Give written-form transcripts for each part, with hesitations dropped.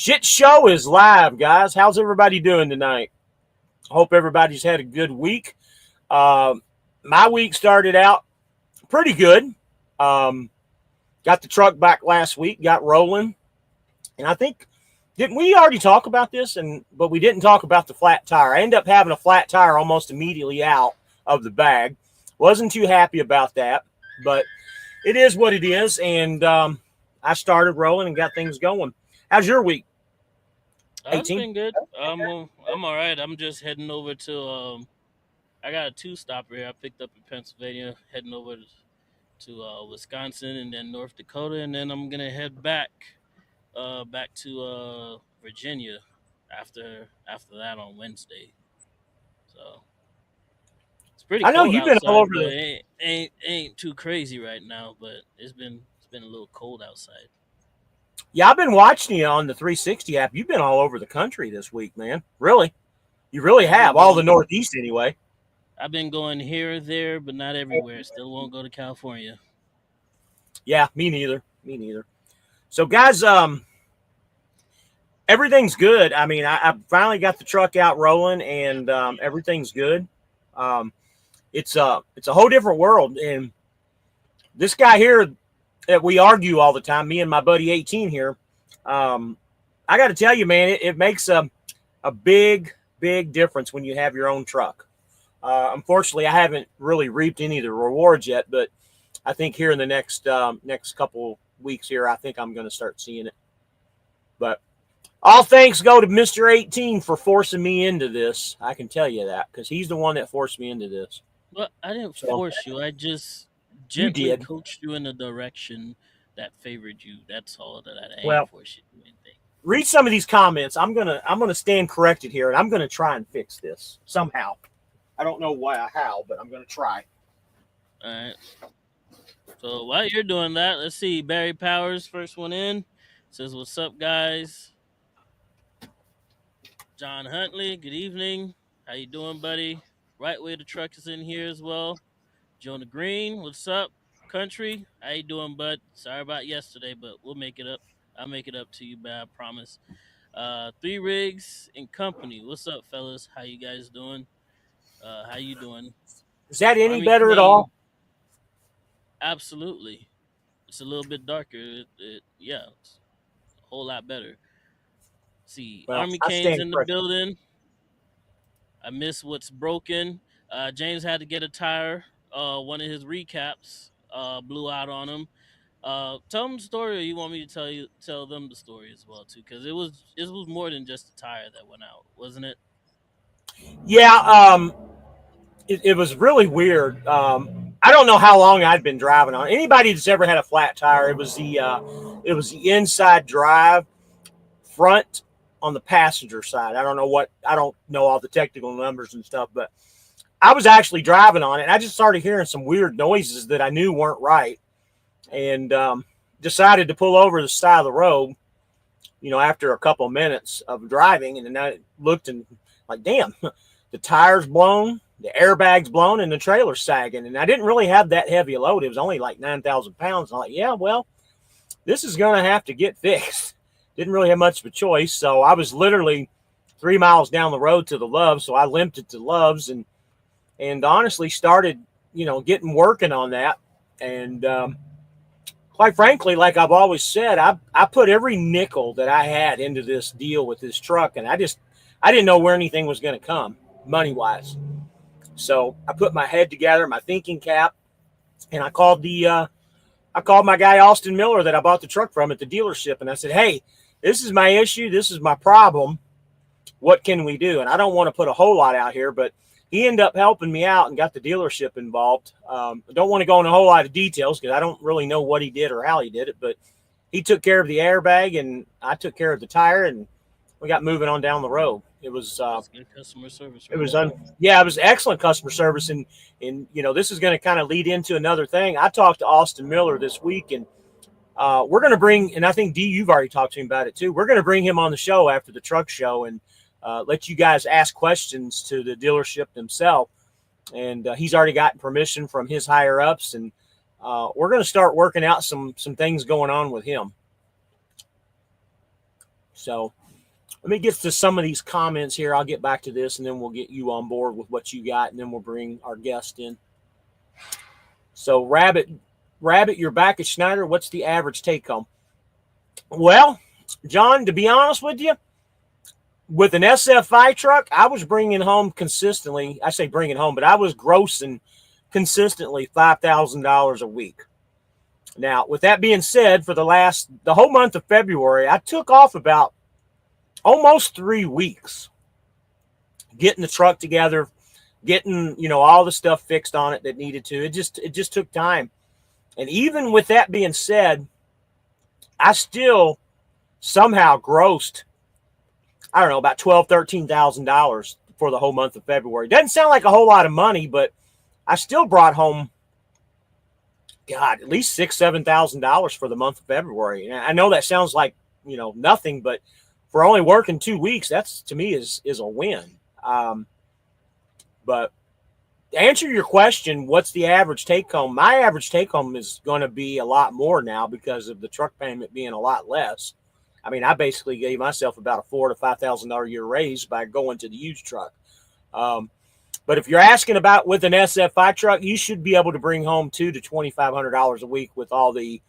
Shit show is live, guys. How's everybody doing tonight? Hope everybody's had a good week. Uh, my week started out pretty good. Um, got the truck back last week, got rolling, and I think didn't we already talk about this? But we didn't talk about the flat tire. I ended up having a flat tire almost immediately out of the bag. Wasn't too happy about that, but it is what it is. And I started rolling and got things going. How's your week? It's 18. been good. I'm all right. I'm just heading over to I got a two stopper here. I picked up in Pennsylvania, heading over to Wisconsin and then North Dakota, and then I'm gonna head back to Virginia after that on Wednesday. So it's pretty I know cold you've been all outside, over but the. it ain't too crazy right now. But it's been a little cold outside. Yeah, I've been watching you on the 360 app. You've been all over the country this week, man. Really, you really I've have been all the going Northeast anyway. I've been going here or there, but not everywhere. Still won't go to California. Yeah, me neither. Me neither. So, guys, everything's good. I mean, I finally got the truck out rolling, and everything's good. Um, it's a whole different world, and this guy here that we argue all the time, me and my buddy 18 here. Um, I got to tell you, man, it makes a big difference when you have your own truck. Unfortunately, I haven't really reaped any of the rewards yet, but I think here in the next couple weeks here, I think I'm going to start seeing it. But all thanks go to Mr. 18 for forcing me into this. I can tell you that because he's the one that forced me into this. Well, I didn't So force you. I just you gently did. coached you in a direction that favored you. That's all. That I ain't Well, force you to do anything. read some of these comments. I'm gonna stand corrected here, and I'm gonna try and fix this somehow. I don't know why how, but I'm gonna try. All right. So while you're doing that, let's see. Barry Powers, first one in, says, "What's up, guys?" John Huntley, good evening. How you doing, buddy? Right way the truck is in here as well. Jonah Green, what's up, country? How you doing, bud? Sorry about yesterday, but we'll make it up. I'll make it up to you, man. I promise. Three Rigs and Company. What's up, fellas? How you guys doing? How you doing? Is that any Army better at Kane, all? absolutely. It's a little bit darker. Yeah, it's a whole lot better. See, Well, Army I Kane's stand in the corrected. building. I miss what's broken. James had to get a tire. One of his recaps blew out on him. Tell them the story, or you want me to tell them the story as well too? Because it was more than just a tire that went out, wasn't it? Yeah, it was really weird. I don't know how long I'd been driving on. Anybody that's ever had a flat tire, it was the inside drive front on the passenger side. I don't know all the technical numbers and stuff, but I was actually driving on it, and I just started hearing some weird noises that I knew weren't right, and decided to pull over the side of the road. After a couple of minutes of driving, and then I looked and like, damn, the tires blown, the airbags blown, and the trailer sagging. And I didn't really have that heavy a load. It was only like 9,000 pounds. I'm like, yeah, well, this is going to have to get fixed. Didn't really have much of a choice. So I was literally 3 miles down the road to the Loves. So I limped it to Loves and honestly started, getting working on that. And quite frankly, like I've always said, I put every nickel that I had into this deal with this truck, and I didn't know where anything was going to come money wise. So I put my head together, my thinking cap, and I called my guy Austin Miller that I bought the truck from at the dealership, and I said, "Hey, this is my issue. This is my problem. What can we do?" And I don't want to put a whole lot out here, but he ended up helping me out and got the dealership involved. I don't want to go into a whole lot of details because I don't really know what he did or how he did it, but he took care of the airbag and I took care of the tire, and we got moving on down the road. That's good customer service It right was there. yeah, it was excellent customer service, and this is going to kind of lead into another thing. I talked to Austin Miller this week, and we're going to bring, and I think D, you've already talked to him about it too. We're going to bring him on the show after the truck show and let you guys ask questions to the dealership themselves. And he's already gotten permission from his higher ups, and we're going to start working out some things going on with him. So let me get to some of these comments here. I'll get back to this, and then we'll get you on board with what you got, and then we'll bring our guest in. So Rabbit, you're back at Schneider. What's the average take home? Well, John, to be honest with you, with an SFI truck, I was bringing home consistently. I say bringing home, but I was grossing consistently $5,000 a week. Now, with that being said, for the whole month of February, I took off about almost 3 weeks getting the truck together, getting, all the stuff fixed on it that needed to. It just took time. And even with that being said, I still somehow grossed, I don't know, about $12,000, $13,000 for the whole month of February. Doesn't sound like a whole lot of money, but I still brought home, God, at least $6,000, $7,000 for the month of February. And I know that sounds like, nothing, but for only working 2 weeks, that's, to me, is a win. But to answer your question, what's the average take home? My average take home is going to be a lot more now because of the truck payment being a lot less. I mean, I basically gave myself about a $4,000 to $5,000 a year raise by going to the used truck. But if you're asking about with an SFI truck, you should be able to bring home $2,000 to $2,500 a week with all the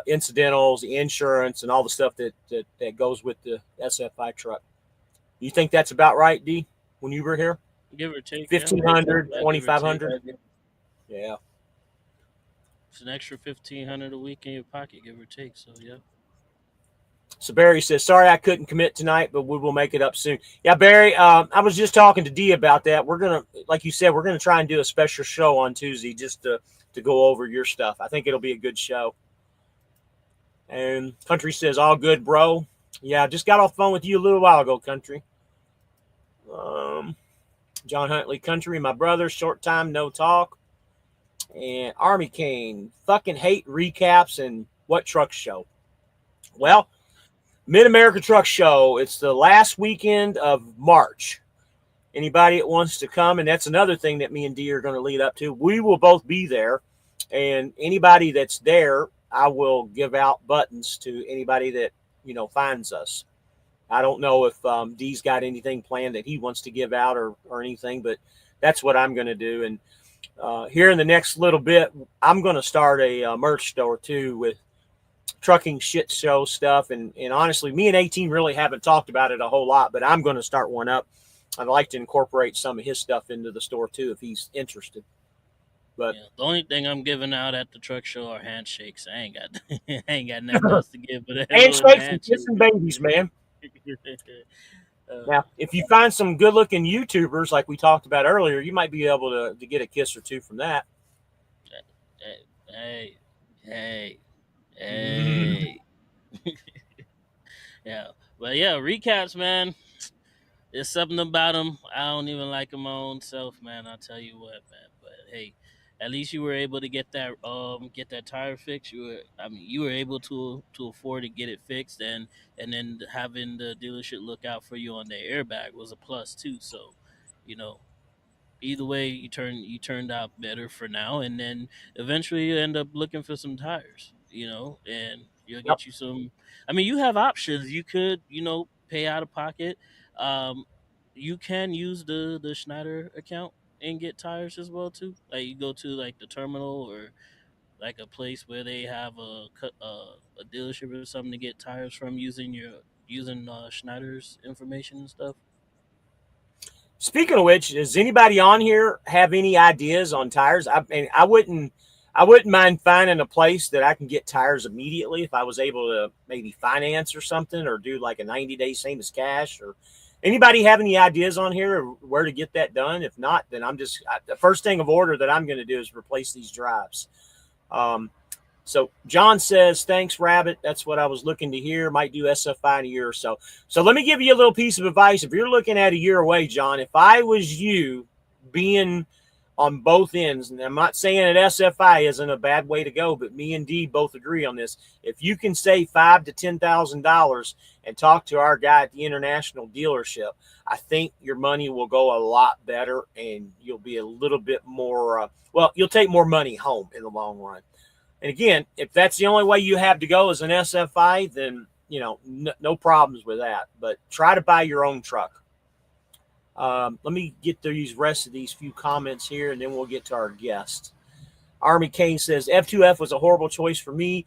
incidentals, the insurance, and all the stuff that goes with the SFI truck. You think that's about right, D? When you were here, Give or take. $1,500, Yeah. $2,500. Yeah. It's an extra $1,500 a week in your pocket, give or take. So yeah. So Barry says, sorry I couldn't commit tonight, but we will make it up soon. Yeah, Barry, I was just talking to Dee about that. We're going to, like you said, we're going to try and do a special show on Tuesday just to go over your stuff. I think it'll be a good show. And Country says, all good, bro. Yeah, just got off the phone with you a little while ago, Country. John Huntley, Country, my brother, short time, no talk. And Army Kane, fucking hate recaps and what truck show. Well, Mid-America Truck Show. It's the last weekend of March. Anybody that wants to come, and that's another thing that me and Dee are going to lead up to. We will both be there, and anybody that's there, I will give out buttons to anybody that, finds us. I don't know if Dee's got anything planned that he wants to give out or anything, but that's what I'm going to do. And here in the next little bit, I'm going to start a merch store too with trucking shit show stuff. And honestly, me and 18 really haven't talked about it a whole lot, but I'm going to start one up. I'd like to incorporate some of his stuff into the store too, if he's interested. But yeah, the only thing I'm giving out at the truck show are handshakes. I ain't got nothing else to give, but handshakes and kissing babies, man. Now, if you find some good-looking YouTubers like we talked about earlier, you might be able to get a kiss or two from that. Hey. Yeah, but yeah, recaps, man. There's something about them. I don't even like them my own self, man. I'll tell you what, man. But hey, at least you were able to get that tire fixed. You were able to afford to get it fixed, and then having the dealership look out for you on their airbag was a plus too. So, either way, you turned out better for now, and then eventually you end up looking for some tires, and you'll get you some. I mean, you have options. You could, pay out of pocket. You can use the Schneider account and get tires as well too. Like you go to like the terminal or like a place where they have a dealership or something to get tires from using Schneider's information and stuff. Speaking of which, does anybody on here have any ideas on tires? I wouldn't mind finding a place that I can get tires immediately if I was able to maybe finance or something, or do like a 90-day same as cash. Or anybody have any ideas on here of where to get that done? If not, then the first thing of order that I'm going to do is replace these drives. So John says, thanks, Rabbit. That's what I was looking to hear. Might do SFI in a year or so. So let me give you a little piece of advice. If you're looking at a year away, John, if I was you, being on both ends, and I'm not saying that SFI isn't a bad way to go, but me and Dee both agree on this. If you can save $5,000 to $10,000 and talk to our guy at the international dealership, I think your money will go a lot better, and you'll be a little bit more, you'll take more money home in the long run. And again, if that's the only way you have to go as an SFI, then no problems with that. But try to buy your own truck. Let me get these rest of these few comments here, and then we'll get to our guest. Army Kane says F2F was a horrible choice for me,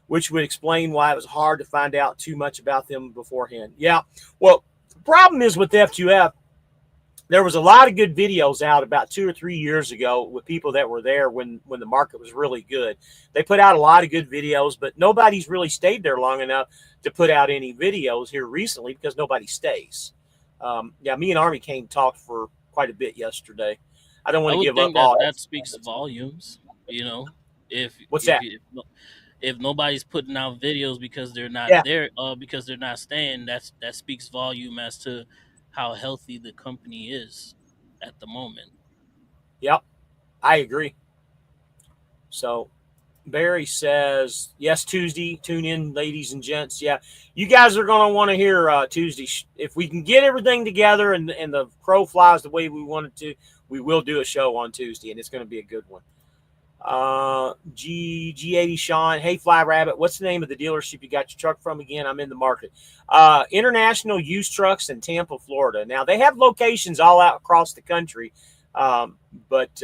which would explain why it was hard to find out too much about them beforehand. Yeah, well, the problem is with F2F, there was a lot of good videos out about 2 or 3 years ago with people that were there when the market was really good. They put out a lot of good videos, but nobody's really stayed there long enough to put out any videos here recently because nobody stays. Yeah, me and Army Kane talked for quite a bit yesterday. I don't want I to would give up think that all. that speaks volumes. You know, if What's if that? you- if nobody's putting out videos because they're not Yeah, there, because they're not staying, that speaks volume as to how healthy the company is at the moment. yep, I agree. So Barry says, yes, Tuesday. Tune in, ladies and gents. Yeah, you guys are going to want to hear Tuesday. If we can get everything together and the crow flies the way we want it to, we will do a show on Tuesday, and it's going to be a good one. G80 Sean, hey, Fly Rabbit, what's the name of the dealership you got your truck from again? I'm in the market. International Used Trucks in Tampa, Florida. Now, they have locations all out across the country, but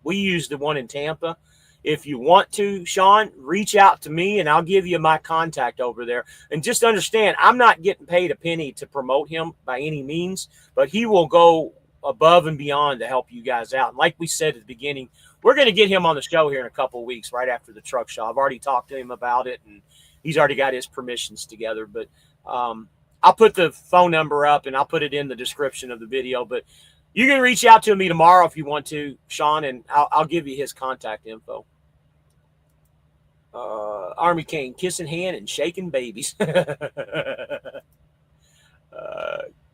we use the one in Tampa. If you want to, Sean, reach out to me and I'll give you my contact over there. And just understand, I'm not getting paid a penny to promote him by any means, but he will go above and beyond to help you guys out. And like we said at the beginning, we're going to get him on the show here in a couple of weeks, right after the truck show. I've already talked to him about it, and he's already got his permissions together. But I'll put the phone number up and I'll put it in the description of the video. But you can reach out to me tomorrow if you want to, Sean, and I'll give you his contact info. Army Kane, kissing hand and shaking babies.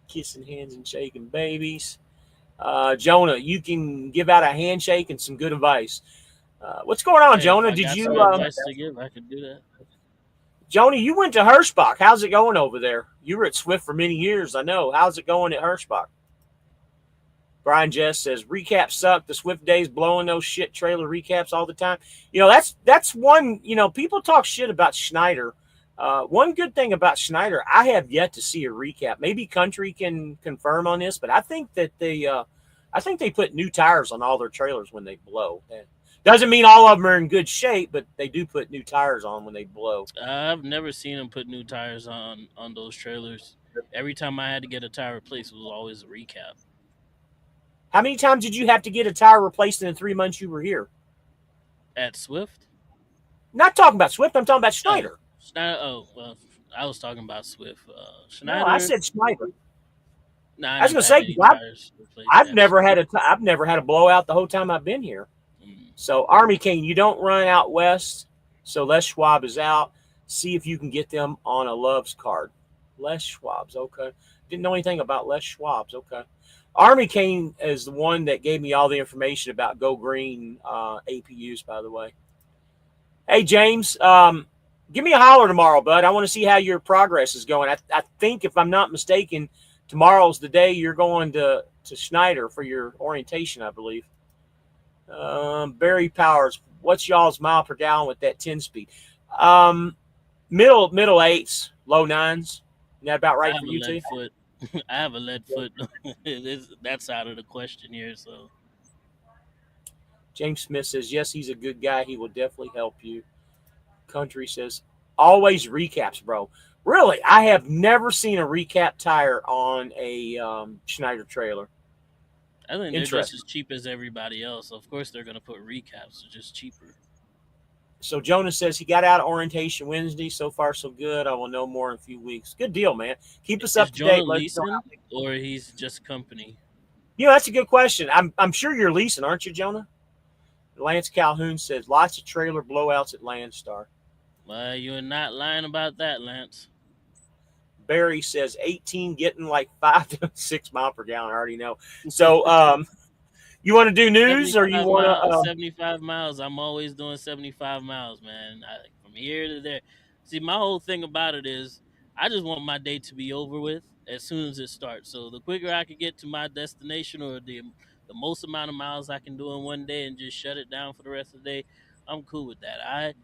Kissing hands and shaking babies. Jonah, you can give out a handshake and some good advice. What's going on, Hey, if Jonah? I Did got you, some advice to give, I could do that. Jonah? You went to Hirschbach. How's it going over there? You were at Swift for many years, I know. How's it going at Hirschbach? Brian Jess says recap suck. The Swift days blowing those shit trailer recaps all the time. That's one. People talk shit about Schneider. One good thing about Schneider, I have yet to see a recap. Maybe Country can confirm on this, but I think that they put new tires on all their trailers when they blow. Doesn't mean all of them are in good shape, but they do put new tires on when they blow. I've never seen them put new tires on those trailers. Every time I had to get a tire replaced, it was always a recap. How many times did you have to get a tire replaced in the 3 months you were here? At Swift? Not talking about Swift. I'm talking about Schneider. Schneider. Oh, well, I was talking about Swift. No, I Schneider. said Schneider. Nah, I was never going to had say any 'cause tires replaced. I've never had a blowout the whole time I've been here. So Army King, you don't run out west. So Les Schwab is out. See if you can get them on a Love's card. Les Schwab's, okay. Didn't know anything about Les Schwab's, okay. Army King is the one that gave me all the information about Go Green APUs, by the way. Hey, James, give me a holler tomorrow, bud. I want to see how your progress is going. I think, if I'm not mistaken, tomorrow's the day you're going to Schneider for your orientation, I believe. Barry Powers, what's y'all's mile per gallon with that 10 speed? Middle eights, low nines. Isn't that about right for you two? I have a lead foot. That's out of the question here. So James Smith says, yes, he's a good guy. He will definitely help you. Country says, always recaps, bro. Really, I have never seen a recap tire on a Schneider trailer. I think they're just as cheap as everybody else. Of course, they're going to put recaps. They're just cheaper. So Jonas says he got out of orientation Wednesday. So far, so good. I will know more in a few weeks. Good deal, man. Keep us up to date. Or he's just company? That's a good question. I'm sure you're leasing, aren't you, Jonah? Lance Calhoun says lots of trailer blowouts at Landstar. Well, you're not lying about that, Lance. Barry says 18 getting like 5 to 6 mile per gallon. I already know. So you want to do news or you want to 75 miles? I'm always doing 75 miles, man. From here to there. See, my whole thing about it is I just want my day to be over with as soon as it starts. So the quicker I can get to my destination, or the most amount of miles I can do in one day and just shut it down for the rest of the day, I'm cool with that.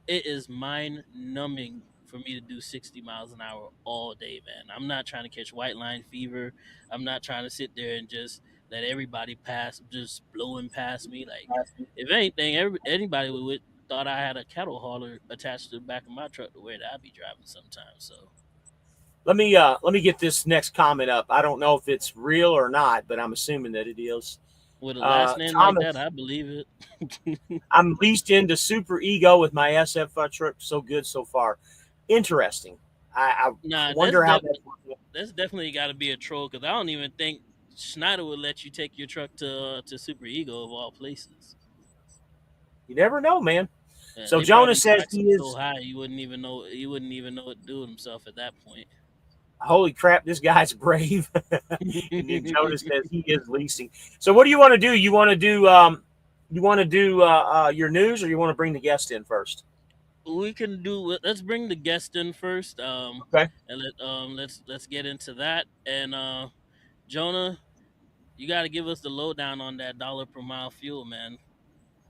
It is mind numbing for me to do 60 miles an hour all day, man. I'm not trying to catch white line fever. I'm not trying to sit there and just let everybody pass, just blowing past me. Like, if anything, anybody would thought I had a cattle hauler attached to the back of my truck the way that I be driving sometimes. So Let me get this next comment up. I don't know if it's real or not, but I'm assuming that it is. with a last name like Thomas, that, I believe it. I'm leased into Super Ego with my SF truck. So good so far. Interesting. I Nah, wonder how that's working. that's definitely got to be a troll because I don't even think Schneider would let you take your truck to Super Ego of all places. You never know, man. So They Jonah probably says tax he him so is. high you wouldn't even know what to do with himself at that point. Holy crap, this guy's brave. And then Jonah says he is leasing. So what do you want to do? You want to do your news, or you want to bring the guest in first? We can do. Let's bring the guest in first. Okay. And let's get into that. And Jonah, you got to give us the lowdown on that dollar per mile fuel, man.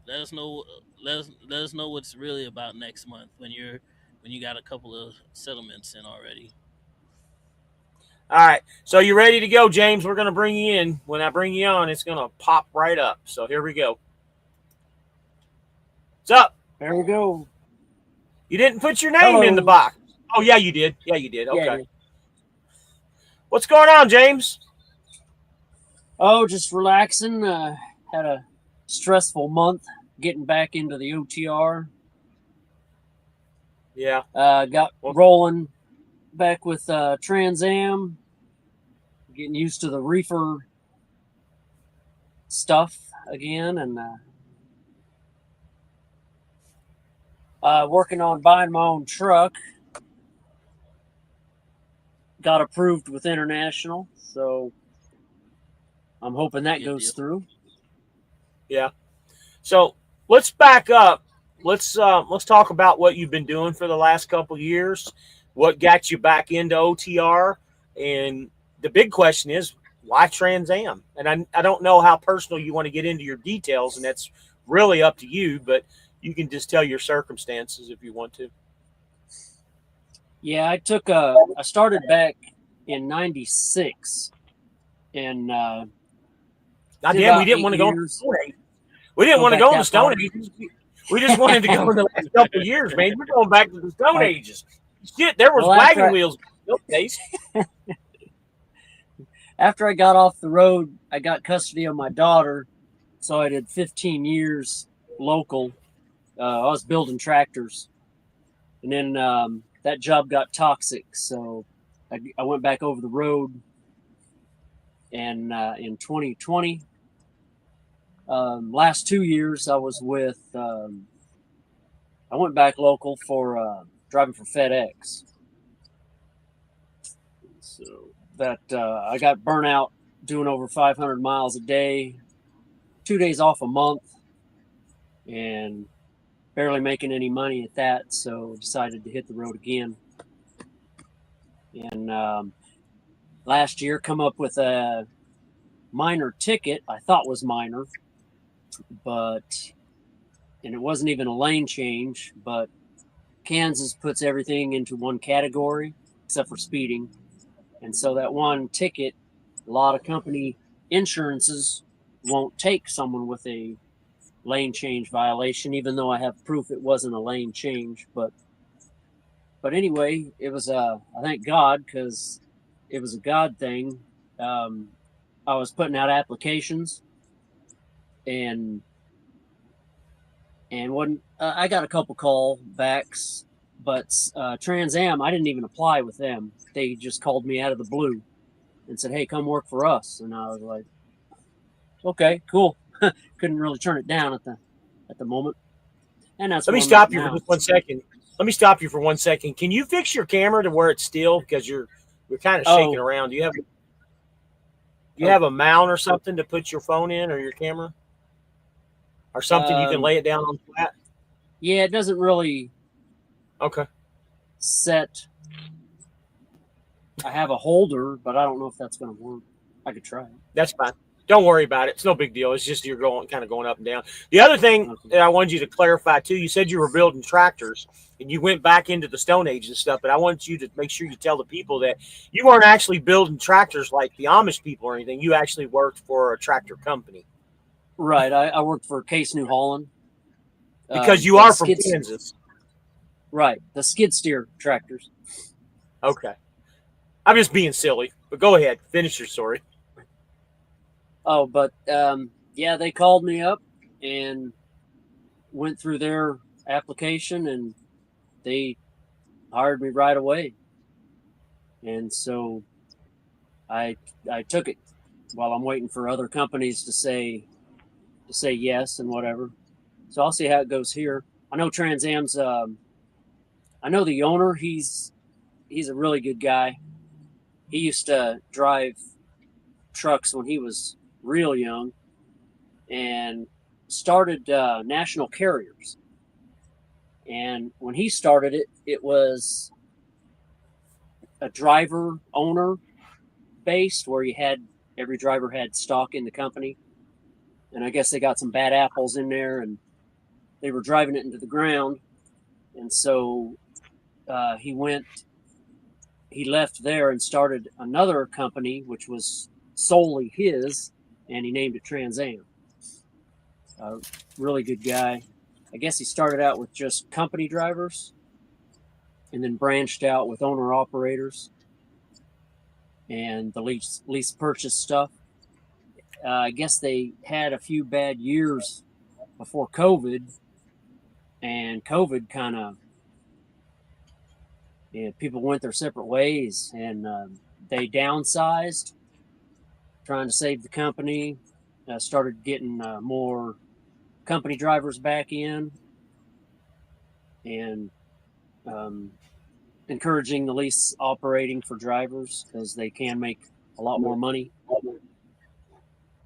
Let us know. Let us know what's really about next month when you got a couple of settlements in already. All right. So you ready to go, James? We're going to bring you in. When I bring you on, it's going to pop right up. So here we go. What's up? There we go. You didn't put your name in the Hello. box. Oh, yeah, you did. Yeah, you did. Yeah, I Okay. did. What's going on, James? Oh, just relaxing. Had a stressful month getting back into the OTR. Yeah. Got rolling back with Trans Am. Getting used to the reefer stuff again, and working on buying my own truck. Got approved with International, so I'm hoping that Good goes deal. through. Yeah. So let's back up. Let's talk about what you've been doing for the last couple of years. What got you back into OTR? And the big question is, why Trans Am? And I don't know how personal you want to get into your details, and that's really up to you, but you can just tell your circumstances if you want to. Yeah, I started back in '96, and Goddamn, we about didn't 8 want to go into years. Stone Age. We didn't Go want to back go into that Stone far. Ages. We just wanted to go in the last couple of years, man. We're going back to the Stone I- Ages. Shit, there was Well, after wagon I- wheels in those days. After I got off the road, I got custody of my daughter, so I did 15 years local. I was building tractors, and then that job got toxic, so I went back over the road. And in 2020, last 2 years, I was with. I went back local for driving for FedEx. So that I got burnt out doing over 500 miles a day, 2 days off a month, and barely making any money at that. So decided to hit the road again. And last year, come up with a minor ticket. I thought was minor, and it wasn't even a lane change. But Kansas puts everything into one category except for speeding, and so that one ticket, a lot of company insurances won't take someone with a lane change violation, even though I have proof it wasn't a lane change. But anyway, it was I thank God, because it was a God thing. I was putting out applications, and when I got a couple call backs, but Trans Am, I didn't even apply with them. They just called me out of the blue and said, "Hey, come work for us." And I was like, "Okay, cool." Couldn't really turn it down at the moment. And that's Let me where I'm at stop you for now. just 1 second. Let me stop you for 1 second. Can you fix your camera to where it's still, because you're kind of shaking around? Do you have a mount or something to put your phone in, or your camera, or something you can lay it down on flat? Yeah, it doesn't really Okay. set. I have a holder, but I don't know if that's going to work. I could try it. That's fine. Don't worry about it. It's no big deal. It's just you're kind of going up and down. The other thing that I wanted you to clarify too, you said you were building tractors and you went back into the Stone Age and stuff, but I want you to make sure you tell the people that you weren't actually building tractors like the Amish people or anything. You actually worked for a tractor company. Right. I worked for Case New Holland. Because you are from Kansas. Right. The skid steer tractors. Okay. I'm just being silly, but go ahead. Finish your story. Oh, but yeah, they called me up and went through their application and they hired me right away. And so I took it while I'm waiting for other companies to say yes and whatever. So I'll see how it goes here. I know Trans Am's I know the owner, he's a really good guy. He used to drive trucks when he was real young and started National Carriers. And when he started it, it was a driver owner based where every driver had stock in the company. And I guess they got some bad apples in there and they were driving it into the ground. And so he left there and started another company, which was solely his, and he named it Trans Am. Really good guy. I guess he started out with just company drivers and then branched out with owner operators and the lease purchase stuff. I guess they had a few bad years before COVID, and COVID kind of, people went their separate ways, and they downsized, trying to save the company, started getting more company drivers back in, and encouraging the lease operating for drivers because they can make a lot more money.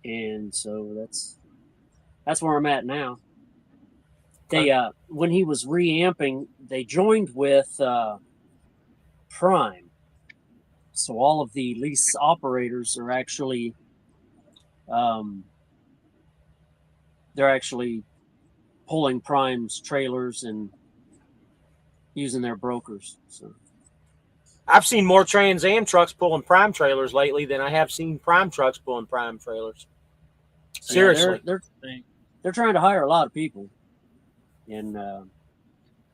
And so that's where I'm at now. They when he was reamping, they joined with Prime. So all of the lease operators are actually they're actually pulling Prime's trailers and using their brokers. So I've seen more Trans Am trucks pulling Prime trailers lately than I have seen Prime trucks pulling Prime trailers. Seriously. Yeah, they're trying to hire a lot of people. And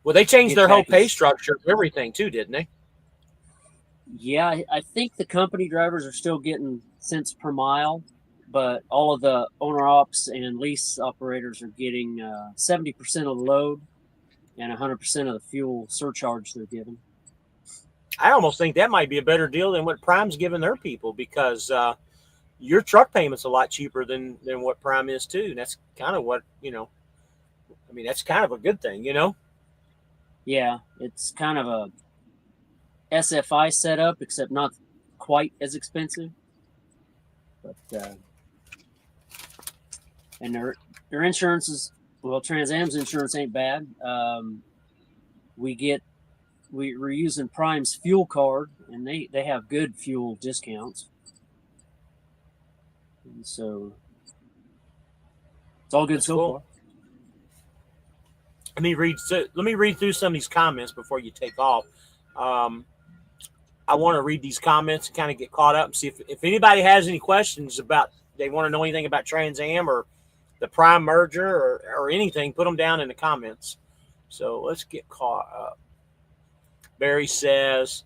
well, they changed their whole pay structure and everything too, didn't they? Yeah, I think the company drivers are still getting cents per mile, but all of the owner ops and lease operators are getting 70% of the load and 100% of the fuel surcharge they're given. I almost think that might be a better deal than what Prime's giving their people because your truck payment's a lot cheaper than what Prime is too. And that's kind of what, I mean, that's kind of a good thing, Yeah, it's kind of a SFI setup, except not quite as expensive. But and their insurance is, well, Trans Am's insurance ain't bad. We're using Prime's fuel card, and they have good fuel discounts. And so it's all good so far. Let me read through some of these comments before you take off. I want to read these comments and kind of get caught up and see if anybody has any questions about, they want to know anything about Trans Am or the Prime merger or anything, put them down in the comments. So let's get caught up. Barry says,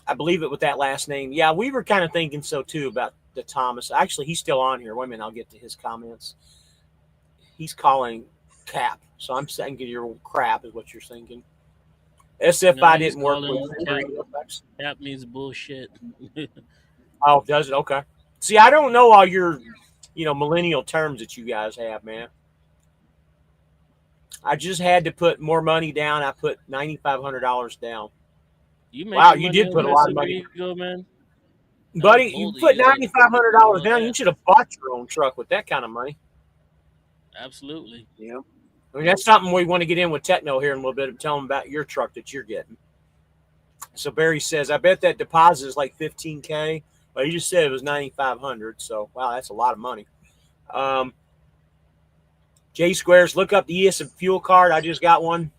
I believe it with that last name. Yeah, we were kind of thinking so too about the Thomas. Actually, he's still on here. Wait a minute, I'll get to his comments. He's calling Cap. So I'm saying your crap is what you're thinking. SFI didn't work with Cap means bullshit. Oh, does it? Okay. See, I don't know all your, millennial terms that you guys have, man. I just had to put more money down. I put $9,500 down. Wow, you did put a lot of money. Go, man. Buddy, you put $9,500 down. You should have bought your own truck with that kind of money. Absolutely. Yeah. I mean, that's something we want to get in with Techno here in a little bit and tell them about your truck that you're getting. So Barry says, I bet that deposit is like $15K Well, you just said it was 9,500. So wow, that's a lot of money. J Squares, look up the ES fuel card. I just got one.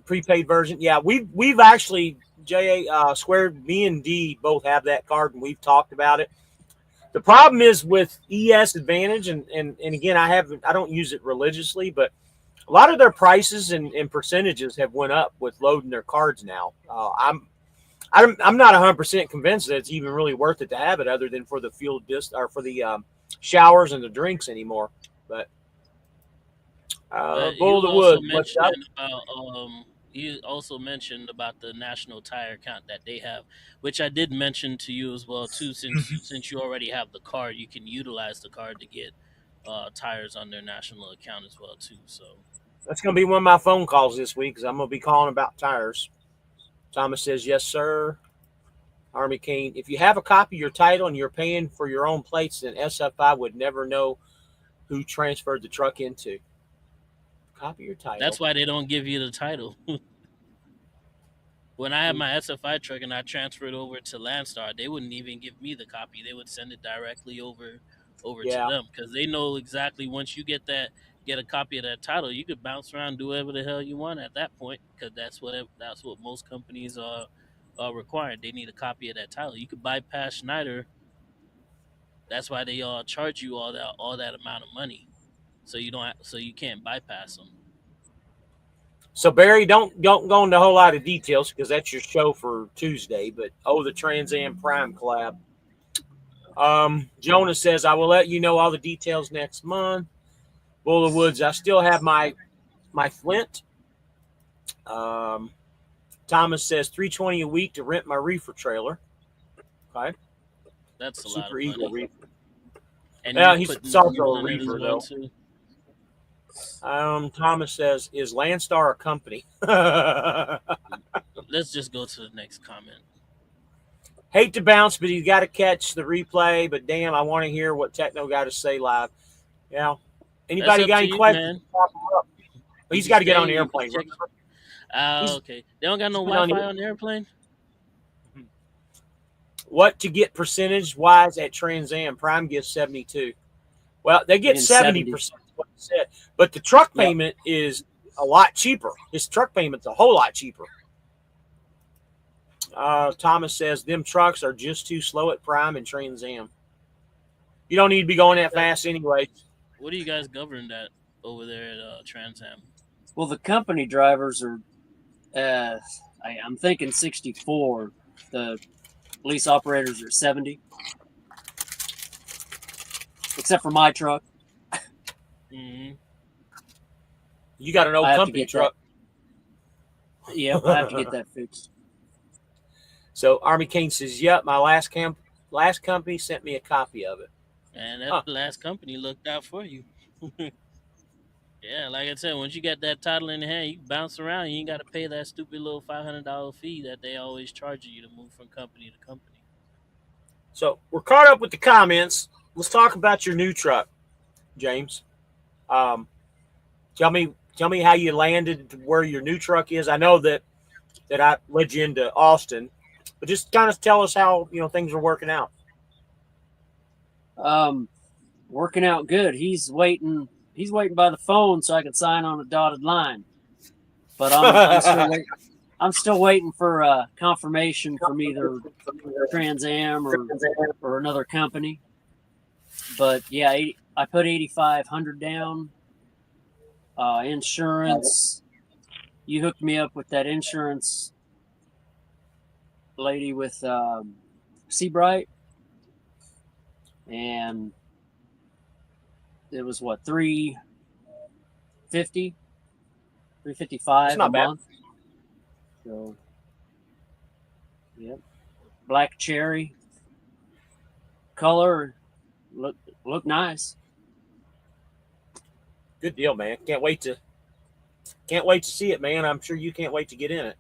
Prepaid version. Yeah, we've actually Square, me and D both have that card, and we've talked about it. The problem is with ES Advantage, and again, I don't use it religiously, but a lot of their prices and percentages have went up with loading their cards now. I'm not 100% convinced that it's even really worth it to have it, other than for the fuel or for the showers and the drinks anymore. But Bull of the Wood. He also mentioned about the national tire account that they have, which I did mention to you as well too. Since you already have the card, you can utilize the card to get tires on their national account as well too. So that's going to be one of my phone calls this week, because I'm going to be calling about tires. Thomas says, yes, sir. Army Kane, if you have a copy of your title and you're paying for your own plates, then SFI would never know who transferred the truck into. Copy your title. That's why they don't give you the title. When I had my SFI truck and I transferred over to Landstar, they wouldn't even give me the copy. They would send it directly over to them, because they know exactly once you get a copy of that title, you could bounce around, do whatever the hell you want at that point, because that's what most companies are required. They need a copy of that title. You could bypass Schneider. That's why they charge you all that amount of money, so you can't bypass them. So Barry, don't go into a whole lot of details, because that's your show for Tuesday. But the Trans Am Prime collab. Jonah says, I will let you know all the details next month. Bull of the Woods, I still have my Flint. Thomas says $320 a week to rent my reefer trailer. Okay, that's a Super lot of Eagle money. Reefer. And he's also a reefer though. Too. Thomas says, is Landstar a company? Let's just go to the next comment. Hate to bounce, but you got to catch the replay. But damn, I want to hear what Techno got to say live. Yeah. Anybody got any questions? He's got to get on the airplane. Okay. They don't got no Wi-Fi on the airplane? What to get percentage-wise at Trans Am? Prime gets 72. Well, they get 70%. What he said, but the truck payment is a lot cheaper. His truck payment's a whole lot cheaper. Thomas says them trucks are just too slow at Prime and Trans Am. You don't need to be going that fast anyway. What do you guys govern that over there at Trans Am? Well, the company drivers are, I'm thinking 64. The police operators are 70, except for my truck. Mm-hmm. You got an old company truck. Yeah, I have to get that fixed. So Army Kane says, yep, my last company sent me a copy of it. And that last company looked out for you. Yeah, like I said, once you got that title in the hand, you bounce around. You ain't got to pay that stupid little $500 fee that they always charge you to move from company to company. So we're caught up with the comments. Let's talk about your new truck, James. Tell me how you landed where your new truck is. I know that I led you into Austin, but just kind of tell us how things are working out. Working out good. He's waiting by the phone so I can sign on a dotted line. But I'm still waiting for confirmation from either Trans Am or another company. But yeah, I put 8,500 down. Insurance. You hooked me up with that insurance lady with Seabright, and it was what, $350, $355 a month. So, yep. Black cherry color, look nice. Good deal, man. Can't wait to see it, man. I'm sure you can't wait to get in it.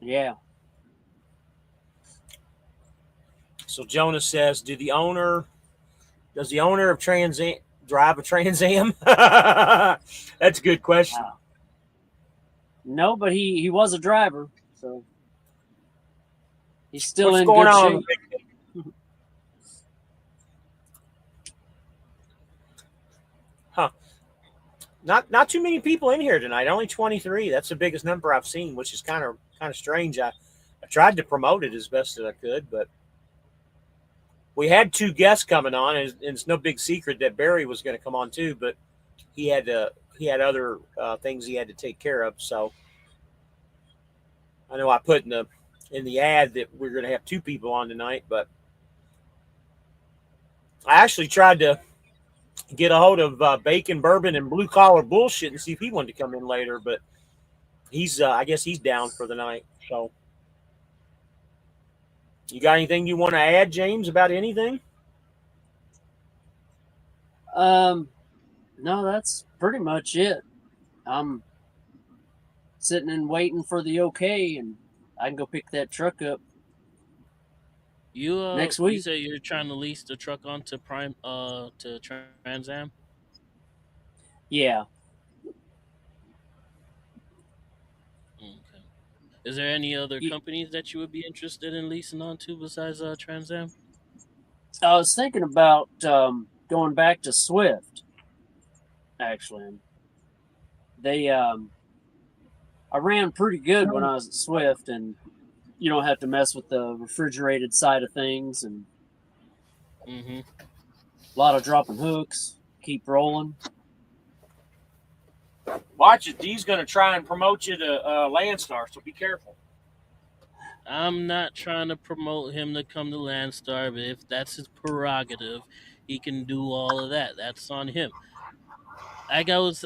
Yeah. So Jonas says, does the owner of Trans Am drive a Trans Am? That's a good question. No, but he was a driver, so he's still What's in going good on? shape. Not too many people in here tonight. Only 23. That's the biggest number I've seen, which is kind of strange. I tried to promote it as best as I could, but we had 2 guests coming on, and it's no big secret that Barry was going to come on too, but he had other things he had to take care of. So I know I put in the ad that we're going to have 2 people on tonight, but I actually tried to get a hold of Bacon Bourbon and Blue Collar Bullshit and see if he wanted to come in later, but he's I guess he's down for the night. So you got anything you want to add, James, about anything? No, that's pretty much it. I'm sitting and waiting for the okay, and I can go pick that truck up You next You week. say you're trying to lease the truck onto Prime to Trans Am. Yeah. Okay. Is there any other companies that you would be interested in leasing onto besides Trans Am? I was thinking about going back to Swift. Actually, they I ran pretty good when I was at Swift, and you don't have to mess with the refrigerated side of things, and Mm-hmm. a lot of dropping hooks. Keep rolling. Watch it. D's going to try and promote you to Landstar, so be careful. I'm not trying to promote him to come to Landstar, but if that's his prerogative, he can do all of that. That's on him. Like I was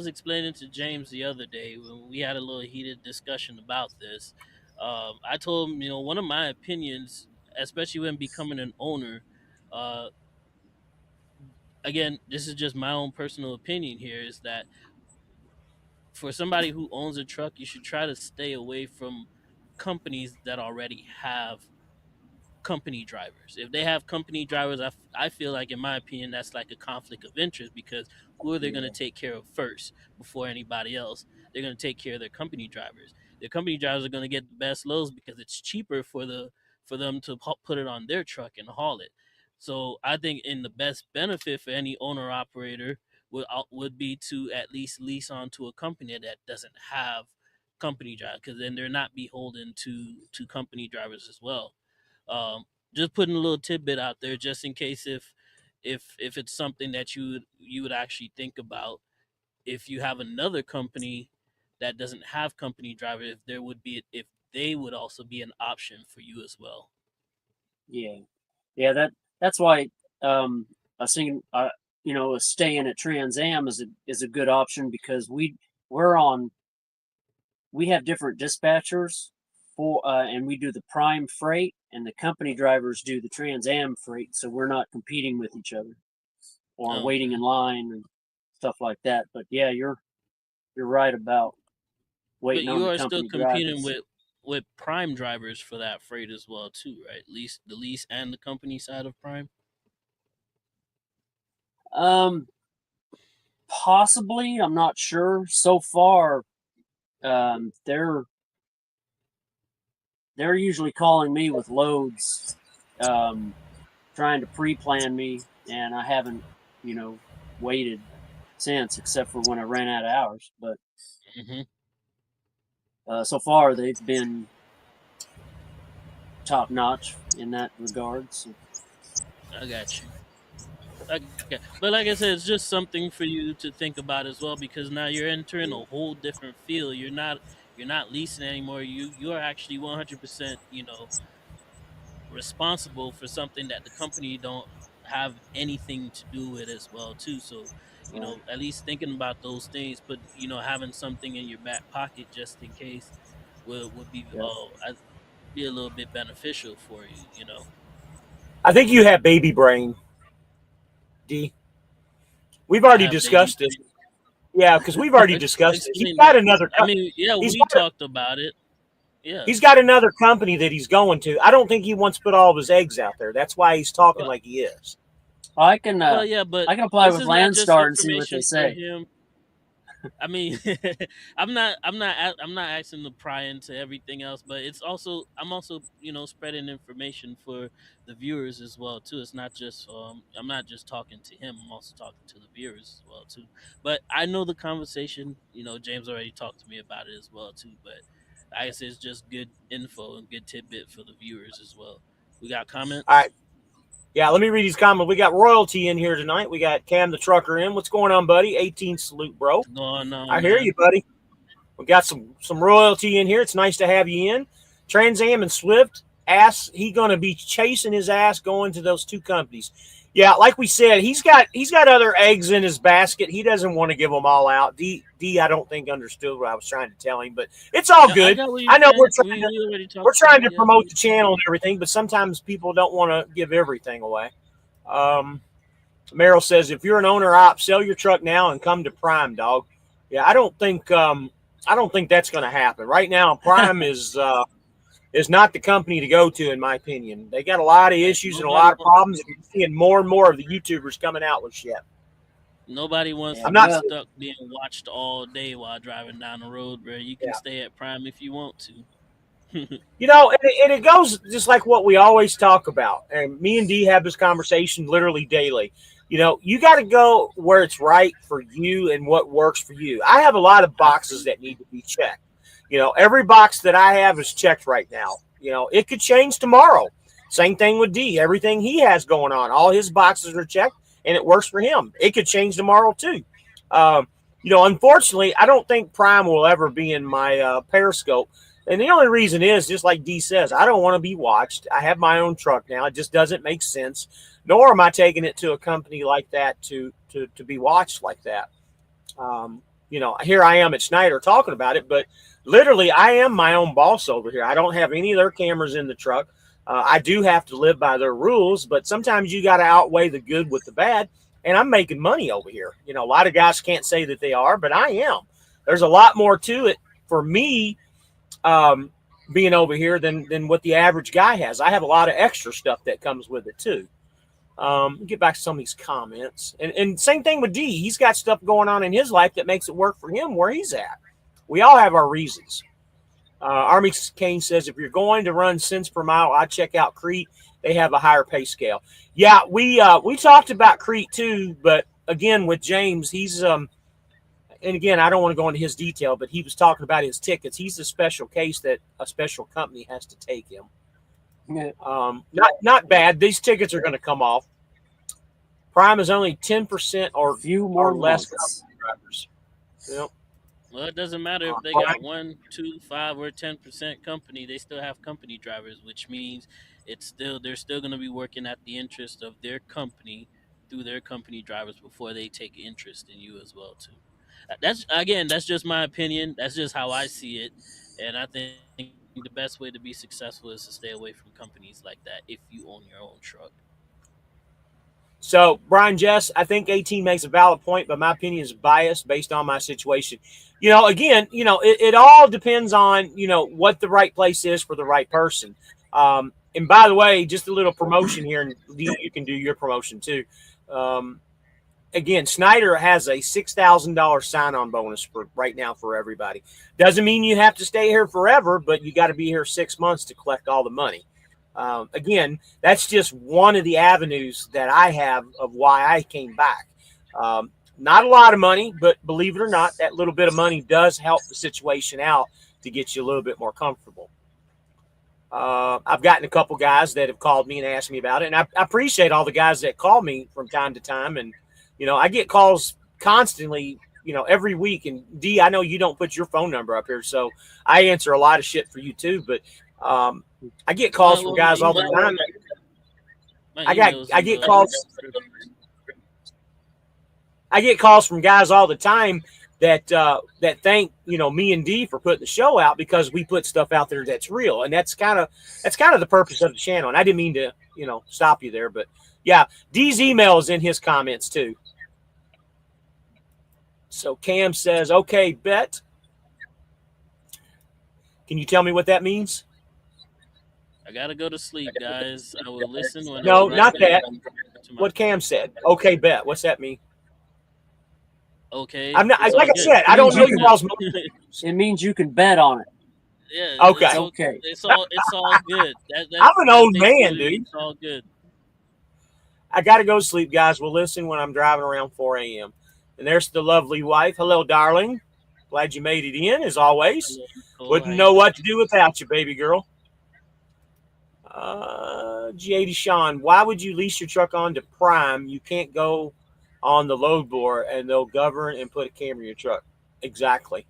explaining to James the other day when we had a little heated discussion about this. I told him, one of my opinions, especially when becoming an owner, again, this is just my own personal opinion here, is that for somebody who owns a truck, you should try to stay away from companies that already have company drivers. If they have company drivers, I feel like, in my opinion, that's like a conflict of interest, because who are they going to take care of first before anybody else? They're going to take care of their company drivers. Their company drivers are going to get the best loads because it's cheaper for them to put it on their truck and haul it. So I think in the best benefit for any owner operator would be to at least lease onto a company that doesn't have company drivers, because then they're not beholden to company drivers as well. Just putting a little tidbit out there, just in case if it's something that you would actually think about, if you have another company that doesn't have company driver, if they would also be an option for you as well. Yeah. That's why I was thinking, staying at Trans Am is a good option, because we have different dispatchers and we do the prime freight, and the company drivers do the Trans Am freight, so we're not competing with each other or waiting in line and stuff like that. But yeah, you're right about waiting on the company drivers. But you are still competing with prime drivers for that freight as well too, right? The lease and the company side of prime. Possibly, I'm not sure. So far, they're usually calling me with loads, trying to pre-plan me, and I haven't, waited since, except for when I ran out of hours. But so far, they've been top notch in that regard. So. I got you. Okay. But like I said, it's just something for you to think about as well, because now you're entering a whole different field. You're not leasing anymore. You are actually 100%, responsible for something that the company don't have anything to do with as well too. So, at least thinking about those things, but having something in your back pocket just in case would be be a little bit beneficial for you. I think you have baby brain, D. We've already discussed it. Yeah, because we've already discussed it. He's got another. We talked about it. Yeah, he's got another company that he's going to. I don't think he wants to put all of his eggs out there. That's why he's talking like he is. I can. But I can apply with Landstar and see what they say. I mean, I'm not asking to pry into everything else, but I'm also spreading information for the viewers as well too. It's not just I'm not just talking to him. I'm also talking to the viewers as well too. But I know the conversation. James already talked to me about it as well too. But I guess it's just good info and good tidbit for the viewers as well. We got All comments. right. Yeah, let me read these comments. We got royalty in here tonight. We got Cam the trucker in. What's going on, buddy? 18 salute, bro. What's going I on, hear man? you, buddy. We got some royalty in here. It's nice to have you in. Trans Am and Swift he gonna be chasing his ass going to those two companies. Yeah, like we said, he's got other eggs in his basket. He doesn't want to give them all out. D I don't think understood what I was trying to tell him, but it's all Yeah, I good. got what you're I know saying. We already we're talked about trying it. to Yeah. promote the channel and everything, but sometimes people don't want to give everything away. Merrill says, if you're an owner op, sell your truck now and come to Prime, dog. Yeah, I don't think that's going to happen right now. Prime is not the company to go to, in my opinion. They got a lot of issues and a Nobody lot of wants. problems. And you're seeing more and more of the YouTubers coming out with shit. Nobody wants Yeah, to I'm be not. well, stuck being watched all day while driving down the road, bro. You can Yeah. stay at Prime if you want to. And it goes just like what we always talk about. And me and D have this conversation literally daily. You got to go where it's right for you and what works for you. I have a lot of boxes that need to be checked. Every box that I have is checked right now. It could change tomorrow. Same thing with D. Everything he has going on, all his boxes are checked and it works for him. It could change tomorrow too. Unfortunately, I don't think Prime will ever be in my Periscope. And the only reason is, just like D says, I don't want to be watched. I have my own truck now. It just doesn't make sense. Nor am I taking it to a company like that to be watched like that. Here I am at Schneider talking about it, but literally I am my own boss over here. I don't have any of their cameras in the truck. I do have to live by their rules, but sometimes you got to outweigh the good with the bad. And I'm making money over here. A lot of guys can't say that they are, but I am. There's a lot more to it for me being over here than what the average guy has. I have a lot of extra stuff that comes with it too. Get back to some of these comments, and same thing with D. He's got stuff going on in his life that makes it work for him where he's at. We all have our reasons. Army Kane says, if you're going to run cents per mile, I check out Crete. They have a higher pay scale. Yeah, we talked about Crete too, but again with James, he's and again, I don't want to go into his detail, but he was talking about his tickets. He's a special case that a special company has to take him. yeah, Not bad. These tickets are going to come off. Prime is only 10% a or few more less months. drivers. Yep. Well, it doesn't matter if they got 1, 2, 5, or 10% company. They still have company drivers, which means they're still going to be working at the interest of their company through their company drivers before they take interest in you as well too. That's just my opinion. That's just how I see it, and I think the best way to be successful is to stay away from companies like that if you own your own truck. So, Brian Jess, I think 18 makes a valid point, but my opinion is biased based on my situation. Again, it all depends on, what the right place is for the right person. And by the way, just a little promotion here, and you can do your promotion too. Again, Schneider has a $6,000 sign-on bonus for right now for everybody. Doesn't mean you have to stay here forever, but you got to be here 6 months to collect all the money. Again, that's just one of the avenues that I have of why I came back. Not a lot of money, but believe it or not, that little bit of money does help the situation out to get you a little bit more comfortable. I've gotten a couple guys that have called me and asked me about it, and I appreciate all the guys that call me from time to time. And I get calls constantly, every week. And D, I know you don't put your phone number up here, so I answer a lot of shit for you too. But I get calls from guys all the time. I get calls. I get calls from guys all the time that thank me and D for putting the show out because we put stuff out there that's real, and that's kind of the purpose of the channel. And I didn't mean to stop you there, but yeah, D's email is in his comments too. So Cam says, "Okay, bet." Can you tell me what that means? I gotta go to sleep, guys. I will listen when. No, not that. What Cam said. Okay, bet. What's that mean? Okay, I'm not. it's Like all I good. said, I don't Means know you you can. all's. It means you can bet on it. Yeah, Okay. It's okay. it's all good. I'm an That old man, basically dude. it's all good. I got to go to sleep, guys. We'll listen when I'm driving around 4 a.m. And there's the lovely wife. Hello, darling. Glad you made it in, as always. Hello, Nicole. How Wouldn't you know doing? what to do without you, baby girl. G80 Sean, why would you lease your truck on to Prime? You can't go on the load board and they'll govern and put a camera in your truck. Exactly.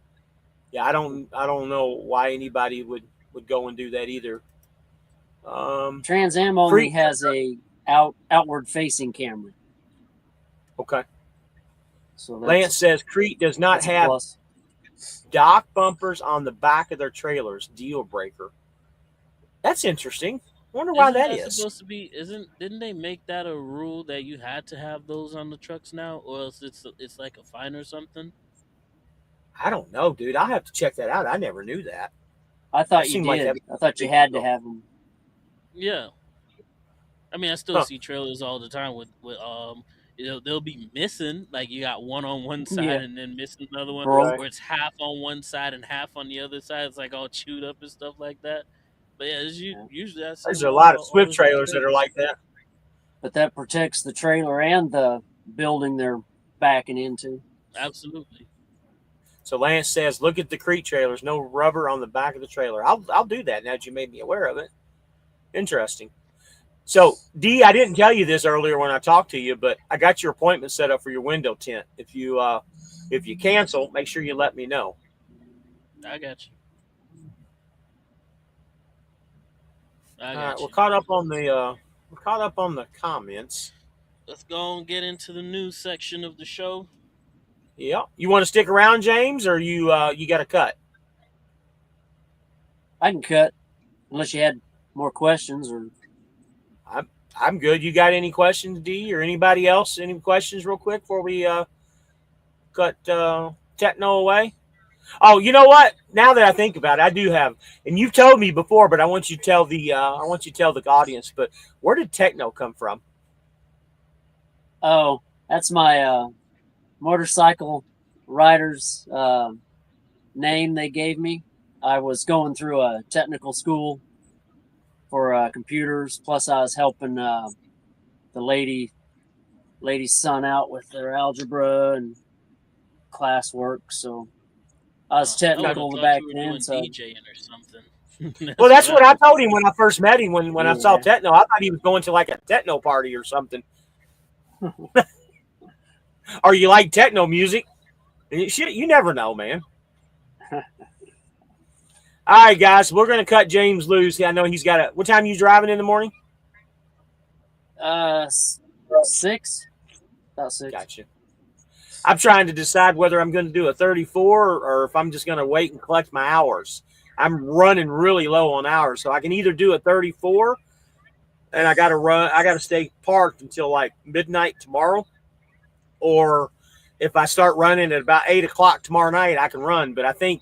Yeah, I don't know why anybody would go and do that either. Trans Am only Creek. has a outward facing camera, Okay. so Lance says Crete does not that's a have plus. dock bumpers on the back of their trailers. Deal breaker. That's interesting. Wonder why Isn't that that is. supposed to be? Didn't they make that a rule that you had to have those on the trucks now, or else it's like a fine or something? I don't know, dude. I'll have to check that out. I never knew that. I That thought you seemed like that did. was I thought a you big had to deal. have them. Yeah, I mean, I still Huh. see trailers all the time with they'll be missing, like you got one on one side Yeah, and then missing another one, broke. or it's half on one side and half on the other side. It's like all chewed up and stuff like that. But yeah, Yeah. usually I see There's them a lot of all Swift over the trailers that are trailers. like that. But that protects the trailer and the building they're backing into. Absolutely. So Lance says, look at the Crete trailers. No rubber on the back of the trailer. I'll do that now that you made me aware of it. Interesting. So D, I didn't tell you this earlier when I talked to you, but I got your appointment set up for your window tint. If you cancel, make sure you let me know. I got you. I All right, got we're you. caught up on the comments. Let's go and get into the news section of the show. Yeah, you want to stick around, James, or you got to cut? I can cut unless you had more questions or. I'm good. You got any questions, D, or anybody else? Any questions, real quick, before we cut Techno away? Oh, you know what? Now that I think about it, I do have, and you've told me before, but I want you to tell the audience. But where did Techno come from? Oh, that's my motorcycle rider's name they gave me. I was going through a technical school for computers. Plus, I was helping the lady's son out with their algebra and classwork. So I was I would have technical thought back you were then. doing So DJing or something. Well, that's what what I I told him when I first met him. When I saw yeah, Techno, I thought he was going to like a techno party or something. Or you like techno music? You never know, man. All right, guys, we're gonna cut James loose. I know he's got a. What time are you driving in the morning? 6, about 6. Gotcha. I'm trying to decide whether I'm going to do a 34 or if I'm just going to wait and collect my hours. I'm running really low on hours, so I can either do a 34 and I got to stay parked until like midnight tomorrow, or if I start running at about 8 o'clock tomorrow night, I can run. But I think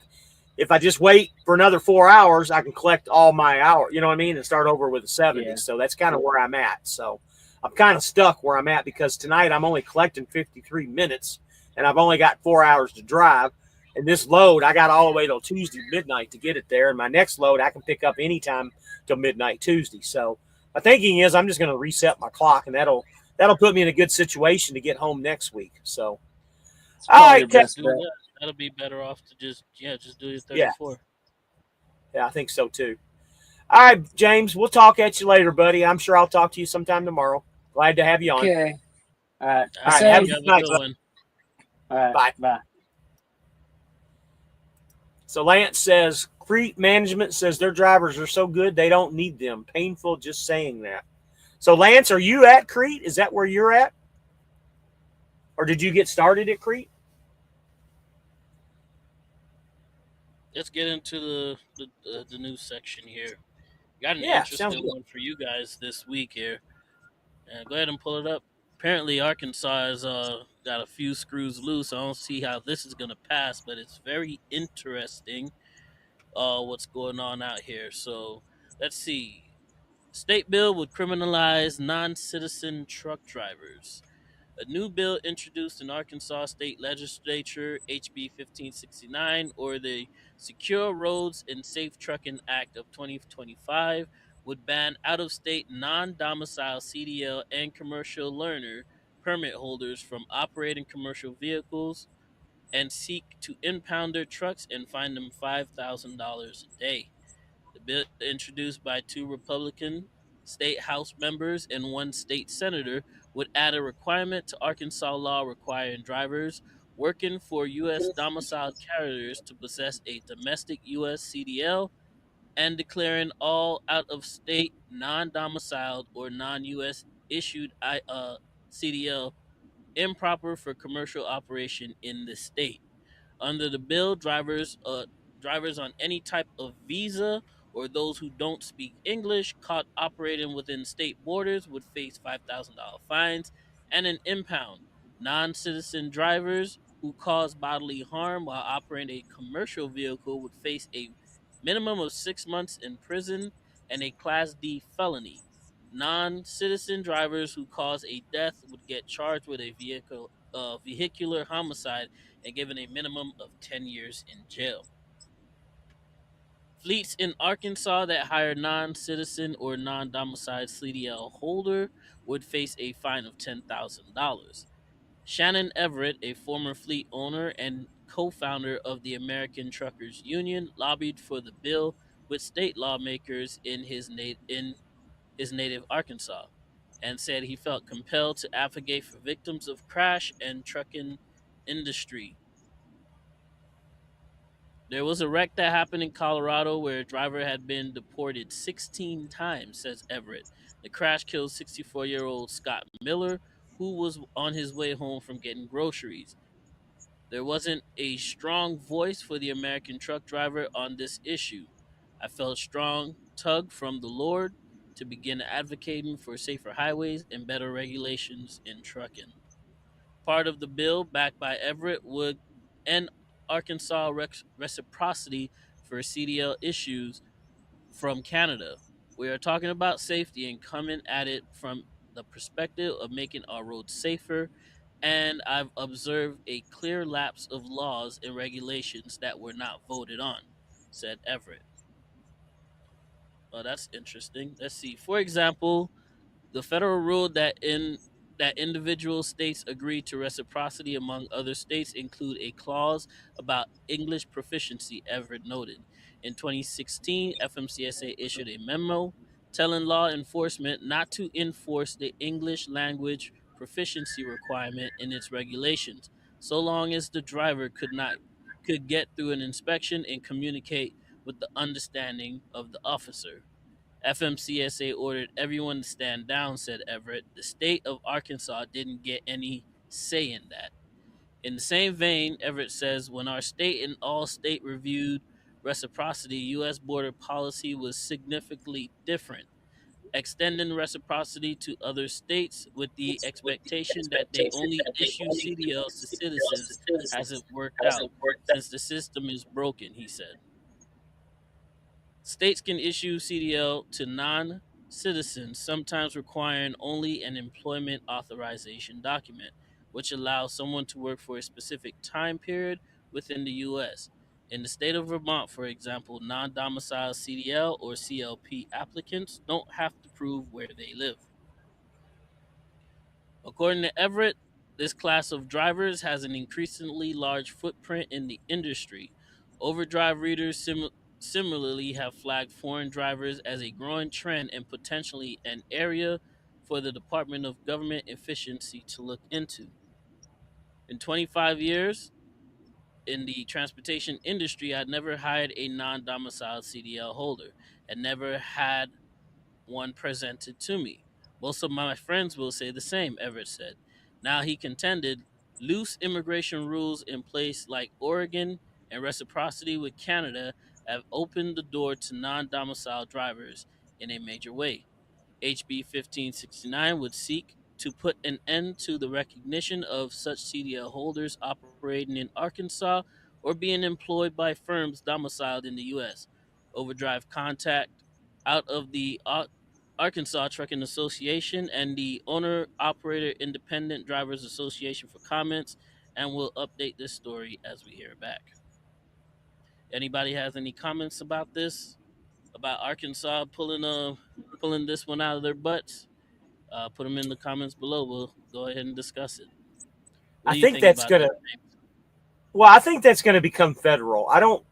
if I just wait for another 4 hours, I can collect all my hours, you know what I mean, and start over with a 70. Yeah. So that's kind of where I'm at. So I'm kind of stuck where I'm at because tonight I'm only collecting 53 minutes and I've only got 4 hours to drive. And this load, I got all the way till Tuesday midnight to get it there. And my next load, I can pick up anytime till midnight Tuesday. So my thinking is I'm just going to reset my clock, and that'll put me in a good situation to get home next week. So, It's all probably right, the best do bet. that. That'll be better off to just do your Yeah. 34. Yeah, I think so too. All right, James, we'll talk at you later, buddy. I'm sure I'll talk to you sometime tomorrow. Glad to have you on. Okay. All right. All right, Say- have a you good have night, a good bud. one. all right. Bye. Bye. So Lance says, Crete management says their drivers are so good they don't need them. Painful just saying that. So Lance, are you at Crete? Is that where you're at? Or did you get started at Crete? Let's get into the news section here. Got an Yeah, sounds interesting good. one for you guys this week here. Go ahead and pull it up. Apparently, Arkansas has got a few screws loose. I don't see how this is going to pass, but it's very interesting what's going on out here. So let's see. State bill would criminalize non-citizen truck drivers. A new bill introduced in Arkansas State Legislature, HB 1569, or the Secure Roads and Safe Trucking Act of 2025, would ban out of state non domicile CDL and commercial learner permit holders from operating commercial vehicles and seek to impound their trucks and fine them $5,000 a day. The bill, introduced by two Republican state House members and one state senator, would add a requirement to Arkansas law requiring drivers working for U.S. domiciled carriers to possess a domestic U.S. CDL and declaring all out of state, non domiciled, or non U.S. issued CDL improper for commercial operation in the state. Under the bill, drivers on any type of visa or those who don't speak English caught operating within state borders would face $5,000 fines and an impound. Non-citizen drivers who cause bodily harm while operating a commercial vehicle would face a minimum of 6 months in prison and a Class D felony. Non-citizen drivers who cause a death would get charged with a vehicular homicide and given a minimum of 10 years in jail. Fleets in Arkansas that hire non-citizen or non-domiciled CDL holder would face a fine of $10,000. Shannon Everett, a former fleet owner and co-founder of the American Truckers Union, lobbied for the bill with state lawmakers in his native Arkansas, and said he felt compelled to advocate for victims of crash and trucking industry. There was a wreck that happened in Colorado where a driver had been deported 16 times, says Everett. The crash killed 64-year-old Scott Miller, who was on his way home from getting groceries. There wasn't a strong voice for the American truck driver on this issue. I felt a strong tug from the Lord to begin advocating for safer highways and better regulations in trucking. Part of the bill, backed by Everett, would end Arkansas reciprocity for CDL issues from Canada. We are talking about safety and coming at it from the perspective of making our roads safer, and I've observed a clear lapse of laws and regulations that were not voted on, said Everett. Well, that's interesting. Let's see. For example, the federal ruled that individual states agree to reciprocity among other states include a clause about English proficiency, Everett noted. In 2016, FMCSA issued a memo telling law enforcement not to enforce the English language proficiency requirement in its regulations, so long as the driver could get through an inspection and communicate with the understanding of the officer. FMCSA ordered everyone to stand down, said Everett. The state of Arkansas didn't get any say in that. In the same vein, Everett says, when our state and all state reviewed reciprocity, U.S. border policy was significantly different, extending reciprocity to other states with the expectation that they only issue CDLs to citizens hasn't worked out since the system is broken, he said. States can issue CDL to non citizens, sometimes requiring only an employment authorization document, which allows someone to work for a specific time period within the U.S. In the state of Vermont, for example, non domiciled CDL or CLP applicants don't have to prove where they live. According to Everett, this class of drivers has an increasingly large footprint in the industry. Overdrive readers similarly have flagged foreign drivers as a growing trend and potentially an area for the Department of Government Efficiency to look into. In 25 years in the transportation industry, I'd never hired a non domiciled CDL holder and never had one presented to me. Most of my friends will say the same, Everett said. Now, he contended, loose immigration rules in place like Oregon and reciprocity with Canada have opened the door to non domiciled drivers in a major way. HB 1569 would seek to put an end to the recognition of such CDL holders operating in Arkansas or being employed by firms domiciled in the U.S. Overdrive contact out of the Arkansas Trucking Association and the Owner Operator Independent Drivers Association for comments, and we'll update this story as we hear back. Anybody has any comments about this? About Arkansas pulling this one out of their butts? Put them in the comments below. We'll go ahead and discuss it. What I do you think think that's about gonna. that, James? Well, I think that's going to become federal. I don't,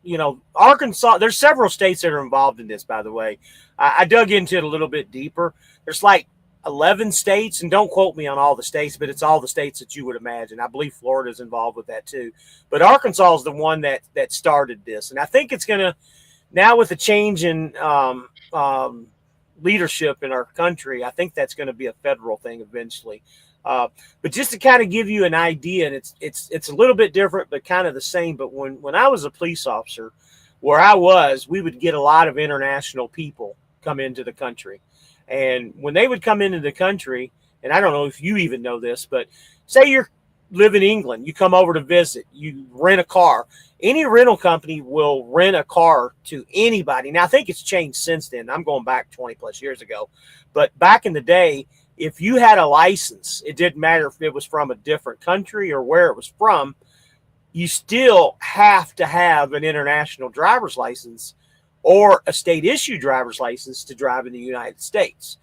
Arkansas. There's several states that are involved in this. By the way, I dug into it a little bit deeper. There's like 11 states, and don't quote me on all the states, but it's all the states that you would imagine. I believe Florida's involved with that too. But Arkansas is the one that started this, and I think it's going to now with the change in leadership in our country. I think that's going to be a federal thing eventually. But just to kind of give you an idea, and it's a little bit different, but kind of the same. But when I was a police officer, where I was, we would get a lot of international people come into the country, and when they would come into the country, and I don't know if you even know this, but say you live in England, you come over to visit, you rent a car. Any rental company will rent a car to anybody. Now I think it's changed since then. I'm going back 20 plus years ago, but back in the day, if you had a license, it didn't matter if it was from a different country or where it was from, you still have to have an international driver's license or a state issued driver's license to drive in the United States.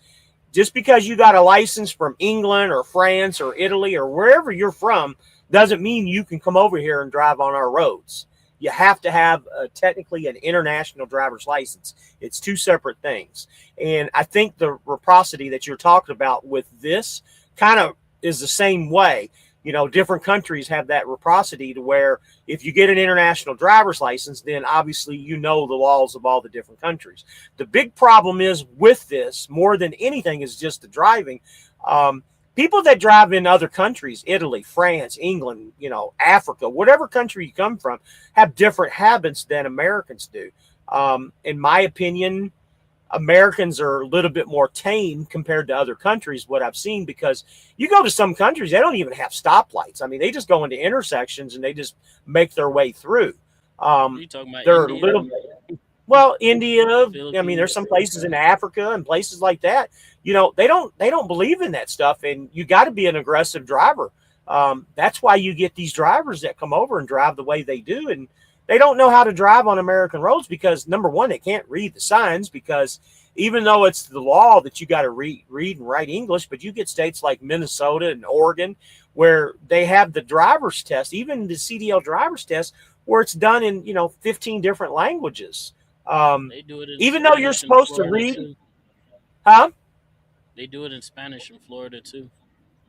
Just because you got a license from England or France or Italy or wherever you're from doesn't mean you can come over here and drive on our roads. You have to have technically an international driver's license. It's two separate things. And I think the reciprocity that you're talking about with this kind of is the same way. Different countries have that reciprocity to where if you get an international driver's license, then obviously the laws of all the different countries. The big problem is with this, more than anything, is just the driving. People that drive in other countries, Italy, France, England, Africa, whatever country you come from, have different habits than Americans do. In my opinion, Americans are a little bit more tame compared to other countries, what I've seen, because you go to some countries, they don't even have stoplights. I mean, they just go into intersections and they just make their way through. Are you talking about They're India? a little well, India, I mean, there's Philippines? some places in Africa and places like that. They don't believe in that stuff, and you got to be an aggressive driver. That's why you get these drivers that come over and drive the way they do, and they don't know how to drive on American roads because, number one, they can't read the signs, because even though it's the law that you got to read and write English, but you get states like Minnesota and Oregon where they have the driver's test, even the CDL driver's test, where it's done in 15 different languages. They do it in Even though you're Spanish in supposed to Florida read, too. huh? They do it in Spanish in Florida too.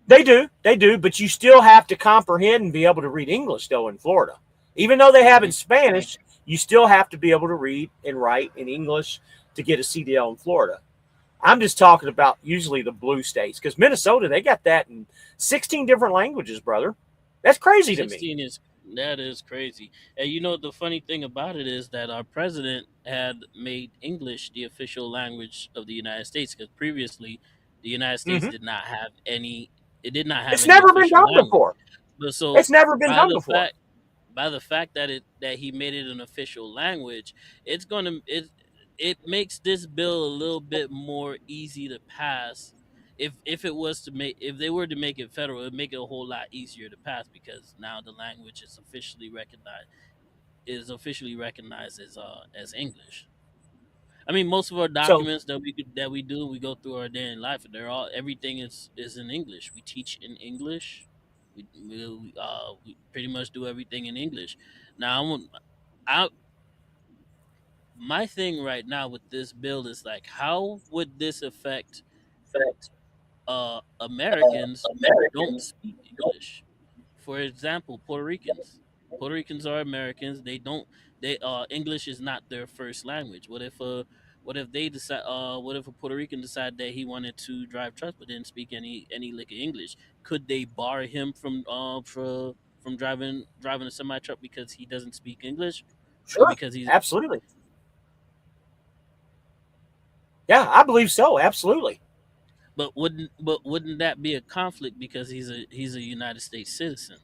They do, but you still have to comprehend and be able to read English though in Florida. Even though they have in Spanish, you still have to be able to read and write in English to get a CDL in Florida. I'm just talking about usually the blue states, because Minnesota, they got that in 16 different languages, brother. That's crazy to me. 16 that is crazy. And the funny thing about it is that our president had made English the official language of the United States, because previously the United States did not have any. It did not have. It's any never been official done language. before. But so It's never been by done the before. fact by the fact that he made it an official language, it makes this bill a little bit more easy to pass. If they were to make it federal, it'd make it a whole lot easier to pass, because now the language is officially recognized as English. I mean, most of our So, documents that we do, we go through our day in life, and everything is in English. We teach in English. We pretty much do everything in English. Now, I my thing right now with this bill is like, how would this affect Americans who don't speak English? For example, Puerto Ricans. Puerto Ricans are Americans. They don't. They English is not their first language. What if they decide? What if a Puerto Rican decided that he wanted to drive trucks but didn't speak any lick of English? Could they bar him from driving a semi truck because he doesn't speak English, or sure, because he's absolutely. Yeah, I believe so. Absolutely. But wouldn't that be a conflict because he's a United States citizen?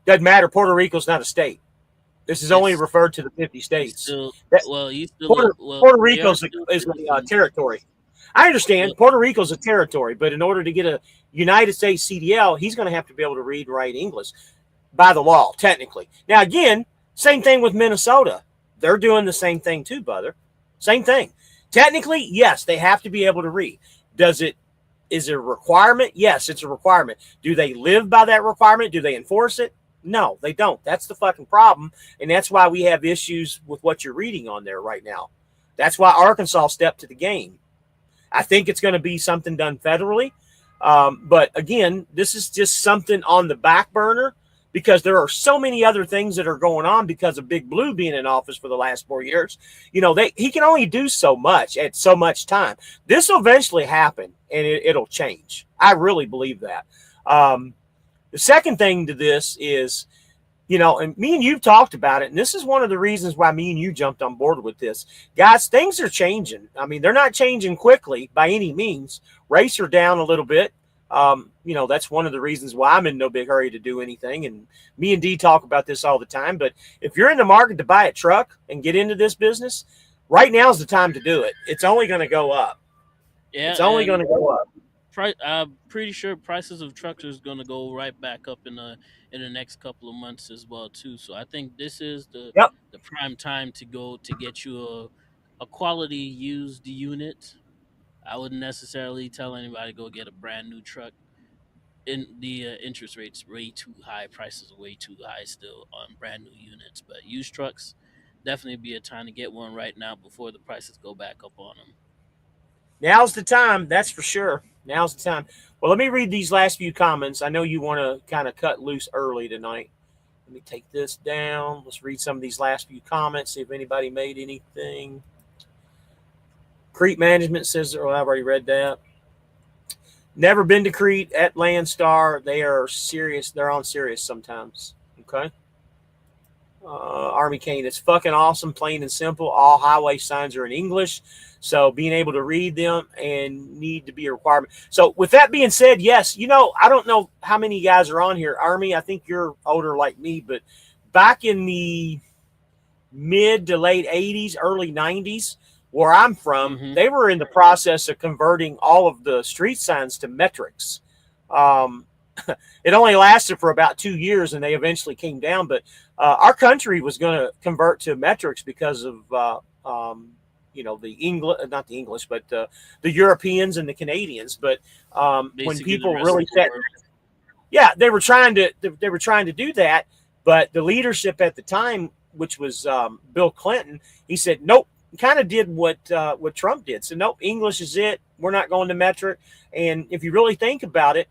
Doesn't matter. Puerto Rico's not a state. This is only It's referred to the 50 he's states. still That well he's still Puerto well Puerto they are Rico's still is a citizens. territory. I understand Puerto Rico's a territory, but in order to get a United States CDL, he's going to have to be able to read and write English by the law, technically. Now, again, same thing with Minnesota. They're doing the same thing too, brother. Same thing. Technically, yes, they have to be able to read. Is it a requirement? Yes, it's a requirement. Do they live by that requirement? Do they enforce it? No, they don't. That's the fucking problem. And that's why we have issues with what you're reading on there right now. That's why Arkansas stepped to the game. I think it's going to be something done federally. But again, this is just something on the back burner because there are so many other things that are going on because of Big Blue being in office for the last 4 years. You know, he can only do so much at so much time. This will eventually happen and it'll change. I really believe that. The second thing to this is, you know, and me and you've talked about it, and this is one of the reasons why me and you jumped on board with this. Guys, things are changing. I mean, they're not changing quickly by any means. Rates are down a little bit. You know, that's one of the reasons why I'm in no big hurry to do anything. And me and D talk about this all the time. But if you're in the market to buy a truck and get into this business, right now is the time to do it. It's only going to go up. Yeah, it's only going to go up. I'm pretty sure prices of trucks is going to go right back up in the next couple of months as well too. So I think this is the prime time to go to get you a quality used unit. I wouldn't necessarily tell anybody to go get a brand new truck. In the interest rates way too high, prices are way too high still on brand new units. But used trucks definitely be a time to get one right now before the prices go back up on them. Now's the time, that's for sure. Now's the time. Well, let me read these last few comments. I know you want to kind of cut loose early tonight. Let me take this down. Let's read some of these last few comments, see if anybody made anything. Crete Management says, oh, I've already read that. Never been to Crete at Landstar. They are serious. They're on serious sometimes. Okay. Army Kane, it's fucking awesome, plain and simple. All highway signs are in English, so being able to read them and need to be a requirement. So with that being said, yes, you know, I don't know how many guys are on here. Army, I think you're older like me, but back in the mid to late 80s, early 90s, where I'm from, they were in the process of converting all of the street signs to metrics. It only lasted for about 2 years and they eventually came down, but our country was going to convert to metrics because of, you know, not the English, but the Europeans and the Canadians. But when people really said, yeah, they were trying to do that. But the leadership at the time, which was Bill Clinton, he said, nope, kind of did what Trump did. So nope, English is it. We're not going to metric. And if you really think about it,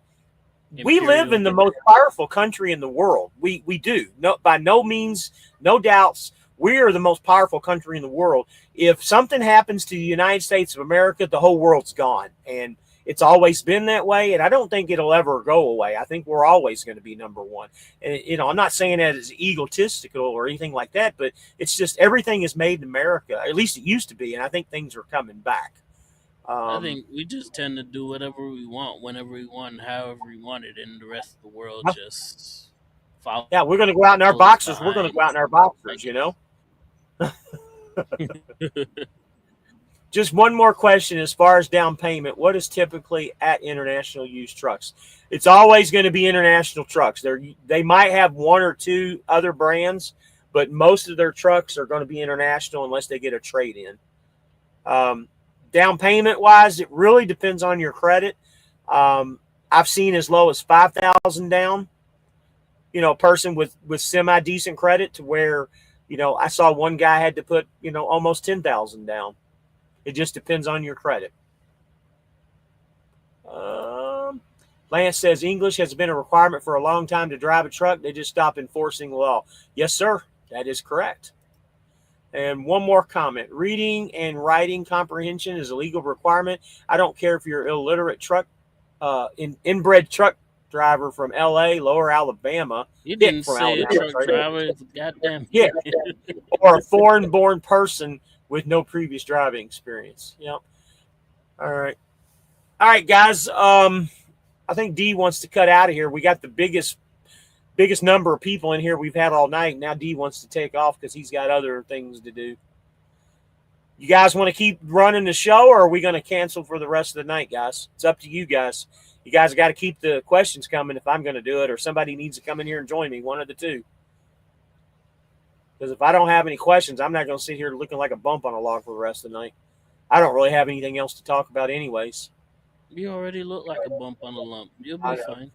we live in the most powerful country in the world. We do. No, by no means, no doubts, we are the most powerful country in the world. If something happens to the United States of America, the whole world's gone. And it's always been that way. And I don't think it'll ever go away. I think we're always going to be number one. And, you know, I'm not saying that as egotistical or anything like that, but it's just everything is made in America. At least it used to be. And I think things are coming back. I think we just tend to do whatever we want, whenever we want, however we want it, and the rest of the world just follows. Yeah, we're going to go out in our boxers. We're going to go out in our boxers, you know. Just one more question as far as down payment. What is typically at international used trucks? It's always going to be international trucks. They might have one or two other brands, but most of their trucks are going to be international unless they get a trade-in. Down payment wise, it really depends on your credit. I've seen as low as $5,000 down. You know, a person with semi decent credit to where, you know, I saw one guy had to put, you know, almost $10,000 down. It just depends on your credit. Lance says English has been a requirement for a long time to drive a truck. They just stopped enforcing the law. Yes, sir. That is correct. And one more comment. Reading and writing comprehension is a legal requirement. I don't care if you're illiterate inbred truck driver from L.A., Lower Alabama. You didn't say Alabama, truck driver. Goddamn. Yeah. Or a foreign-born person with no previous driving experience. Yep. All right. All right, guys. I think D wants to cut out of here. We got the biggest number of people in here we've had all night. Now D wants to take off because he's got other things to do. You guys want to keep running the show, or are we going to cancel for the rest of the night, guys? It's up to you guys. You guys got to keep the questions coming if I'm going to do it, or somebody needs to come in here and join me, one of the two. Because if I don't have any questions, I'm not going to sit here looking like a bump on a log for the rest of the night. I don't really have anything else to talk about anyways. You already look like a bump on a lump. You'll be fine.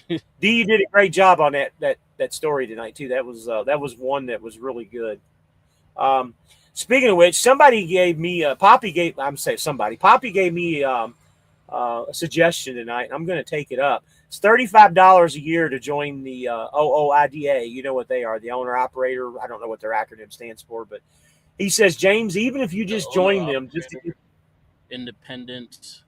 D, you did a great job on that story tonight too. That was one that was really good. Speaking of which, somebody gave me Poppy gave me a suggestion tonight. I'm going to take it up. It's $35 a year to join the OOIDA. You know what they are, the owner operator. I don't know what their acronym stands for, but he says, James, even if you just join them, just to Independent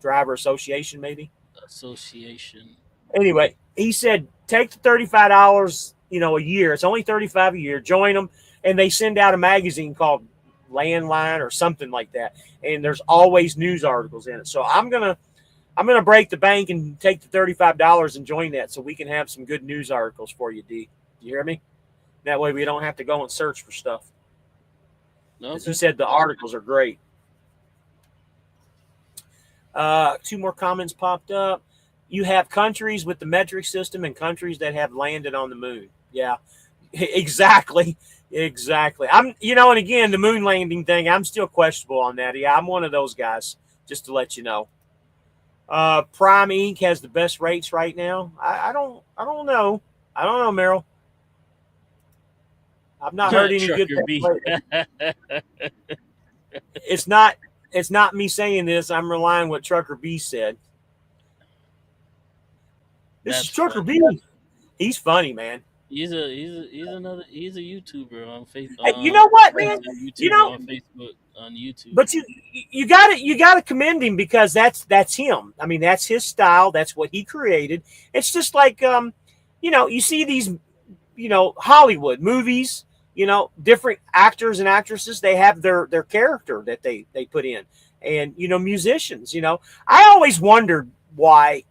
Driver Association, maybe Association. Anyway, he said, take the $35, a year. It's only $35 a year. Join them, and they send out a magazine called Landline or something like that. And there's always news articles in it. So I'm gonna break the bank and take the $35 and join that, so we can have some good news articles for you, D. You hear me? That way we don't have to go and search for stuff. Okay. As he said, the articles are great. 2 more comments popped up. You have countries with the metric system and countries that have landed on the moon. Yeah, exactly. I'm, and again, the moon landing thing, I'm still questionable on that. Yeah, I'm one of those guys, just to let you know. Prime Inc. has the best rates right now. I don't know. I don't know, Meryl. I've not heard any good things. It's not me saying this. I'm relying on what Trucker B said. This is Trucker B. He's funny, man. He's a YouTuber on Facebook. Hey, you know what, man? On Facebook, on YouTube. But you gotta commend him, because that's him. I mean, that's his style. That's what he created. It's just like you see these Hollywood movies. Different actors and actresses, they have their character that they put in, and musicians. I always wondered why.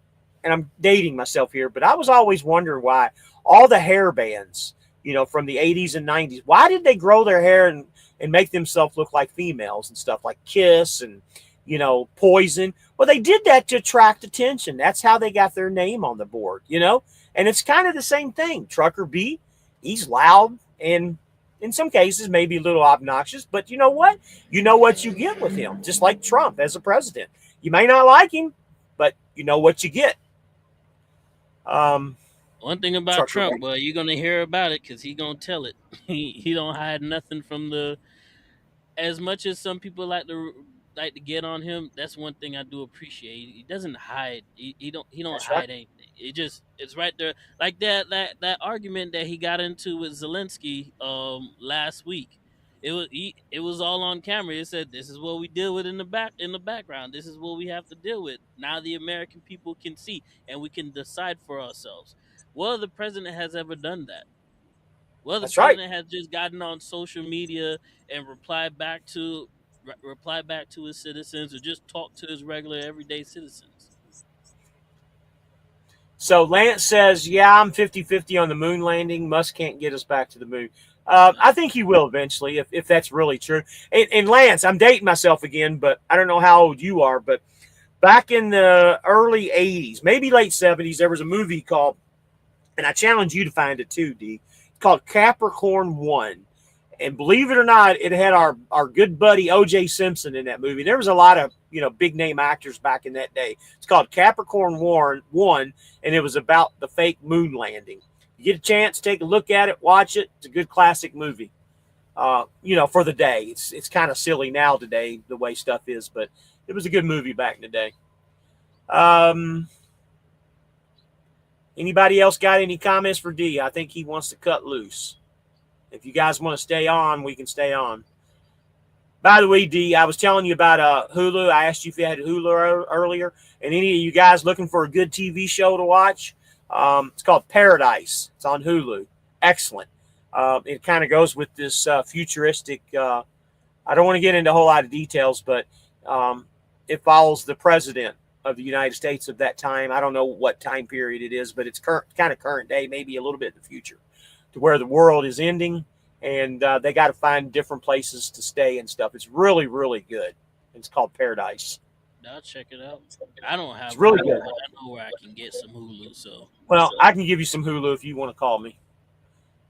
And I'm dating myself here, but I was always wondering why all the hair bands, from the 80s and 90s, why did they grow their hair and make themselves look like females and stuff, like Kiss and, Poison? Well, they did that to attract attention. That's how they got their name on the board, And it's kind of the same thing. Trucker B, he's loud and in some cases maybe a little obnoxious, but you know what? You know what you get with him, just like Trump as a president. You may not like him, but you know what you get. One thing about Trump, boy, you're gonna hear about it because he gonna tell it. He don't hide nothing from the. As much as some people like to get on him, that's one thing I do appreciate. He doesn't hide. He don't hide anything. It's right there. Like that argument that he got into with Zelensky last week. It was all on camera. It said, this is what we deal with in the background. This is what we have to deal with. Now the American people can see and we can decide for ourselves. Well, the president has ever done that. Well, the president has just gotten on social media and replied back to his citizens, or just talk to his regular everyday citizens. So Lance says, yeah, I'm 50-50 on the moon landing. Musk can't get us back to the moon. I think he will eventually, if that's really true. And Lance, I'm dating myself again, but I don't know how old you are, but back in the early 80s, maybe late 70s, there was a movie called, and I challenge you to find it too, D, called Capricorn 1. And believe it or not, it had our good buddy O.J. Simpson in that movie. There was a lot of, big name actors back in that day. It's called Capricorn 1, and it was about the fake moon landing. You get a chance, take a look at it, watch it. It's a good classic movie, for the day. It's kind of silly now today, the way stuff is, but it was a good movie back in the day. Anybody else got any comments for D? I think he wants to cut loose. If you guys want to stay on, we can stay on. By the way, D, I was telling you about Hulu. I asked you if you had Hulu earlier. And any of you guys looking for a good TV show to watch, it's called Paradise. It's on Hulu. Excellent. It kind of goes with this futuristic. I don't want to get into a whole lot of details, but it follows the president of the United States of that time. I don't know what time period it is, but it's kind of current day, maybe a little bit in the future, to where the world is ending and they got to find different places to stay and stuff. It's really, really good. It's called Paradise. I'll check it out. I don't It's have really Hulu, good. but I know where I can get some Hulu. So Well, I can give you some Hulu if you want to call me.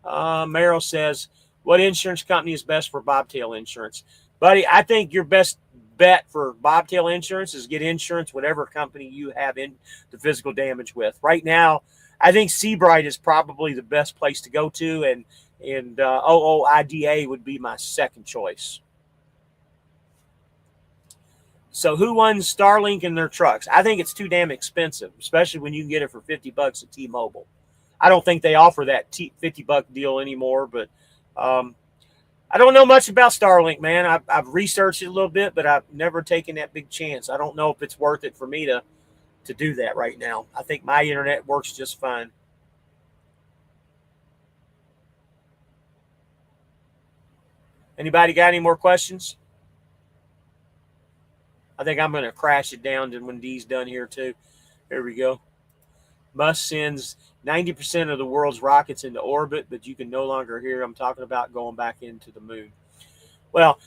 Merrill says, what insurance company is best for bobtail insurance? Buddy, I think your best bet for bobtail insurance is get insurance, whatever company you have in the physical damage with. Right now, I think Seabright is probably the best place to go to, and OOIDA would be my second choice. So who owns Starlink in their trucks? I think it's too damn expensive, especially when you can get it for $50 at T-Mobile. I don't think they offer that $50 deal anymore, but I don't know much about Starlink, man. I've researched it a little bit, but I've never taken that big chance. I don't know if it's worth it for me to do that right now. I think my internet works just fine. Anybody got any more questions? I think I'm going to crash it down to when D's done here too. Here we go. Musk sends 90% of the world's rockets into orbit, but you can no longer hear them talking about going back into the moon. Well,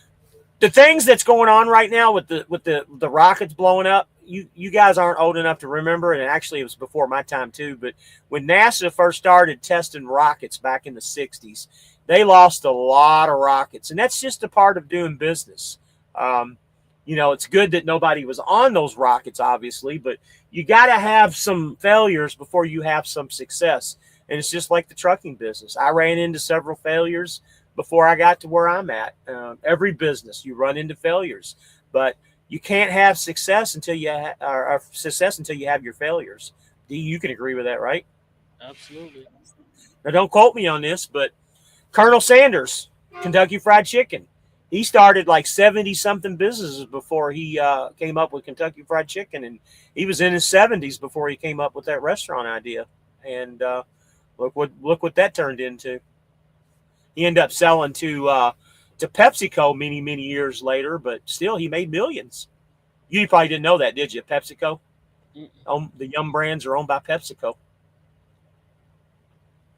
the things that's going on right now with the rockets blowing up, you guys aren't old enough to remember, and actually it was before my time too, but when NASA first started testing rockets back in the 60s, they lost a lot of rockets, and that's just a part of doing business. It's good that nobody was on those rockets, obviously, but you got to have some failures before you have some success. And it's just like the trucking business. I ran into several failures before I got to where I'm at. Every business, you run into failures, but you can't have success until you have your failures. D, you can agree with that, right? absolutely. Now, don't quote me on this, but Colonel Sanders, Kentucky Fried Chicken, he started like 70-something businesses before he came up with Kentucky Fried Chicken, and he was in his 70s before he came up with that restaurant idea. And look what that turned into. He ended up selling to PepsiCo many years later, but still he made millions. You probably didn't know that, did you? PepsiCo, the Yum Brands are owned by PepsiCo.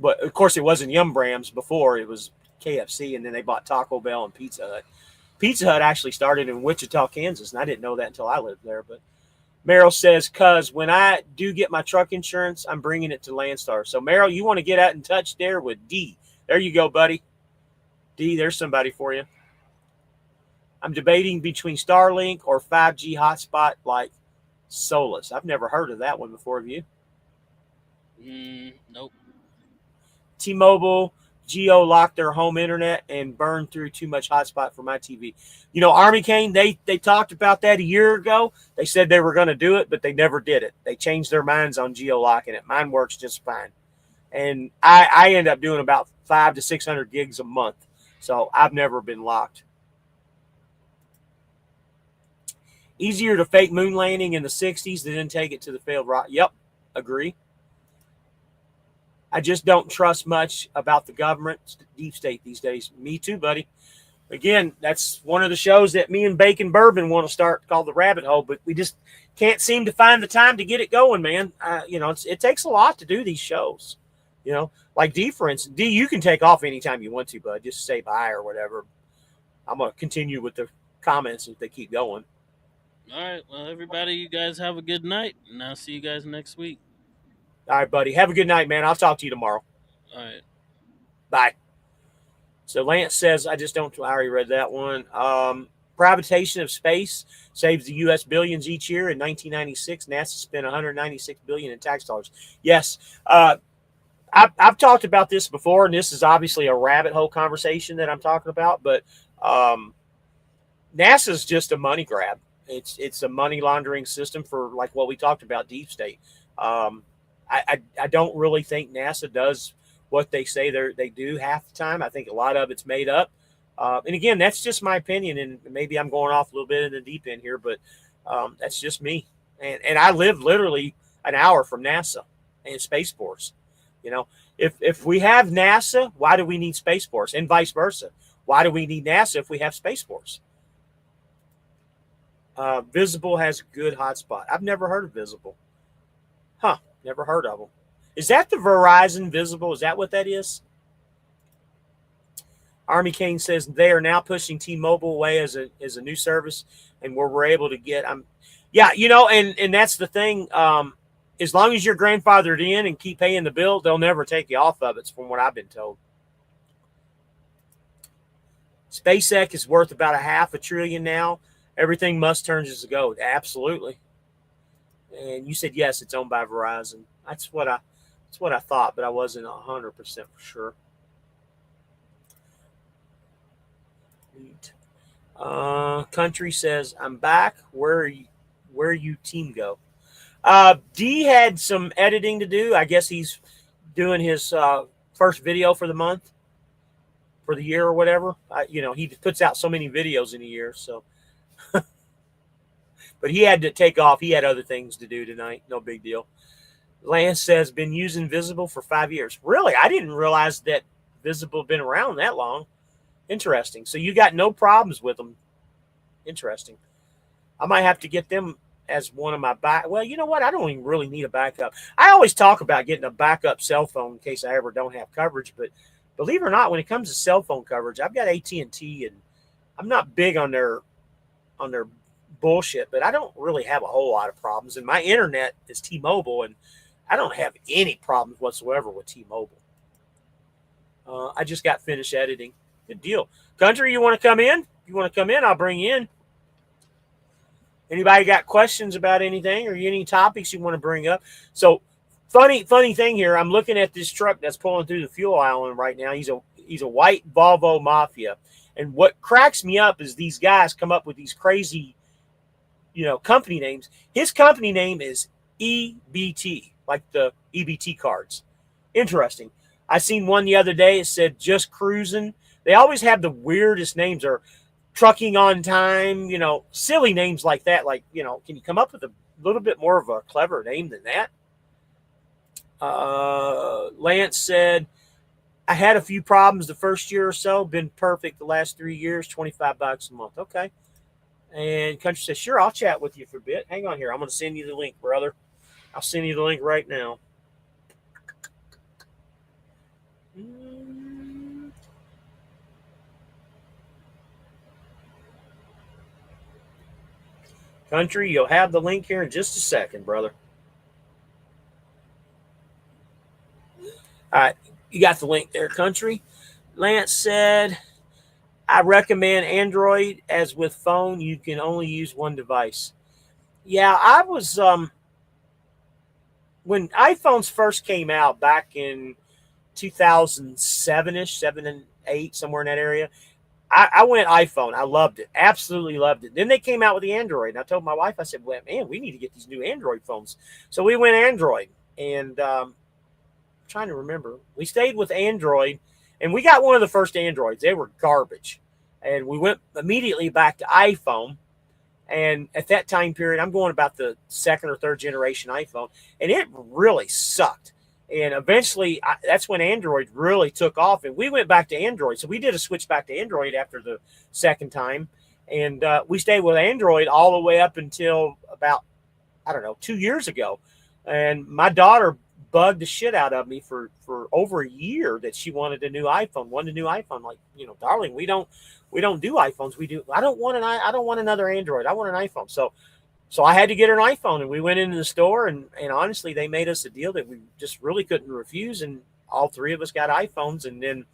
But of course, it wasn't Yum Brands before; it was KFC, and then they bought Taco Bell and Pizza Hut. Pizza Hut actually started in Wichita, Kansas, and I didn't know that until I lived there. But Merrill says, "Cuz when I do get my truck insurance, I'm bringing it to Landstar." So Merrill, you want to get out in touch there with D? There you go, buddy. D, there's somebody for you. I'm debating between Starlink or 5G hotspot like Solus. I've never heard of that one before. Have you? Nope. T-Mobile Geo locked their home internet and burned through too much hotspot for my TV. Army Cane, they talked about that a year ago. They said they were going to do it, but they never did it. They changed their minds on geo locking it. Mine works just fine. And I end up doing about 500 to 600 gigs a month. So I've never been locked. Easier to fake moon landing in the 60s than take it to the failed rock. Yep, agree. I just don't trust much about the government, deep state these days. Me too, buddy. Again, that's one of the shows that me and Bacon Bourbon want to start called The Rabbit Hole, but we just can't seem to find the time to get it going, man. It takes a lot to do these shows. Like D, for instance. D, you can take off anytime you want to, bud. Just say bye or whatever. I'm going to continue with the comments if they keep going. All right. Well, everybody, you guys have a good night, and I'll see you guys next week. All right, buddy. Have a good night, man. I'll talk to you tomorrow. All right. Bye. So Lance says, I already read that one. Privatization of space saves the U.S. billions each year. In 1996, NASA spent $196 billion in tax dollars. Yes. I've talked about this before, and this is obviously a rabbit hole conversation that I'm talking about, but NASA's just a money grab. It's a money laundering system for like what we talked about, deep state. I don't really think NASA does what they say they do half the time. I think a lot of it's made up. And again, that's just my opinion, and maybe I'm going off a little bit in the deep end here, but that's just me. And I live literally an hour from NASA and Space Force. If we have NASA, why do we need Space Force? And vice versa. Why do we need NASA if we have Space Force? Visible has a good hotspot. I've never heard of Visible. Huh. Never heard of them. Is that the Verizon Visible? Is that what that is? Army Kane says they are now pushing T-Mobile away as a new service, and where we're able to get. Yeah, and that's the thing. As long as you're grandfathered in and keep paying the bill, they'll never take you off of it, from what I've been told. SpaceX is worth about $500 billion now. Everything must turn to gold. Absolutely. And you said yes, it's owned by Verizon. That's what I thought, but I wasn't 100% for sure. Country says, I'm back. Where you team go? D had some editing to do. I guess he's doing his first video for the month, for the year or whatever. He puts out so many videos in a year, so. But he had to take off. He had other things to do tonight. No big deal. Lance says, been using Visible for 5 years. Really? I didn't realize that Visible had been around that long. Interesting. So you got no problems with them. Interesting. I might have to get them as one of my back. Well, you know what? I don't even really need a backup. I always talk about getting a backup cell phone in case I ever don't have coverage. But believe it or not, when it comes to cell phone coverage, I've got AT&T, and I'm not big on their bullshit, but I don't really have a whole lot of problems. And my internet is T-Mobile, and I don't have any problems whatsoever with T-Mobile. I just got finished editing. Good deal. Country, you want to come in? You want to come in? I'll bring you in. Anybody got questions about anything or any topics you want to bring up? So funny thing here. I'm looking at this truck that's pulling through the fuel island right now. He's a white Volvo Mafia. And what cracks me up is these guys come up with these crazy, company names. His company name is EBT, like the EBT cards. Interesting. I seen one the other day. It said just cruising. They always have the weirdest names, or trucking on time, silly names like that. Like, can you come up with a little bit more of a clever name than that? Lance said, I had a few problems the first year or so, been perfect the last 3 years, $25 a month. Okay. And Country says, sure, I'll chat with you for a bit. Hang on here. I'm going to send you the link, brother. I'll send you the link right now. Country, you'll have the link here in just a second, brother. All right. You got the link there, Country. Lance said, I recommend Android, as with phone, you can only use one device. Yeah, I was, when iPhones first came out back in 2007-ish, 7 and 8, somewhere in that area, I went iPhone. I loved it. Absolutely loved it. Then they came out with the Android. And I told my wife, I said, well, man, we need to get these new Android phones. So we went Android. And I'm trying to remember. We stayed with Android. And we got one of the first Androids. They were garbage. And we went immediately back to iPhone. And at that time period, I'm going about the second or third generation iPhone. And it really sucked. And eventually, that's when Android really took off. And we went back to Android. So we did a switch back to Android after the second time. And we stayed with Android all the way up until about, 2 years ago. And my daughter bugged the shit out of me for over a year that she wanted a new iPhone. Like, darling, we don't do iPhones. I don't want another Android. I want an iPhone. So I had to get her an iPhone, and we went into the store, and honestly, they made us a deal that we just really couldn't refuse, and all three of us got iPhones. And then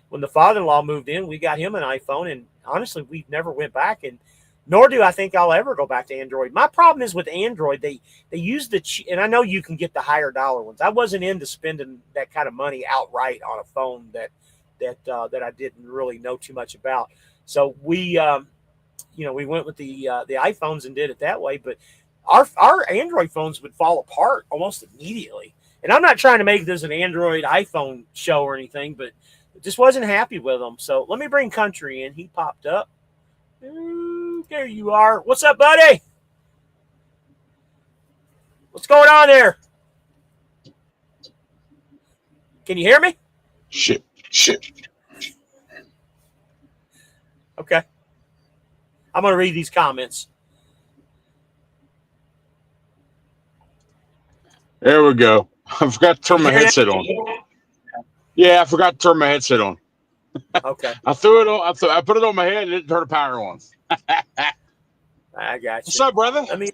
when the father-in-law moved in, we got him an iPhone, and honestly, we've never went back, and nor do I think I'll ever go back to Android. My problem is with Android, they use and I know you can get the higher dollar ones. I wasn't into spending that kind of money outright on a phone that I didn't really know too much about. So we went with the iPhones and did it that way. But our Android phones would fall apart almost immediately. And I'm not trying to make this an Android iPhone show or anything, but just wasn't happy with them. So let me bring Country in. He popped up. Ooh, there you are. What's up, buddy? What's going on there? Can you hear me? Shit. Okay. I'm going to read these comments. There we go. I forgot to turn my headset on. Yeah, I forgot to turn my headset on. Okay, I threw it on. I put it on my head and it didn't turn the power on. I got What's you. up, brother? Let me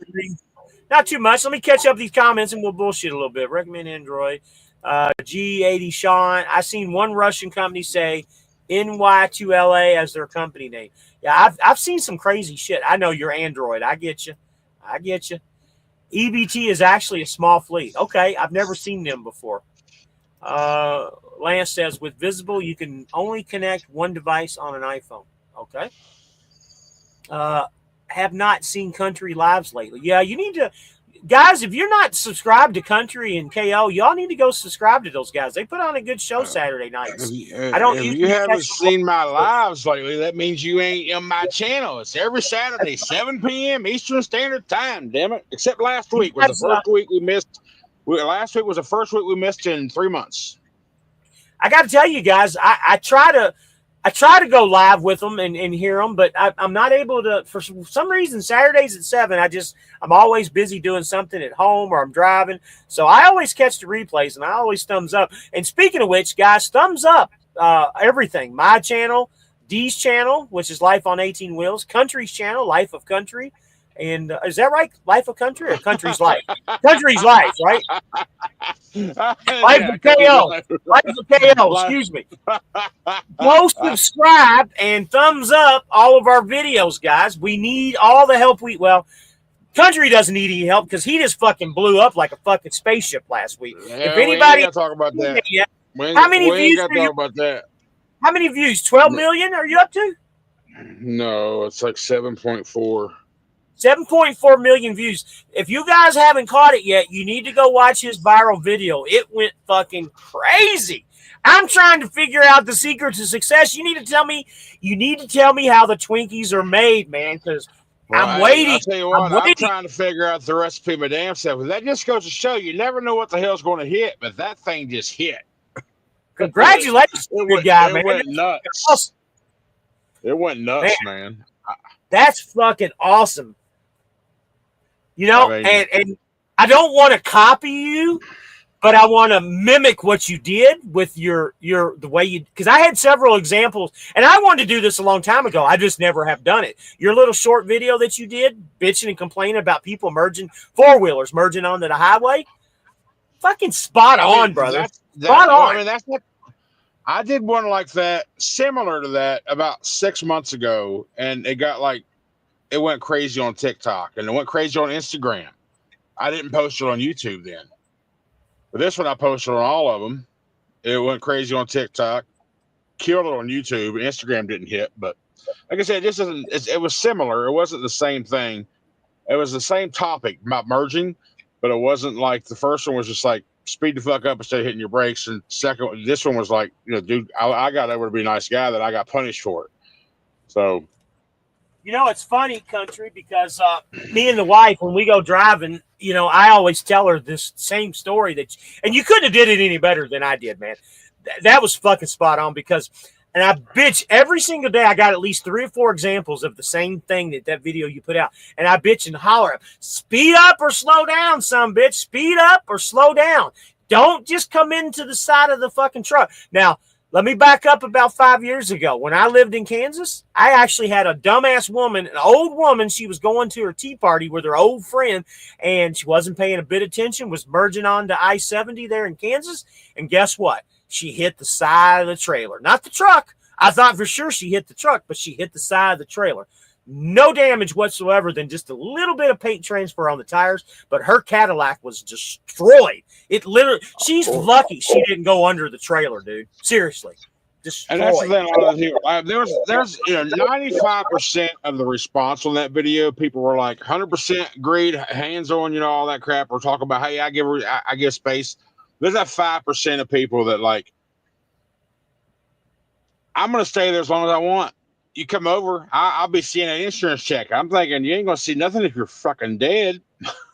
not too much. Let me catch up these comments and we'll bullshit a little bit. Recommend Android. G80 Sean. I seen one Russian company say NY2LA as their company name. Yeah, I've seen some crazy shit. I know you're Android. I get you. I get you. EBT is actually a small fleet. Okay, I've never seen them before. Lance says with Visible, you can only connect one device on an iPhone. Okay. Have not seen Country Lives lately. Yeah, you need to, guys. If you're not subscribed to Country and KO, y'all need to go subscribe to those guys. They put on a good show Saturday nights. I don't If you usually haven't catch seen my lives lately, that means you ain't on my channel. It's every Saturday, 7 p.m. Eastern Standard Time. Damn it! Except last week was the first week we missed. Last week was the first week we missed in 3 months. I got to tell you guys, I try to go live with them and hear them, but I'm not able to. For some reason, Saturdays at 7, I'm always busy doing something at home or I'm driving. So I always catch the replays and I always thumbs up. And speaking of which, guys, thumbs up everything. My channel, Dee's channel, which is Life on 18 Wheels, Country's channel, Life of Country. And is that right? Life of Country or Country's Life? Country's Life, right? Life of KO. Life of KO, excuse me. Go subscribe and thumbs up all of our videos, guys. We need all the help Country doesn't need any help because he just fucking blew up like a fucking spaceship last week. Yeah, if anybody talk about that. How many views talk about that? How many views? 12 million are you up to? No, it's like 7.4. 7.4 million views. If you guys haven't caught it yet, you need to go watch his viral video. It went fucking crazy. I'm trying to figure out the secret to success. You need to tell me how the Twinkies are made, man, because I'm waiting. I'll tell you what, I'm trying to figure out the recipe my damn self. That just goes to show you never know what the hell's going to hit, but that thing just hit. Congratulations, good guy, man. It went nuts. It went nuts, man. That's fucking awesome. You know, and I don't want to copy you, but I want to mimic what you did with the way you, because I had several examples, and I wanted to do this a long time ago. I just never have done it. Your little short video that you did, bitching and complaining about people four-wheelers merging onto the highway, fucking spot on, brother. Spot on. I mean, that's what I did one like that, similar to that, about 6 months ago, and it went crazy on TikTok and it went crazy on Instagram. I didn't post it on YouTube then. But this one I posted on all of them. It went crazy on TikTok, killed it on YouTube, and Instagram didn't hit. But like I said, it was similar. It wasn't the same thing. It was the same topic about merging, but it wasn't like the first one was just like speed the fuck up instead of hitting your brakes. And second, this one was like, dude, I got over to be a nice guy that I got punished for it. So. You know, it's funny, Country, because me and the wife, when we go driving, I always tell her this same story and you couldn't have did it any better than I did, man. That was fucking spot on and I bitch every single day. I got at least 3 or 4 examples of the same thing that video you put out. And I bitch and holler, speed up or slow down, son bitch. Speed up or slow down. Don't just come into the side of the fucking truck. Now, let me back up about 5 years ago. When I lived in Kansas, I actually had a dumbass woman, an old woman. She was going to her tea party with her old friend, and she wasn't paying a bit of attention, was merging onto I-70 there in Kansas. And guess what? She hit the side of the trailer. Not the truck. I thought for sure she hit the truck, but she hit the side of the trailer. No damage whatsoever than just a little bit of paint transfer on the tires, but her Cadillac was destroyed. It literally, she's lucky she didn't go under the trailer, dude. Seriously. Destroyed. And that's the thing. There's 95% of the response on that video, people were like 100% agreed, hands on, all that crap. We're talking about, hey, I give space. There's that 5% of people that like, I'm going to stay there as long as I want. You come over, I'll be seeing an insurance check. I'm thinking you ain't gonna see nothing if you're fucking dead.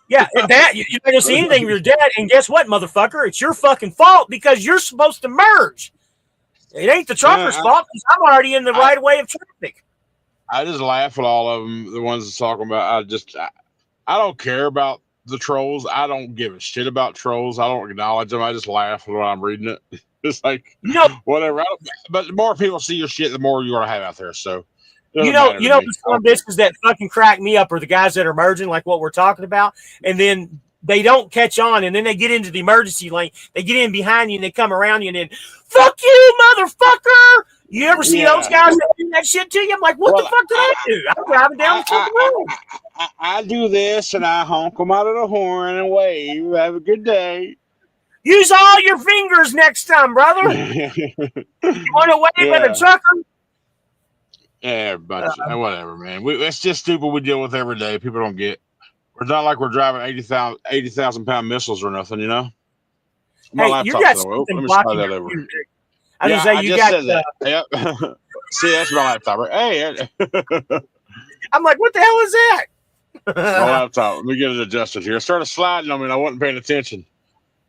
Yeah, you're not gonna see anything if you're dead. And guess what, motherfucker? It's your fucking fault because you're supposed to merge. It ain't the trucker's fault because I'm already in the right of way of traffic. I just laugh at all of them. The ones that's talking about, I don't care about the trolls. I don't give a shit about trolls. I don't acknowledge them. I just laugh when I'm reading it. It's like You know, whatever. But the more people see your shit, the more you're gonna have out there. So it you doesn't know, matter you to know, me. some of this is that fucking crack me up are the guys that are merging, like what we're talking about, and then they don't catch on, and then they get into the emergency lane. They get in behind you, and they come around you, and then fuck you, motherfucker. You ever see those Yeah. guys that do that shit to you? I'm like, what the Well, fuck did I do? I'm driving down the fucking road. I do this and I honk them out of the horn and wave. Have a good day. Use all your fingers next time, brother. Yeah. You want to wave at a trucker? Yeah, bunch of, whatever, man. It's just stupid we deal with every day. People don't get. It's not like we're driving 80,000 pound missiles or nothing, you know. My Hey, you laptop's got over. something Let me blocking slide that your over. view. I was gonna say you just got. said that. Yep. See, that's my laptop. Right? Hey, I'm like, what the hell is that? my laptop. Let me get it adjusted here. It started sliding on me and I wasn't paying attention.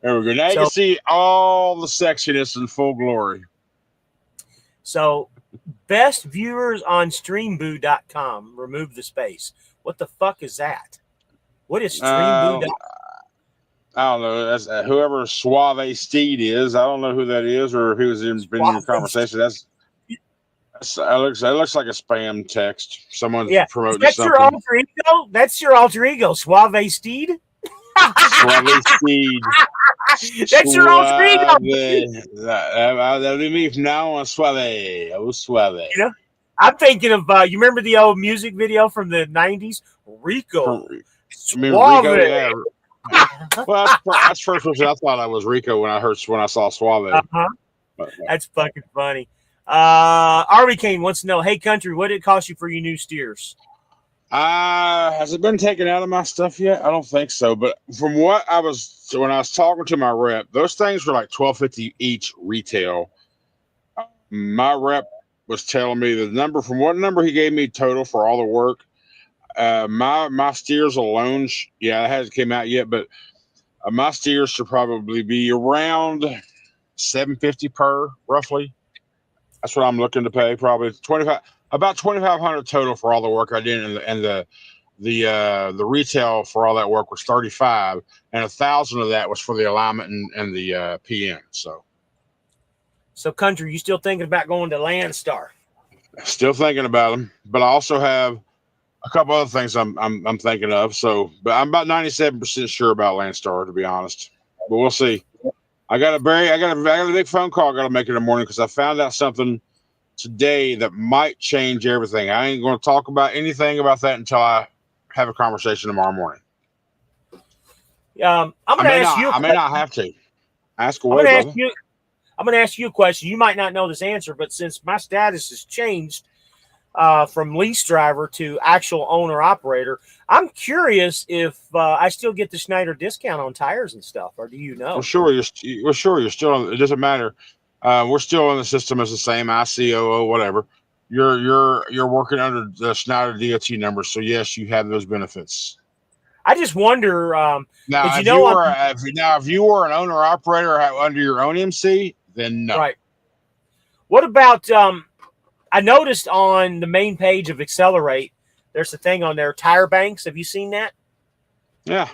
There we go. Now you can see all the sexiness in full glory. So, best viewers on streamboo.com. Remove the space. What the fuck is that? What is streamboo.com? I don't know. That's whoever Suave Steed is. I don't know who that is or who's been in your conversation. That looks like a spam text. Someone's promoting that's something. Your alter ego? That's your alter ego, Suave Steed? Suave Steed. That's your alter ego. That'll be me from now on. Suave. Oh, Suave. You know, I'm thinking of, you remember the old music video from the 90s? Rico. Suave. Rico, yeah. Well, that's first person I thought I was Rico when I saw Suave. That's fucking funny. Army Kane wants to know, hey country, what did it cost you for your new steers? Has it been taken out of my stuff yet? I don't think so. But from what when I was talking to my rep, those things were like $12.50 each retail. My rep was telling me the number from what number he gave me total for all the work. My steers alone, it hasn't came out yet, but my steers should probably be around $750 per, roughly. That's what I'm looking to pay. Probably about $2,500 total for all the work I did, and the retail for all that work was $35, and $1,000 of that was for the alignment and the PM. So country, you still thinking about going to Landstar? Still thinking about them, but I also have a couple other things I'm thinking of. So, but I'm about 97% sure about Landstar, to be honest. But we'll see. I got a big phone call I got to make in the morning because I found out something today that might change everything. I ain't going to talk about anything about that until I have a conversation tomorrow morning. I'm going to ask you. I may not have to. Ask away, brother. I'm going to ask you a question. You might not know this answer, but since my status has changed from lease driver to actual owner operator, I'm curious if I still get the Schneider discount on tires and stuff, or do you know? Well, sure, you're still. It doesn't matter. We're still in the system as the same ICOO, whatever. You're working under the Schneider DOT number, so yes, you have those benefits. I just wonder. Now, if you were an owner operator under your own MC, then no. Right. What about? I noticed on the main page of Accelerate, there's a thing on there, tire banks. Have you seen that? Yeah.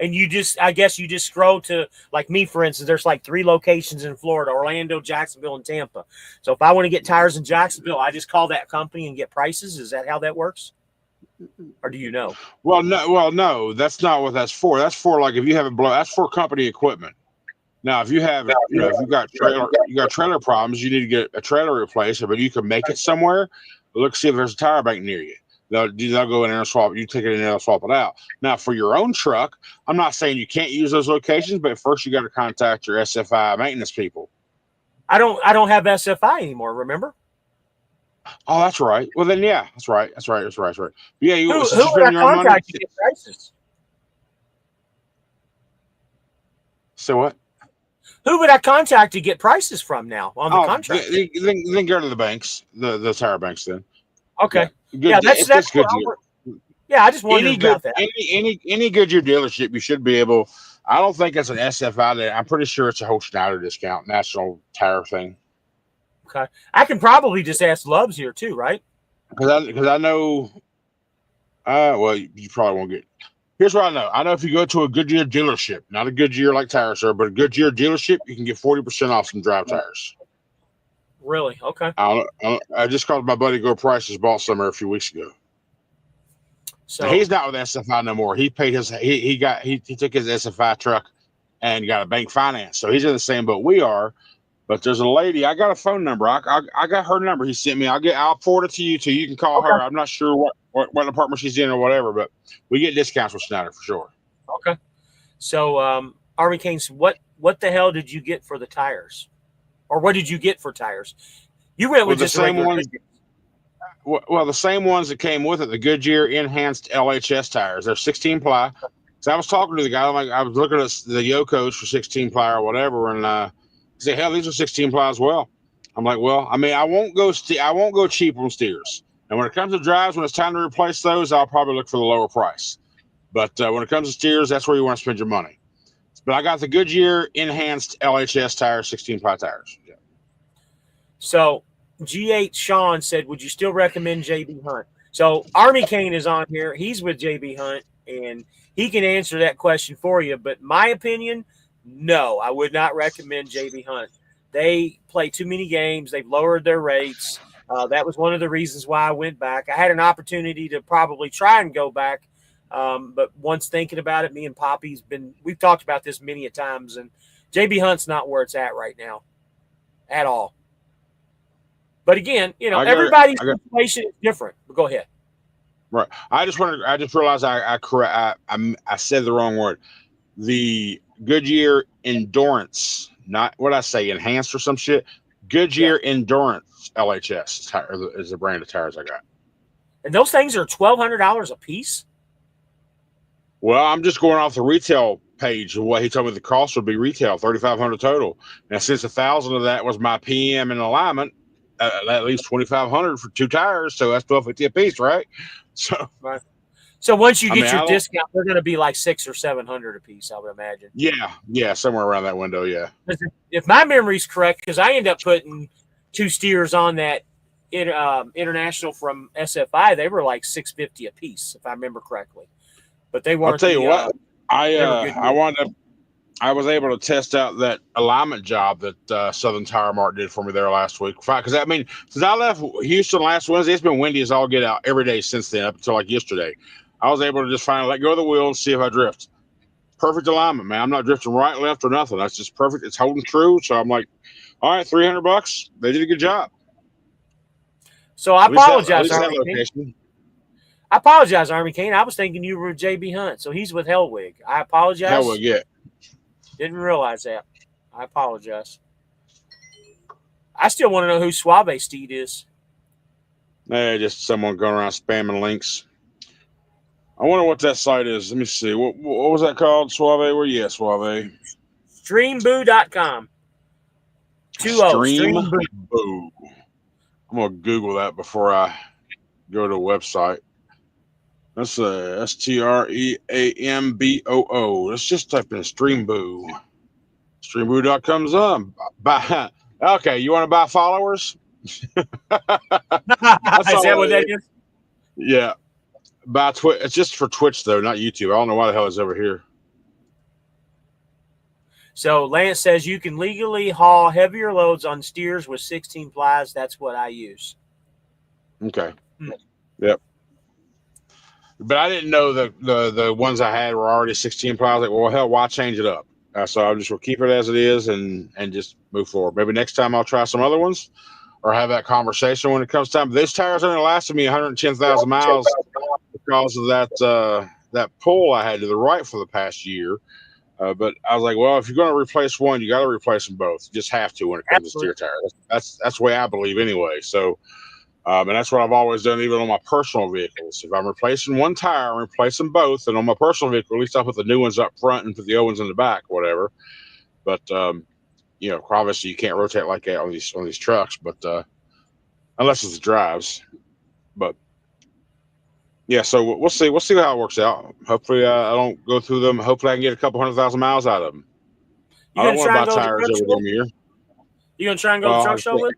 And I guess you just scroll to, like me, for instance, there's like 3 locations in Florida: Orlando, Jacksonville, and Tampa. So if I want to get tires in Jacksonville, I just call that company and get prices. Is that how that works? Or do you know? Well, no, that's not what that's for. That's for like if you have that's for company equipment. Now, if you have, if you got trailer problems, you need to get a trailer replaced, but you can make it somewhere. Look, see if there's a tire bank near you. They'll go in there and swap. You take it in there and swap it out. Now, for your own truck, I'm not saying you can't use those locations, but first you got to contact your SFI maintenance people. I don't have SFI anymore. Remember? Oh, that's right. Well, then, yeah, that's right. Yeah, who would I contact to get prices? So what? Who would I contact to get prices from now on the contract? Then go to the banks, the tire banks. Then. Okay. Yeah, that's good. Yeah, I just wondered about that. Any Goodyear dealership, you should be able. I don't think it's an SFI. I'm pretty sure it's a whole Schneider discount, national tire thing. Okay, I can probably just ask Loves here too, right? Because I know. Well, you probably won't get. Here's what I know. I know if you go to a Goodyear dealership, not a Goodyear like Tire Sir, but a Goodyear dealership, you can get 40% off some drive tires. Really? Okay. I just called my buddy Go Prices, bought some there a few weeks ago. So He's not with SFI no more. He paid his he took his SFI truck and got a bank finance. So he's in the same boat we are. But there's a lady. I got a phone number. I got her number. He sent me. I'll forward it to you. You can call her. I'm not sure what department she's in or whatever, but we get discounts with Schneider for sure. Okay. So Army Canes, what the hell did you get for the tires, or what did you get for tires? You went with the just same regular ones. Well, the same ones that came with it, the Goodyear enhanced LHS tires. They're 16 ply. So I was talking to the guy. I was looking at the Yokos for 16 ply or whatever, and he said, "Hell, these are 16 ply as well." I'm like, "Well, I mean, I won't go cheap on steers. And when it comes to drives, when it's time to replace those, I'll probably look for the lower price. But when it comes to steers, that's where you want to spend your money. But I got the Goodyear enhanced LHS tires, 16 ply tires." Yeah. So G8 Sean said, "Would you still recommend JB Hunt?" So Army Cane is on here. He's with JB Hunt, and he can answer that question for you. But my opinion, no, I would not recommend JB Hunt. They play too many games. They've lowered their rates. That was one of the reasons why I went back. I had an opportunity to probably try and go back. But once thinking about it, me and Poppy's we've talked about this many a times, and JB Hunt's not where it's at right now at all. But again, everybody's situation is different. But go ahead. Right. I just realized I said the wrong word. The Goodyear Endurance, not what I say, enhanced or some shit. Goodyear Endurance LHS is the brand of tires I got. And those things are $1,200 a piece? Well, I'm just going off the retail page of what he told me the cost would be retail, $3,500 total. And since $1,000 of that was my PM and alignment, that leaves $2,500 for 2 tires, so that's $1,250 a piece, right? So, right. So once you get your discount, they're going to be like $600 or $700 a piece, I would imagine. Yeah, somewhere around that window. Yeah. If my memory's correct, because I end up putting 2 steers on that international from SFI, they were like $650 a piece, if I remember correctly. But they weren't. I'll tell you what, I was able to test out that alignment job that Southern Tire Mart did for me there last week. Because I mean, since I left Houston last Wednesday, it's been windy as all get out every day since then, up until like yesterday. I was able to just finally let go of the wheel and see if I drift. Perfect alignment, man. I'm not drifting right, left, or nothing. That's just perfect. It's holding true. So I'm like, all right, $300. They did a good job. So I apologize, Army Cane. I apologize, Army Cane. I was thinking you were with JB Hunt, so he's with Hellwig. I apologize. Hellwig, yeah. Didn't realize that. I apologize. I still want to know who Suave Steed is. Just someone going around spamming links. I wonder what that site is. Let me see. What was that called? Suave? Where you at, Suave? Streamboo.com. Streamboo. I'm going to Google that before I go to the website. That's STREAMBOO. Let's just type in Streamboo. Streamboo.com's up. Okay, you want to buy followers? Is that what that is? Yeah. Buy Twitch. It's just for Twitch, though, not YouTube. I don't know why the hell it's over here. So Lance says you can legally haul heavier loads on steers with 16 plies. That's what I use. Okay. Yep. But I didn't know the ones I had were already 16 ply. I was like, well, hell, why change it up? So I'm just going to keep it as it is and just move forward. Maybe next time I'll try some other ones or have that conversation when it comes time. This tire's only lasted me 110,000 miles because of that pull I had to the right for the past year. But I was like, well, if you're going to replace one, you got to replace them both. You just have to when it comes to steer tires. That's the way I believe anyway. So, and that's what I've always done, even on my personal vehicles. If I'm replacing one tire, I'm replacing both. And on my personal vehicle, at least I'll put the new ones up front and put the old ones in the back, whatever. But, obviously you can't rotate like that on these trucks, but unless it's the drives. But, yeah, so we'll see. We'll see how it works out. Hopefully I don't go through them. Hopefully I can get a couple 100,000 miles out of them. I don't want to buy tires every damn year. You going to try and go to the truck show with?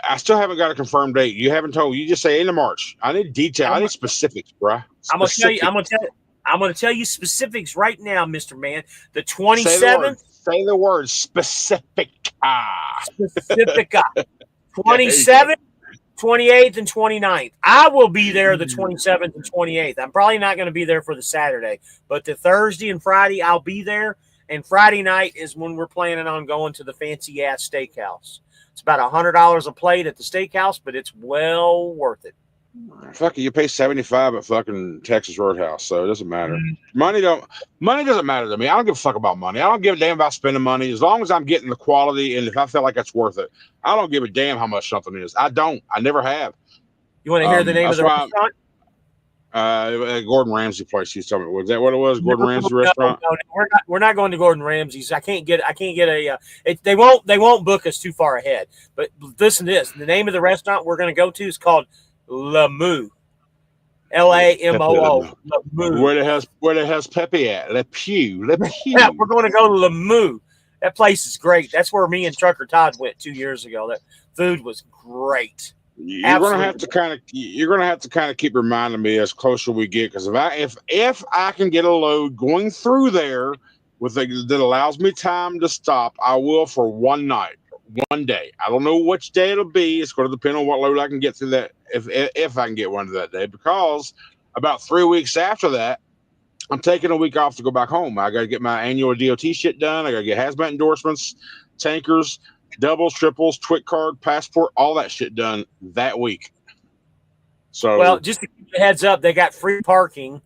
I still haven't got a confirmed date. You haven't told. You just say end of March. I need detail. I need specifics, bro. I'm gonna I'm going to tell you specifics right now, Mr. Man. The 27th. Say the word specific. Specifica. 27th, 28th, and 29th. I will be there the 27th and 28th. I'm probably not going to be there for the Saturday, but the Thursday and Friday, I'll be there. And Friday night is when we're planning on going to the fancy-ass steakhouse. It's about $100 a plate at the steakhouse, but it's well worth it. Fuck it, you pay $75 at fucking Texas Roadhouse, so it doesn't matter. Money doesn't matter to me. I don't give a fuck about money. I don't give a damn about spending money as long as I'm getting the quality, and if I feel like it's worth it, I don't give a damn how much something is. I don't. I never have. You want to hear the name of the restaurant? Gordon Ramsay place. You told me, was that what it was? Gordon Ramsay restaurant? No, we're not going to Gordon Ramsay's. I can't get a. They won't book us too far ahead. But listen to this. The name of the restaurant we're going to go to is called Le Moo. Lammoo. Le Moo. Where the hell's Pepe at? Le Pew. Yeah, we're going to go to Le Moo. That place is great. That's where me and Trucker Todd went 2 years ago. That food was great. You're gonna have to kind of keep reminding me as closer we get, because if I can get a load going through there that allows me time to stop, I will for one night, one day. I don't know which day it'll be. It's going to depend on what load I can get through that. If I can get one to that day, because about 3 weeks after that, I'm taking a week off to go back home. I got to get my annual DOT shit done. I got to get hazmat endorsements, tankers, doubles, triples, twit card, passport, all that shit done that week. So, well, just to give you a heads up, they got free parking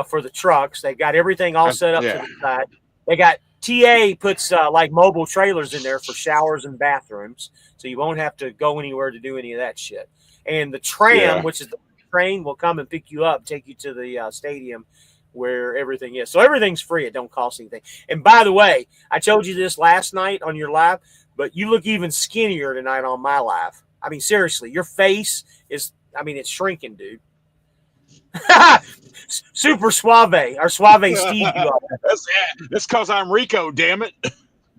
for the trucks. They got everything all set up to the side. They got TA puts like mobile trailers in there for showers and bathrooms, so you won't have to go anywhere to do any of that shit. And the tram, which is the train, will come and pick you up, take you to the stadium where everything is. So everything's free. It don't cost anything. And by the way, I told you this last night on your live, but you look even skinnier tonight on my live. I mean, seriously, your face is, it's shrinking, dude. Super suave, or suave Steve. You are. That's because I'm Rico, damn it.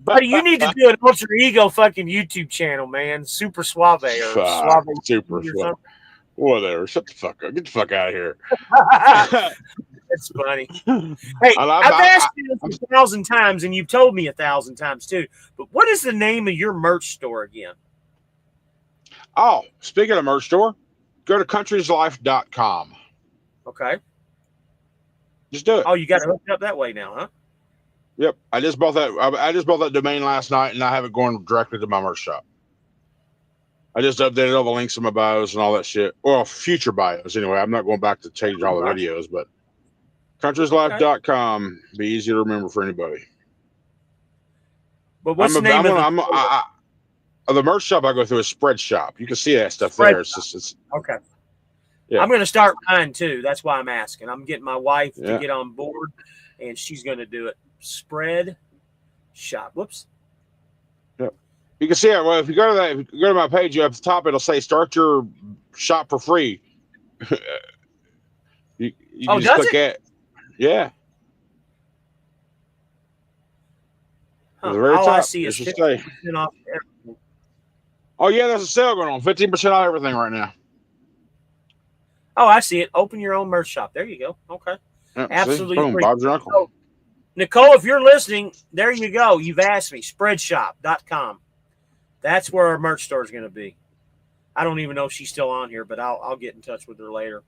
Buddy, you need to do an alter ego fucking YouTube channel, man. Super suave or suave. Super suave. Whatever. Shut the fuck up. Get the fuck out of here. That's funny. Hey, I've asked you this 1,000 times, and you've told me 1,000 times too. But what is the name of your merch store again? Oh, speaking of merch store, go to countrieslife.com. Okay. Just do it. Oh, you got it hooked up that way now, huh? Yep. I just bought that domain last night, and I have it going directly to my merch shop. I just updated all the links in my bios and all that shit. Well, future bios anyway. I'm not going back to change all the videos, but countrieslife.com be easy to remember for anybody. But what's the name of the merch shop I go through is Spread Shop. You can see that stuff there. It's okay. Yeah. I'm going to start mine too. That's why I'm asking. I'm getting my wife to get on board, and she's going to do it. Spread Shop. Whoops. Yep. You can see it. Well, if you go to my page, up at the top, it'll say start your shop for free. you can just click it? Yeah. Huh. All top, I see is 15% off everything. Oh yeah, there's a sale going on. 15% off everything right now. Oh, I see it. Open your own merch shop. There you go. Okay. Yep, absolutely. Boom, Bob's your uncle. So, Nicole, if you're listening, there you go. You've asked me. Spreadshop.com. That's where our merch store is going to be. I don't even know if she's still on here, but I'll get in touch with her later.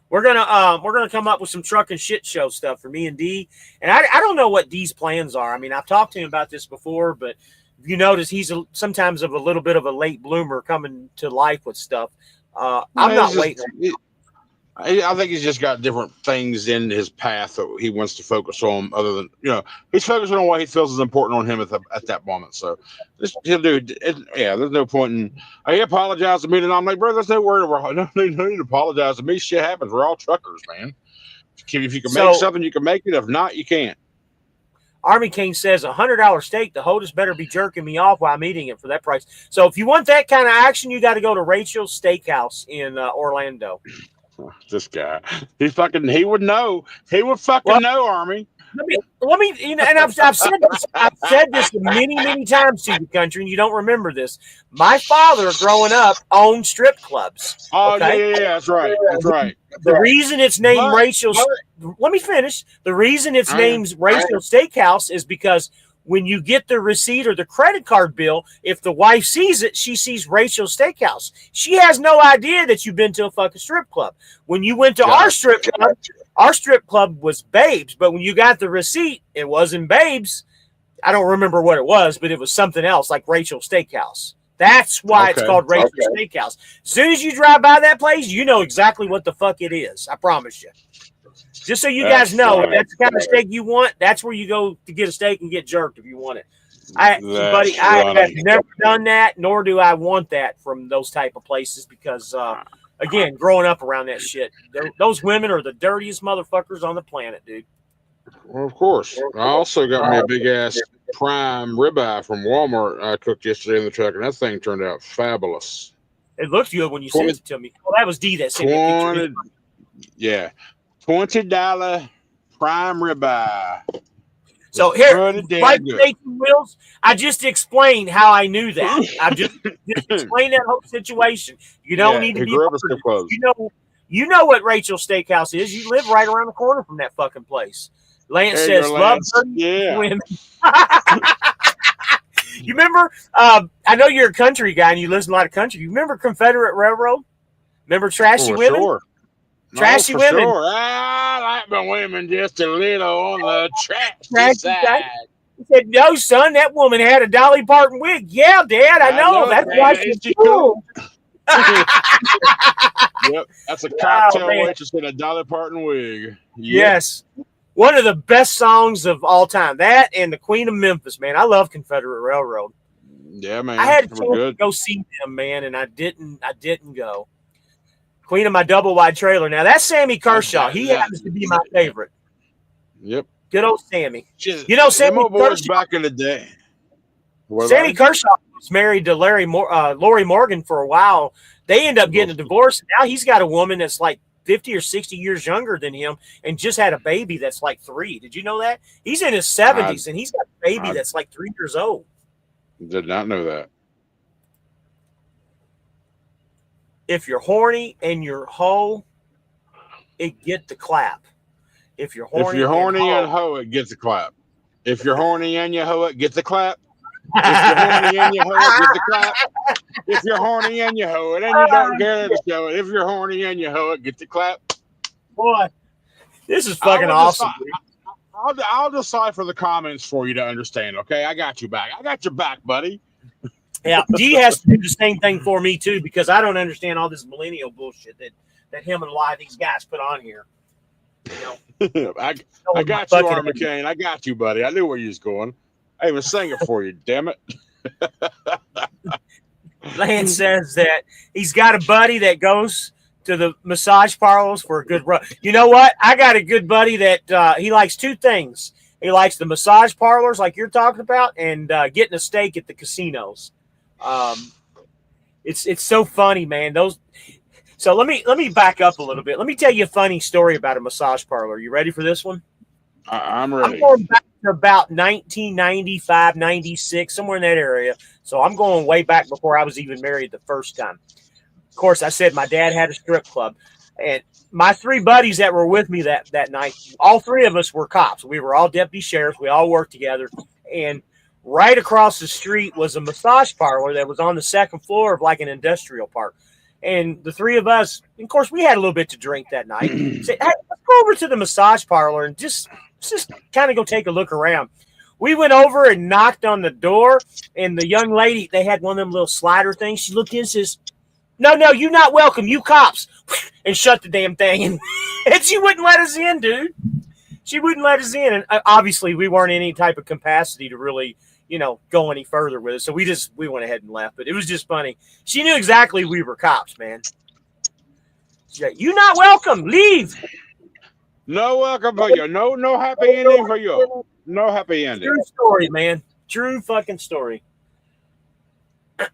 We're gonna come up with some truck and shit show stuff for me and D. And I don't know what D's plans are. I mean, I've talked to him about this before, but you notice he's sometimes of a little bit of a late bloomer coming to life with stuff. I'm not waiting. I think he's just got different things in his path that he wants to focus on, other than, he's focusing on what he feels is important on him at that moment. So he'll do it. Yeah, there's no point in. He apologized to me, and I'm like, bro, there's no word. No need to apologize to me. Shit happens. We're all truckers, man. If you can make something, you can make it. If not, you can't. Army King says $100 steak. The HOTUS better be jerking me off while I'm eating it for that price. So if you want that kind of action, you got to go to Rachel's Steakhouse in Orlando. This guy, he would know. He would fucking know, Army. Let me, and I've said this. I've said this many, many times to you, country, and you don't remember this. My father, growing up, owned strip clubs. Oh, okay? yeah, that's right. That's right. The reason it's named Rachel's, let me finish. The reason it's named Rachel Steakhouse is because when you get the receipt or the credit card bill, if the wife sees it, she sees Rachel Steakhouse. She has no idea that you've been to a fucking strip club. When you went to our strip club was Babes, but when you got the receipt, it wasn't Babes. I don't remember what it was, but it was something else like Rachel Steakhouse. That's why it's called Rachel Steakhouse. As soon as you drive by that place, you know exactly what the fuck it is. I promise you. Just so you guys know, if that's the kind of steak you want, that's where you go to get a steak and get jerked if you want it. I have never done that, nor do I want that from those type of places because, again, growing up around that shit, those women are the dirtiest motherfuckers on the planet, dude. Well, of course. I also got me a big-ass prime ribeye from Walmart I cooked yesterday in the truck, and that thing turned out fabulous. It looked good when you sent it to me. Well, that was D that sent me. Yeah. $20 prime ribeye. So here, like Nathan Wills, I just explained how I knew that. I just explained that whole situation. You don't need to be. You know what Rachel Steakhouse is. You live right around the corner from that fucking place. Lance says, "Love women." You remember? I know you're a country guy and you listen to a lot of country. You remember Confederate Railroad? Remember Trashy Women? Sure. Trashy Women. Sure. I like my women just a little on the trashy side. He said, "No, son, that woman had a Dolly Parton wig." Yeah, Dad, I know. That's why she's cool. Yep, that's a cocktail waitress in a Dolly Parton wig. Yep. Yes. One of the best songs of all time. That and the Queen of Memphis, man. I love Confederate Railroad. Yeah, man. I had a chance to go see them, man, and I didn't go. Queen of my double wide trailer. Now that's Sammy Kershaw. He happens to be my favorite. Yep. Good old Sammy. You know, Sammy Kershaw back in the day. Sammy Kershaw was married to Lori Morgan for a while. They end up getting a divorce. And now he's got a woman that's like 50 or 60 years younger than him and just had a baby that's like 3. Did you know that? He's in his 70s and he's got a baby that's like 3 years old. Did not know that. If you're horny and you're hoe, it get the clap. If you're horny, and hoe, it gets a clap. If you're horny and you hoe, it gets a clap. If you're horny and you hoe, it gets a clap. If you're horny and you hoe it and you don't care to show it. If you're horny and you hoe it, get the clap. Boy, this is fucking awesome. I'll decipher the comments for you to understand. Okay, I got you back. I got your back, buddy. Yeah, D has to do the same thing for me too because I don't understand all this millennial bullshit that him and a lot of these guys put on here. You know, I got you, R. McCain. I got you, buddy. I knew where you was going. I even sang it for you. Damn it. Lance says that he's got a buddy that goes to the massage parlors for a good run. You know what? I got a good buddy that he likes 2 things. He likes the massage parlors like you're talking about and getting a steak at the casinos. It's so funny, man. So let me back up a little bit. Let me tell you a funny story about a massage parlor. You ready for this one? I'm ready. I'm going back to about 1995, 96, somewhere in that area. So I'm going way back before I was even married the first time. Of course, I said my dad had a strip club. And my 3 buddies that were with me that night, all 3 of us were cops. We were all deputy sheriffs. We all worked together. And right across the street was a massage parlor that was on the 2nd floor of like an industrial park. And the 3 of us, of course, we had a little bit to drink that night. Said, hey, let's go over to the massage parlor and just kind of go take a look around. We went over and knocked on the door, and the young lady, they had one of them little slider things. She looked in and says, no, you're not welcome, you cops, and shut the damn thing. And she wouldn't let us in, dude. She wouldn't let us in. And obviously, we weren't in any type of capacity to really, go any further with it. So we went ahead and left. But it was just funny. She knew exactly we were cops, man. She's like, you're not welcome. Leave. No welcome for you. No happy ending for you. No happy ending. True story, man. True fucking story.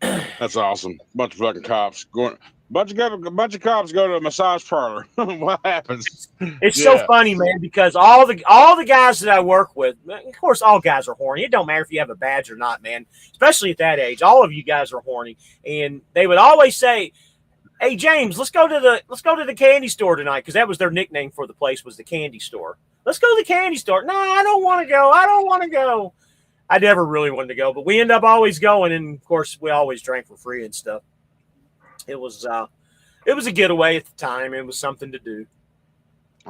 That's awesome. Bunch of fucking cops going. Bunch of cops go to a massage parlor. What happens? It's so funny, man, because all the guys that I work with, of course, all guys are horny. It don't matter if you have a badge or not, man. Especially at that age, all of you guys are horny. And they would always say, Hey James, let's go to the candy store tonight, because that was their nickname for the place, was the candy store. Let's go to the candy store. No, I don't want to go. I don't want to go. I never really wanted to go, but we end up always going, and of course we always drank for free and stuff. It was a getaway at the time. It was something to do.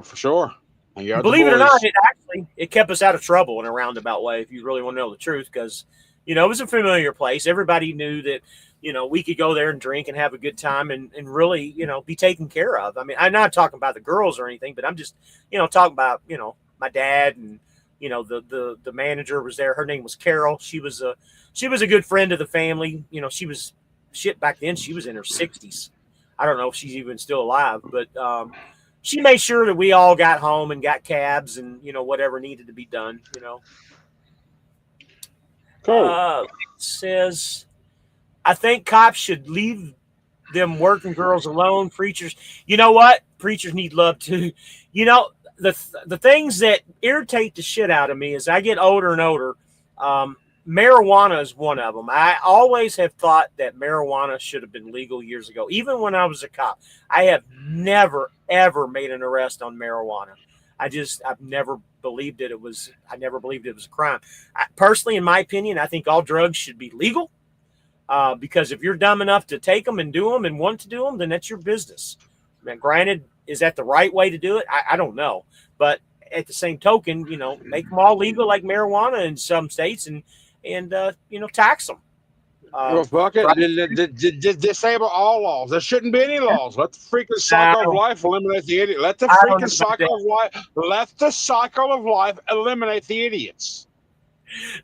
For sure. Believe it or not, it kept us out of trouble in a roundabout way, if you really want to know the truth, because it was a familiar place. Everybody knew that we could go there and drink and have a good time and really be taken care of. I mean, I'm not talking about the girls or anything, but I'm just talking about my dad, and the manager was there. Her name was Carol. She was a good friend of the family. She was back then. She was in her 60s. I don't know if she's even still alive, but she made sure that we all got home and got cabs and whatever needed to be done. Cool. Says, I think cops should leave them working girls alone. Preachers, you know what? Preachers need love too. The things that irritate the shit out of me as I get older and older, marijuana is one of them. I always have thought that marijuana should have been legal years ago. Even when I was a cop, I have never, ever made an arrest on marijuana. I've never believed it. I never believed it was a crime. Personally, in my opinion, I think all drugs should be legal. Because if you're dumb enough to take them and do them and want to do them, then that's your business. Now, granted, is that the right way to do it? I don't know. But at the same token, make them all legal like marijuana in some states and tax them. Well, fuck it. Disable all laws. There shouldn't be any laws. Let the freaking cycle of life eliminate the idiot. Let the freaking cycle of life. Let the cycle of life eliminate the idiots.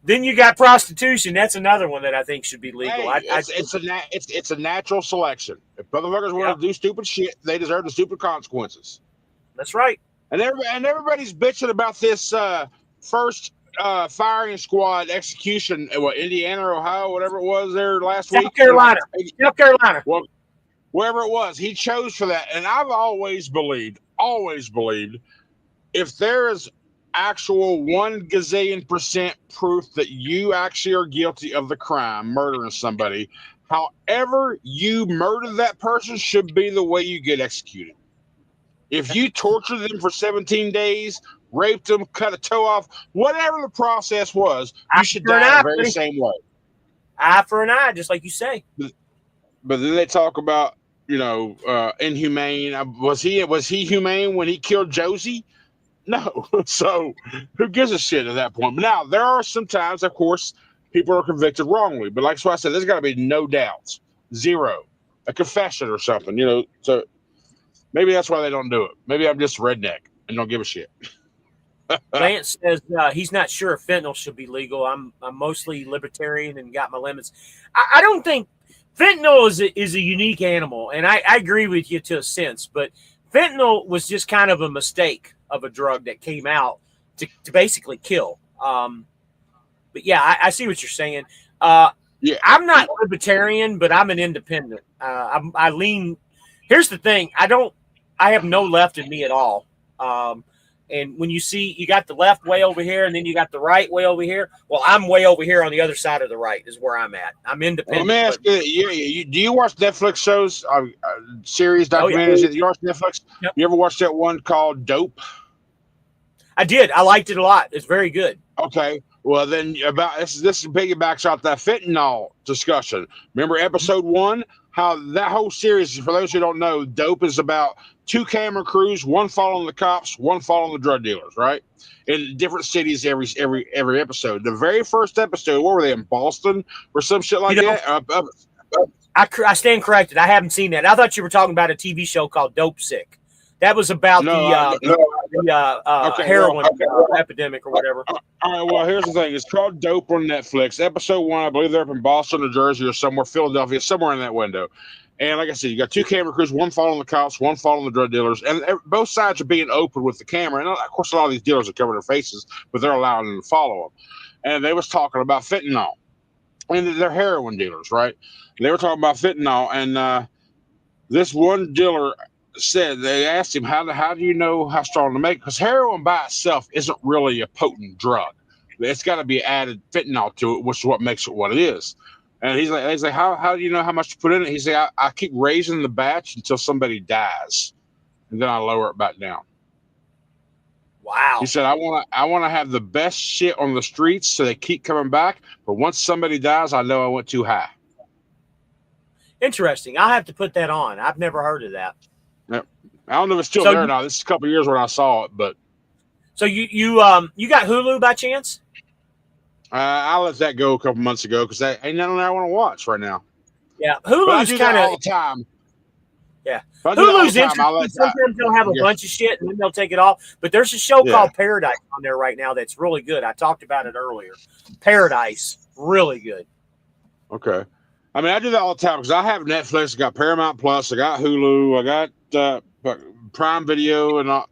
Then you got prostitution. That's another one that I think should be legal. Hey, it's a natural selection. If motherfuckers want to do stupid shit, they deserve the stupid consequences. That's right. And everybody's bitching about this first firing squad execution in Indiana or Ohio, whatever it was there last week. South Carolina. Well, wherever it was, he chose for that. And I've always believed, if there is actual 1 gazillion % proof that you actually are guilty of the crime, murdering somebody, however you murder that person should be the way you get executed. If you torture them for 17 days, raped them, cut a toe off, whatever the process was, you should die the very same way. Eye for an eye, just like you say. But then they talk about, inhumane. Was he humane when he killed Josie? No. So who gives a shit at that point? But now, there are some times, of course, people are convicted wrongly. But like I said, there's got to be no doubts. Zero. A confession or something, So maybe that's why they don't do it. Maybe I'm just a redneck and don't give a shit. Lance says he's not sure if fentanyl should be legal. I'm mostly libertarian and got my limits. I don't think fentanyl is a unique animal, and I agree with you to a sense. But fentanyl was just kind of a mistake of a drug that came out to basically kill. But yeah, I see what you're saying. Yeah, I'm not libertarian, but I'm an independent. I lean. Here's the thing: I have no left in me at all. And when you see you got the left way over here, and then you got the right way over here. Well, I'm way over here on the other side of the right is where I'm at. I'm independent. Well, let me ask you: do you watch Netflix shows, series, documentaries? Oh, yeah. You watch Netflix? Yep. You ever watch that one called Dope? I did. I liked it a lot. It's very good. Okay. Well, then this piggybacks off that fentanyl discussion. Remember episode 1? How that whole series, for those who don't know, Dope is about 2 camera crews, one following the cops, one following the drug dealers, right? In different cities every episode. The very first episode, where were they, in Boston or some shit like that? I stand corrected. I haven't seen that. I thought you were talking about a TV show called Dope Sick. That was about heroin epidemic or whatever. All right, well, here's the thing. It's called Dope on Netflix. Episode 1, I believe they're up in Boston, New Jersey, or somewhere, Philadelphia, somewhere in that window. And like I said, you got 2 camera crews, one following the cops, one following the drug dealers, and both sides are being open with the camera. And of course, a lot of these dealers are covering their faces, but they're allowing them to follow them. And they was talking about fentanyl, and they're heroin dealers, right? They were talking about fentanyl, and this one dealer said, they asked him, how do you know how strong to make? Because heroin by itself isn't really a potent drug. It's got to be added fentanyl to it, which is what makes it what it is. And he's like, how do you know how much to put in it? He's like, I keep raising the batch until somebody dies, and then I lower it back down. Wow. He said, I want to have the best shit on the streets so they keep coming back. But once somebody dies, I know I went too high. Interesting. I'll have to put that on. I've never heard of that. Yep. I don't know if it's still there now. This is a couple of years when I saw it, but. So you got Hulu by chance? I let that go a couple months ago because ain't nothing I want to watch right now. Yeah, Hulu's kind of all the time. Yeah, Hulu's interesting. Sometimes they'll have a bunch of shit and then they'll take it off. But there's a show called Paradise on there right now that's really good. I talked about it earlier. Paradise, really good. Okay. I mean, I do that all the time because I have Netflix, I got Paramount Plus, I got Hulu, I got Prime Video and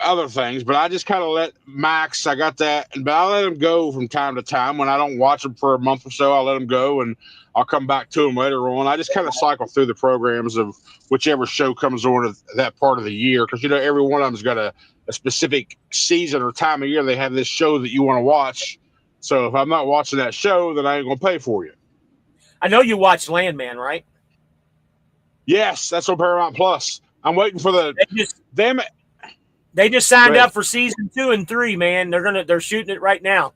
other things, but I just kind of let Max, I got that, but I let them go from time to time. When I don't watch them for a month or so, I'll let them go and I'll come back to them later on. I just kind of cycle through the programs of whichever show comes on at that part of the year because, every one of them's got a specific season or time of year. They have this show that you want to watch. So if I'm not watching that show, then I ain't going to pay for you. I know you watched Landman, right? Yes, that's on Paramount Plus. I'm waiting for the They just signed up for season 2 and 3, man. They're shooting it right now.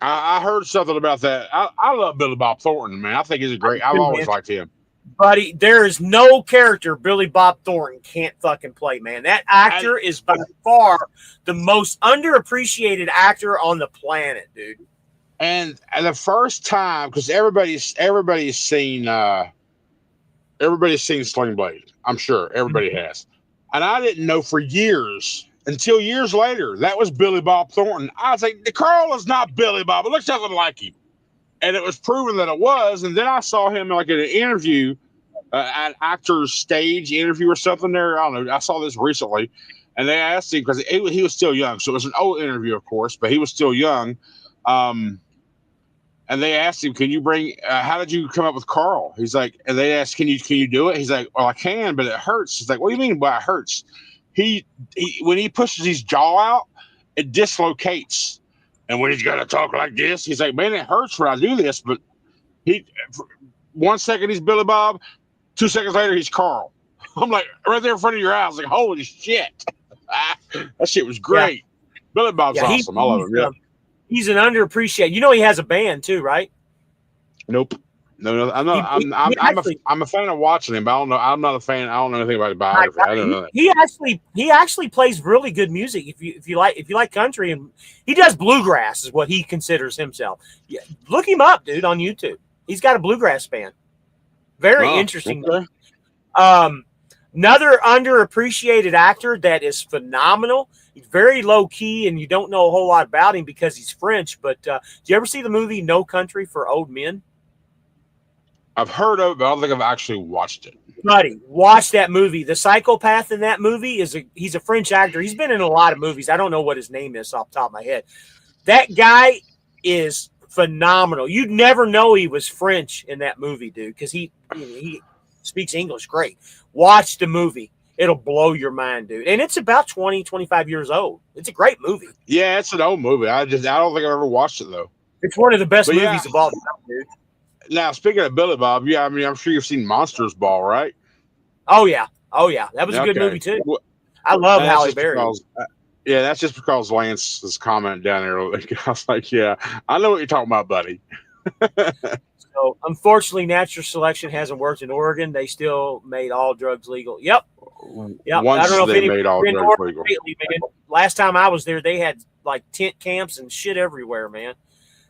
I heard something about that. I love Billy Bob Thornton, man. I think he's I've always liked him. Buddy, there is no character Billy Bob Thornton can't fucking play, man. That actor is by far the most underappreciated actor on the planet, dude. And the first time, because everybody's seen Sling Blade. I'm sure everybody has. And I didn't know for years, until years later, that was Billy Bob Thornton. I was like, Carl is not Billy Bob. It looks nothing like him. And it was proven that it was. And then I saw him like in an interview, an actor's stage interview or something there. I don't know. I saw this recently. And they asked him, because he was still young. So it was an old interview, of course, but he was still young. And they asked him, can you bring, how did you come up with Carl? He's like, and they asked, can you do it? He's like, well, I can, but it hurts. He's like, what do you mean by it hurts? He when he pushes his jaw out, it dislocates. And when he's got to talk like this, he's like, man, it hurts when I do this. But 1 second he's Billy Bob, 2 seconds later he's Carl. I'm like, right there in front of your eyes, like, holy shit. That shit was great. Yeah. Billy Bob's awesome. I love him. Yeah. He's an underappreciated. He has a band too, right? Nope. No. I'm a fan of watching him, but I don't know. I'm not a fan. I don't know anything about his biography. I don't know that. He actually plays really good music. If you like country, and he does bluegrass is what he considers himself. Yeah, look him up, dude, on YouTube. He's got a bluegrass band. Very interesting. Okay. Another underappreciated actor that is phenomenal. He's very low key, and you don't know a whole lot about him because he's French. But do you ever see the movie No Country for Old Men? I've heard of it, but I don't think I've actually watched it. Buddy, watch that movie. The psychopath in that movie he's a French actor. He's been in a lot of movies. I don't know what his name is off the top of my head. That guy is phenomenal. You'd never know he was French in that movie, dude, because he speaks English great. Watch the movie. It'll blow your mind, dude. And it's about 20, 25 years old. It's a great movie. Yeah, it's an old movie. I don't think I've ever watched it, though. It's one of the best movies of all time, dude. Now, speaking of Billy Bob, I'm sure you've seen Monsters Ball, right? Oh, yeah. That was a good movie, too. I love Halle Berry. Yeah, that's just because Lance's comment down there. I was like, yeah, I know what you're talking about, buddy. So, unfortunately, natural selection hasn't worked in Oregon. They still made all drugs legal. Yep. Once I don't know if they made all drugs legal. Man. Last time I was there, they had like tent camps and shit everywhere, man.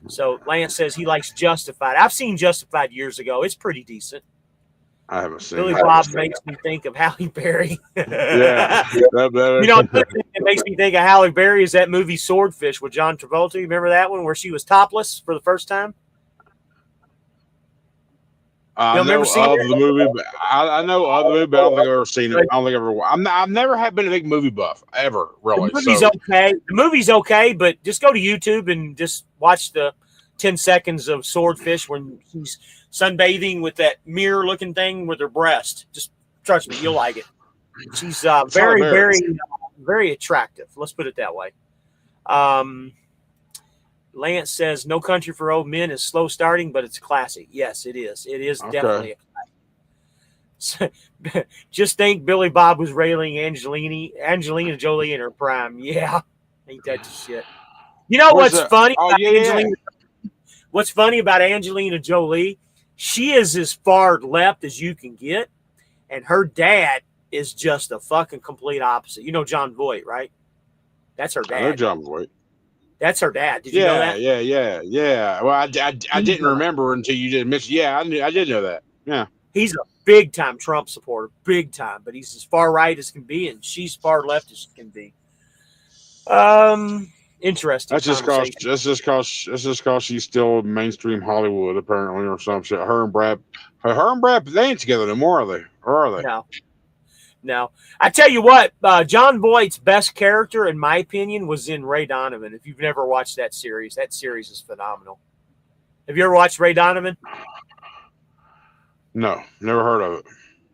So Lance says he likes Justified. I've seen Justified years ago. It's pretty decent. I haven't seen Billy Bob makes me think of Halle Berry. Yeah. It makes me think of Halle Berry is that movie Swordfish with John Travolta. You remember that one where she was topless for the first time? I know of the movie, but I know of the movie, but I don't think I've ever seen it. I don't think I've ever. I've never been a big movie buff ever, really. The movie's okay. The movie's okay, but just go to YouTube and just watch the 10 seconds of Swordfish when she's sunbathing with that mirror-looking thing with her breast. Just trust me, you'll like it. She's very, very, very attractive. Let's put it that way. Lance says No Country for Old Men is slow starting, but it's classic. Yes, it is. It is definitely a classic. Just think Billy Bob was railing Angelina Jolie in her prime. Yeah, ain't that the shit? You know what's funny about Angelina? What's funny about Angelina Jolie? She is as far left as you can get, and her dad is just a fucking complete opposite. You know John Voight, right? That's her dad. I know John Voight. That's her dad. Did you know that? Yeah. Well, I didn't remember until you did mention. Yeah, I did know that. Yeah. He's a big time Trump supporter, big time, but he's as far right as can be, and she's far left as can be. Interesting. That's just cause she's still mainstream Hollywood apparently, or some shit. Her and Brad, they ain't together no more, are they? Or are they? No. I tell you what, John Voight's best character, in my opinion, was in Ray Donovan. If you've never watched that series is phenomenal. Have you ever watched Ray Donovan? No, never heard of it.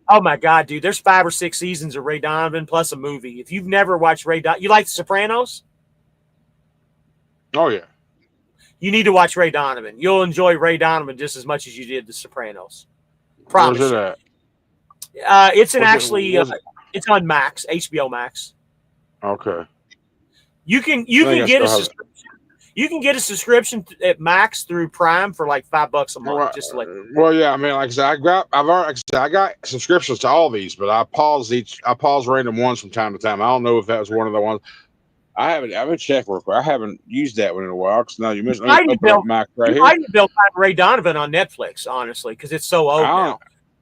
Oh my God, dude! There's 5 or 6 seasons of Ray Donovan plus a movie. If you've never watched Ray Donovan, you like The Sopranos? Oh yeah. You need to watch Ray Donovan. You'll enjoy Ray Donovan just as much as you did The Sopranos. Promise. Where's it at? It's it's on Max, HBO Max. Okay. You can get a subscription. You can get a subscription at Max through Prime for like $5 a month. Well, yeah. I mean, like I said, I got subscriptions to all these, but I pause random ones from time to time. I don't know if that was one of the ones. I haven't checked real quick. I haven't used that one in a while. Because now you mentioned Max right here. I need to build Ray Donovan on Netflix, honestly, because it's so old now.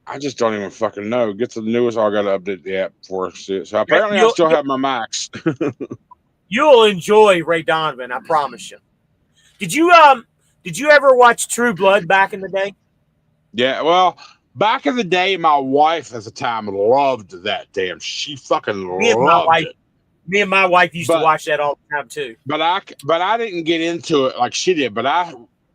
I just don't even fucking know. Get to the newest. I got to update the app for it. So apparently, I still have my Max. You'll enjoy Ray Donovan, I promise you. Did you ever watch True Blood back in the day? Yeah, well, back in the day, my wife at the time loved that damn. She fucking loved it. Me and my wife used to watch that all the time too. But I didn't get into it like she did. But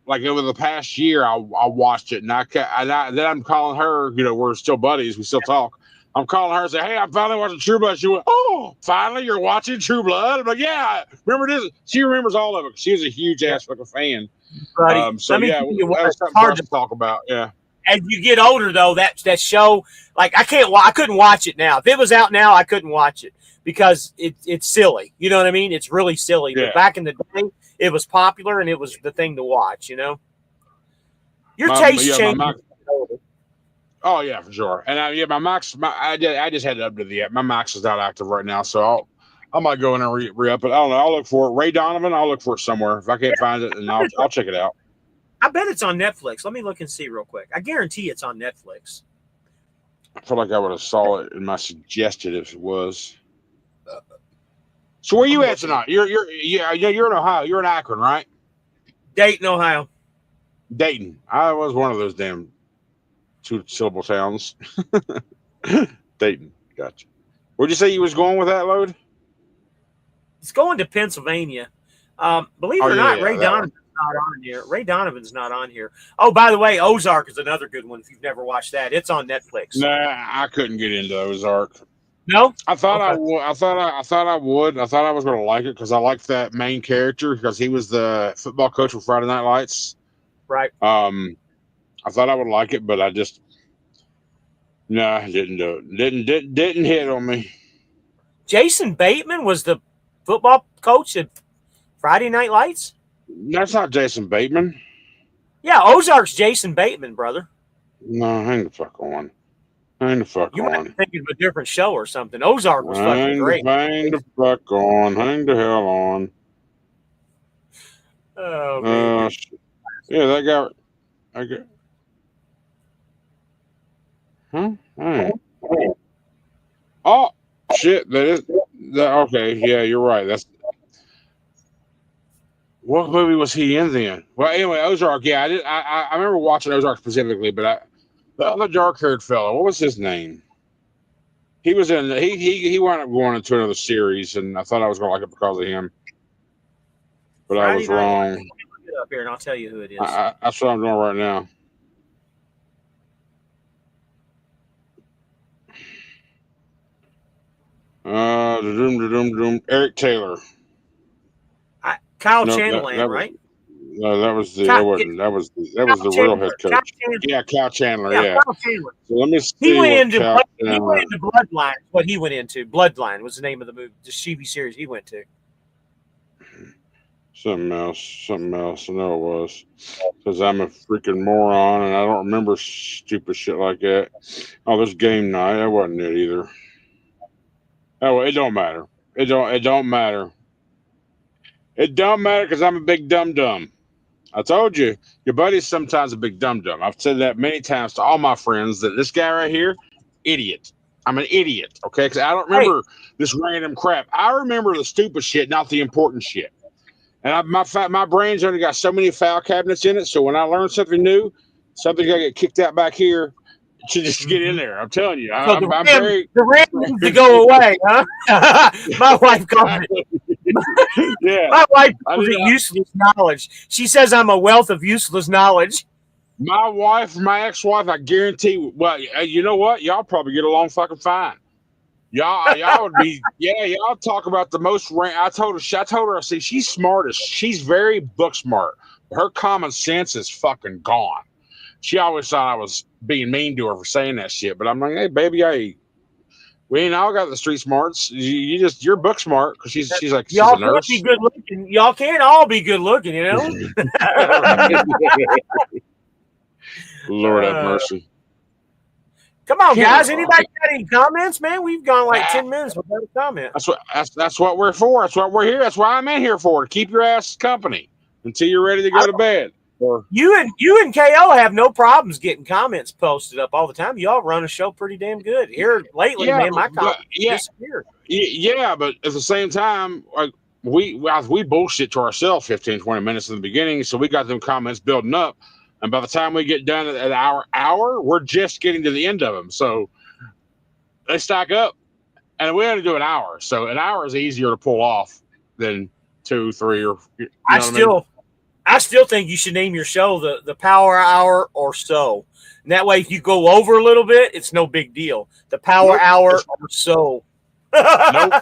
like over the past year, I watched it, and then I'm calling her. You know, we're still buddies. We still talk. I'm calling her and say, "Hey, I'm finally watching True Blood." She went, "Oh, finally you're watching True Blood?" I'm like, "Yeah, remember this?" She remembers all of it. She was a huge ass fucking fan. Buddy, so yeah, it's hard to talk about. Yeah. As you get older, though, that show, like I couldn't watch it now. If it was out now, I couldn't watch it because it's silly. You know what I mean? It's really silly. Yeah. But back in the day, it was popular and it was the thing to watch. You know, your taste changed. Oh yeah, for sure. And my Max, I just had to update the app. My Max is not active right now, so I might go in and re-up it. I don't know. I'll look for it. Ray Donovan. I'll look for it somewhere. If I can't find it, and I'll check it out. I bet it's on Netflix. Let me look and see real quick. I guarantee it's on Netflix. I feel like I would have saw it in my suggested if it was. So where you at tonight? You're in Ohio. You're in Akron, right? Dayton, Ohio. Dayton. I was one of those damn 2-syllable towns. Dayton. Gotcha. Where'd you say you was going with that load? It's going to Pennsylvania. Believe it or not, Ray Donovan's not on here. Ray Donovan's not on here. Oh, by the way, Ozark is another good one if you've never watched that. It's on Netflix. Nah, I couldn't get into Ozark. No? I thought I would. I thought I was going to like it because I liked that main character because he was the football coach for Friday Night Lights. Right. I thought I would like it, but I just didn't do it. Didn't hit on me. Jason Bateman was the football coach at Friday Night Lights? That's not Jason Bateman. Yeah, Ozark's Jason Bateman, brother. No, hang the fuck on. Hang the fuck you on. might be thinking of a different show or something. Ozark was fucking great. Hang the fuck on. Hang the hell on. Oh, man. Yeah, that guy. Okay. Huh? Right. Oh shit! That. Okay, yeah, you're right. That's what movie was he in then? Well, anyway, Ozark. Yeah, I remember watching Ozark specifically, but the other dark-haired fellow. What was his name? He was in. He wound up going into another series, and I thought I was going to like it because of him, but Friday I was wrong. Look it up here, and I'll tell you who it is. That's what I'm doing right now. Eric Taylor. Kyle Chandler, right? No, that was the Kyle, that wasn't that was the real head Kyle coach. Chandler. Yeah, Cal Chandler. Yeah, Yeah. Kyle Chandler. So let me He see went what into Cal he Chandler. went into Bloodline. What he went into Bloodline was the name of the movie, the TV series he went to. Something else. I know it was because I'm a freaking moron and I don't remember stupid shit like that. Oh, there's game night. That wasn't it either. Oh, well, it don't matter. It don't matter. It don't matter because I'm a big dum dum. I told you, your buddy's sometimes a big dum dum. I've said that many times to all my friends that this guy right here, idiot. I'm an idiot. Okay, because I don't remember this random crap. I remember the stupid shit, not the important shit. And my brain's only got so many file cabinets in it. So when I learn something new, something's gonna get kicked out back here to just get in there. I'm telling you, So I'm very the RAM needs to go away, huh? My wife calls it. yeah. My wife I calls do it not- useless knowledge. She says I'm a wealth of useless knowledge. My wife, my ex-wife, I guarantee. Well, you know what? Y'all probably get along fucking fine. Y'all would be, yeah. Y'all talk about the most. I told her. I see, she's smart. She's very book smart. Her common sense is fucking gone. She always thought I was being mean to her for saying that shit. But I'm like, hey, baby, we ain't all got the street smarts. You're book smart because she's like she's Y'all a nurse. can't be good looking. Y'all can't all be good looking, you know. Lord have mercy. Come on, guys. Anybody got any comments, man? We've gone like 10 minutes without a comment. That's what we're for. That's what we're here. That's why I'm in here for, to keep your ass company until you're ready to go to bed. Or You and KO have no problems getting comments posted up all the time. Y'all run a show pretty damn good. Here lately, man, my comments disappeared. Yeah, but at the same time, like we bullshit to ourselves 15, 20 minutes in the beginning, so we got them comments building up. And by the time we get done at our hour, we're just getting to the end of them. So they stack up. And we only do an hour. So an hour is easier to pull off than 2, 3, or I still think you should name your show the Power Hour or so. And that way, if you go over a little bit, it's no big deal. The Power Hour or so. Nope.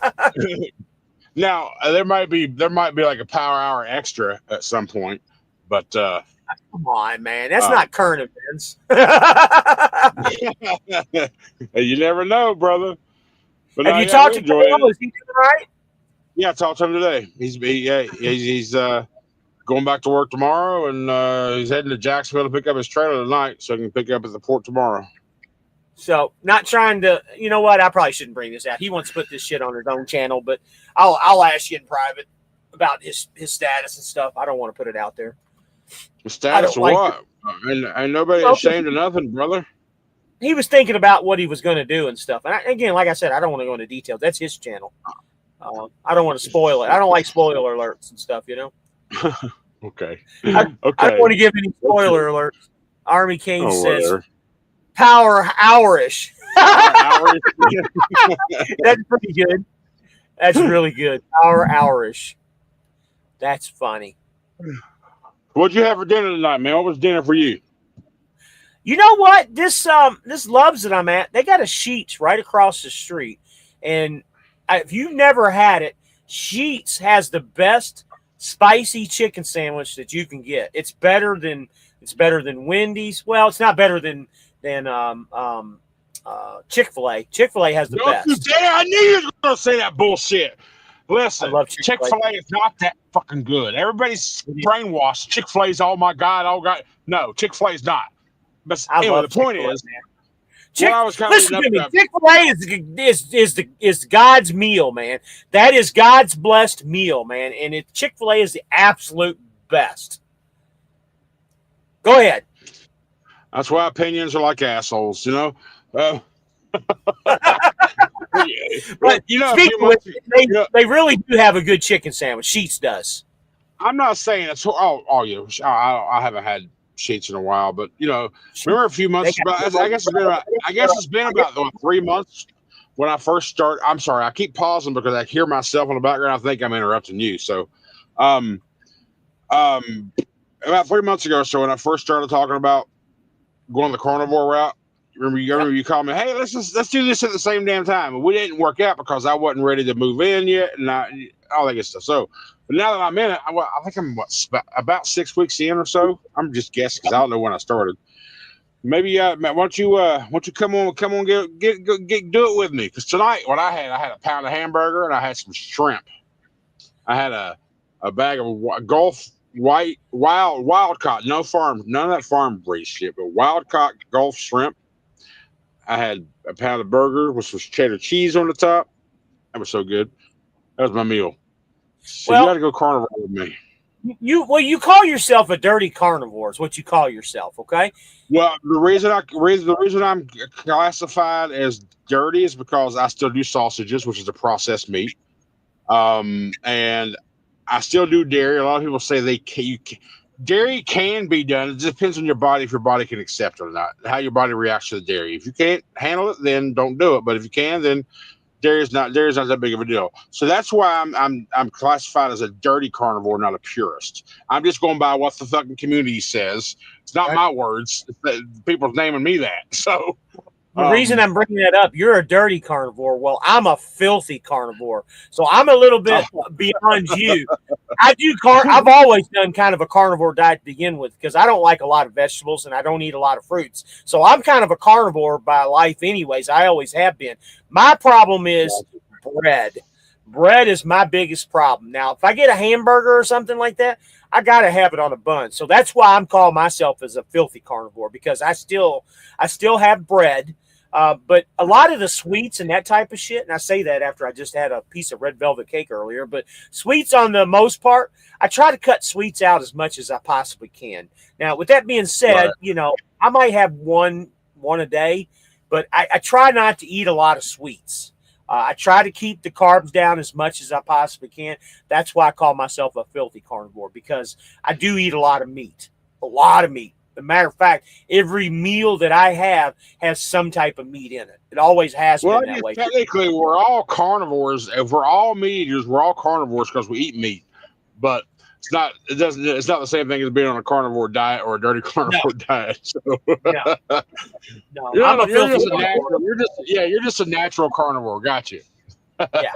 Now there might be like a Power Hour extra at some point, but come on, man, that's not current events. You never know, brother. But have you talked to Joel? Is he doing right? Yeah, I talked to him today. He's going back to work tomorrow, and he's heading to Jacksonville to pick up his trailer tonight, so he can pick it up at the port tomorrow. So, not trying to, you know what? I probably shouldn't bring this out. He wants to put this shit on his own channel, but I'll ask you in private about his status and stuff. I don't want to put it out there. The status of what? Ain't nobody ashamed of nothing, brother. He was thinking about what he was going to do and stuff. And again, like I said, I don't want to go into details. That's his channel. I don't want to spoil it. I don't like spoiler alerts and stuff, you know. Okay. I don't want to give any spoiler alerts. Army Kane says whatever. Power Hourish. That's pretty good. That's really good. Power Hourish. That's funny. What'd you have for dinner tonight, man? What was dinner for you? You know what? This Love's that I'm at, they got a Sheetz right across the street. And if you've never had it, Sheetz has the best spicy chicken sandwich that you can get. It's better than Wendy's. Well, it's not better than Chick-fil-A. Chick-fil-A has the best. I knew you were going to say that bullshit. Listen, I love Chick-fil-A. Chick-fil-A is not that fucking good. Everybody's brainwashed. Chick-fil-A's, oh my God. No, Chick-fil-A's not. But anyway, the point is, listen to me. Chick-fil-A is God's meal, man. That is God's blessed meal, man. And Chick-fil-A is the absolute best. Go ahead. That's why opinions are like assholes, you know. But you know, they really do have a good chicken sandwich. Sheetz does. I'm not saying it's I haven't had Sheetz in a while, but you know, remember a few months ago, I guess it's been about 3 months when I first started. I'm sorry, I keep pausing because I hear myself in the background. I think I'm interrupting you. So about 3 months ago or so, when I first started talking about going the carnivore route, remember you called me, hey, let's do this at the same damn time. And we didn't work out because I wasn't ready to move in yet, and all that good stuff. So, but now that I'm in it, I think I'm about 6 weeks in or so. I'm just guessing because I don't know when I started. Maybe Matt, why don't you come on, get do it with me? Because tonight, what I had a pound of hamburger and I had some shrimp. I had a bag of Gulf wild caught, no farm, none of that farm breed shit, but wild caught Gulf shrimp. I had a pound of burger with some cheddar cheese on the top. That was so good. That was my meal. So you got to go carnivore with me. You call yourself a dirty carnivore is what you call yourself, okay? Well, the reason I'm classified as dirty is because I still do sausages, which is a processed meat, and I still do dairy. A lot of people say dairy can be done. It depends on your body if your body can accept it or not, how your body reacts to the dairy. If you can't handle it, then don't do it. But if you can, then dairy's not that big of a deal. So that's why I'm classified as a dirty carnivore, not a purist. I'm just going by what the fucking community says. It's not my words. People's naming me that. So the reason I'm bringing that up, you're a dirty carnivore. Well, I'm a filthy carnivore, so I'm a little bit beyond you. I've always done kind of a carnivore diet to begin with because I don't like a lot of vegetables and I don't eat a lot of fruits. So I'm kind of a carnivore by life, anyways. I always have been. My problem is bread. Bread is my biggest problem. Now, if I get a hamburger or something like that, I gotta have it on a bun. So that's why I'm calling myself as a filthy carnivore because I still have bread. But a lot of the sweets and that type of shit, and I say that after I just had a piece of red velvet cake earlier, but sweets on the most part, I try to cut sweets out as much as I possibly can. Now, with that being said, I might have one a day, but I try not to eat a lot of sweets. I try to keep the carbs down as much as I possibly can. That's why I call myself a filthy carnivore because I do eat a lot of meat. A lot of meat. As a matter of fact, every meal that I have has some type of meat in it. It always has been that way. Technically, we're all carnivores. If we're all meat eaters, we're all carnivores because we eat meat. But it's not the same thing as being on a carnivore diet or a dirty carnivore diet. So. No, I'm a filthy carnivore. You're just a natural carnivore. Got you. Yeah.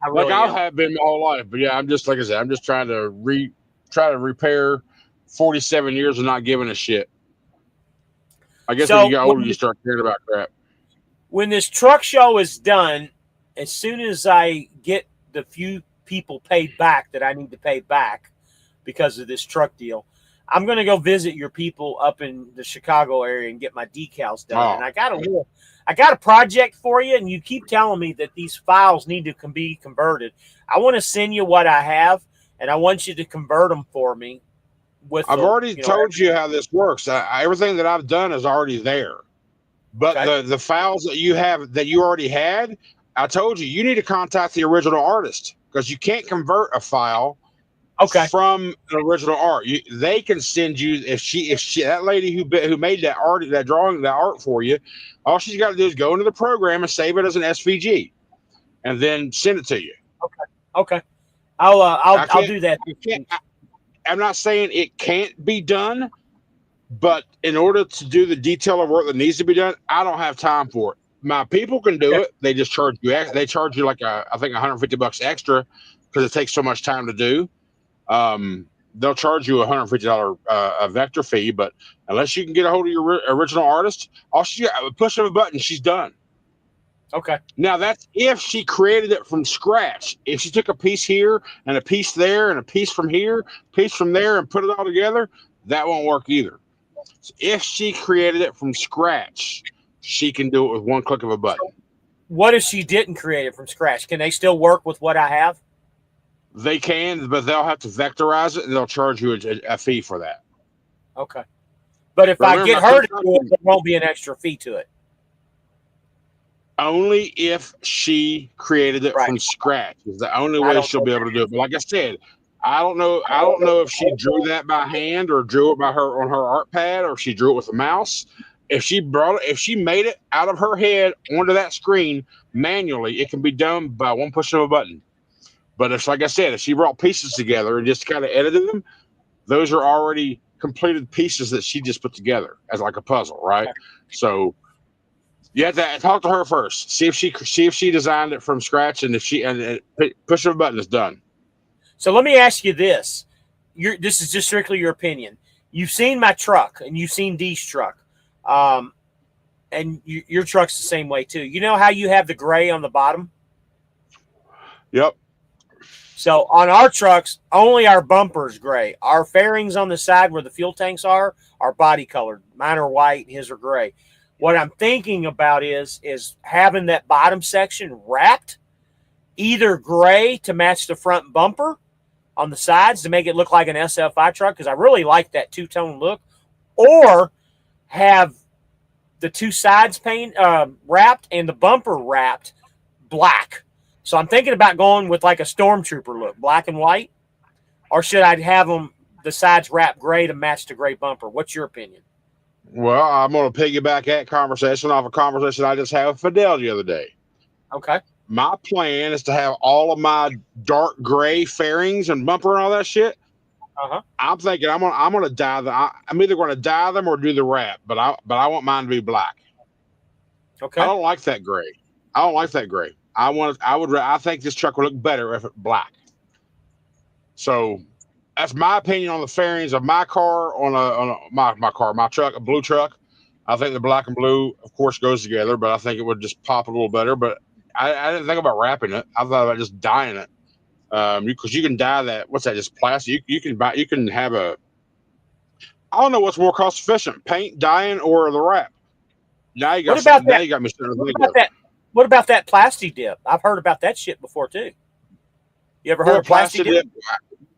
I have been my whole life. But yeah, I'm just like I said, I'm just trying to repair 47 years of not giving a shit. I guess when you get older, you start caring about crap. When this truck show is done, as soon as I get the few people paid back that I need to pay back because of this truck deal, I'm going to go visit your people up in the Chicago area and get my decals done. And I got a project for you, and you keep telling me that these files need to be converted. I want to send you what I have, and I want you to convert them for me. I've already told you how this works. Everything that I've done is already there. But the files that you have that you already had, I told you need to contact the original artist because you can't convert a file from an original art. They can send you if she that lady who made that art, that drawing, that art for you, all she's got to do is go into the program and save it as an SVG, and then send it to you. Okay. I'll do that. I'm not saying it can't be done, but in order to do the detail of work that needs to be done, I don't have time for it. My people can do it. They just charge you. They charge you like I think $150 extra because it takes so much time to do. They'll charge you $150 a vector fee, but unless you can get a hold of your original artist, all she got, push of a button, she's done. Okay. Now that's if she created it from scratch. If she took a piece here and a piece there and a piece from here, piece from there, and put it all together, that won't work either. So if she created it from scratch, she can do it with one click of a button. What if she didn't create it from scratch? Can they still work with what I have? They can, but they'll have to vectorize it, and they'll charge you a fee for that. Okay. But if I get her to do it, there won't be an extra fee to it. Only if she created it from scratch is the only way she'll be able to do it. But like I said, I don't know if she drew that by hand or drew it by her on her art pad or if she drew it with a mouse. If she made it out of her head onto that screen manually, it can be done by one push of a button. But if, like I said, if she brought pieces together and just kind of edited them, those are already completed pieces that she just put together as like a puzzle, right? So You have to talk to her first. See if she designed it from scratch, and if she push of a button is done. So let me ask you this: this is just strictly your opinion. You've seen my truck, and you've seen Dee's truck, and your truck's the same way too. You know how you have the gray on the bottom? Yep. So on our trucks, only our bumper's gray. Our fairings on the side where the fuel tanks are body colored. Mine are white, his are gray. What I'm thinking about is having that bottom section wrapped either gray to match the front bumper on the sides to make it look like an SFI truck, because I really like that two-tone look, or have the two sides wrapped and the bumper wrapped black. So I'm thinking about going with like a stormtrooper look, black and white, or should I have them the sides wrapped gray to match the gray bumper? What's your opinion? Well, I'm going to piggyback that conversation off a conversation I just had with Fidel the other day. Okay. My plan is to have all of my dark gray fairings and bumper and all that shit. Uh-huh. I'm thinking I'm gonna dye them. I'm either going to dye them or do the wrap, but I want mine to be black. Okay. I don't like that gray. I think this truck would look better if it's black. So that's my opinion on the fairings of my car, my truck, a blue truck. I think the black and blue, of course, goes together, but I think it would just pop a little better. But I didn't think about wrapping it. I thought about just dyeing it. Because you can dye that. What's that? Just plastic. You can have a. I don't know what's more cost efficient: paint, dyeing, or the wrap. Now you got. What about now that? you got me starting to What think about that? What about that plastic dip? I've heard about that shit before too. You ever heard of plastic dip?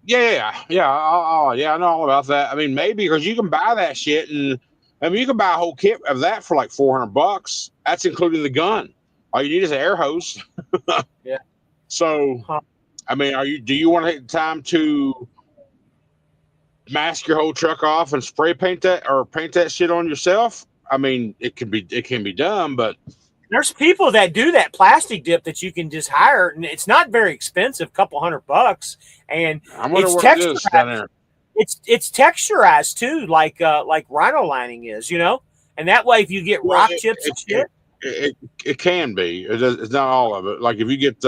Yeah. I know all about that. I mean, maybe because you can buy that shit, and I mean, you can buy a whole kit of that for like $400. That's including the gun. All you need is an air hose. Yeah. So, I mean, do you want to take the time to mask your whole truck off and spray paint that or paint that shit on yourself? I mean, it can be done, but there's people that do that plastic dip that you can just hire, and it's not very expensive, a couple $100, and it's texturized. It's texturized too, like rhino lining is, and that way if you get rock chips and shit, it can be. It's not all of it. Like if you get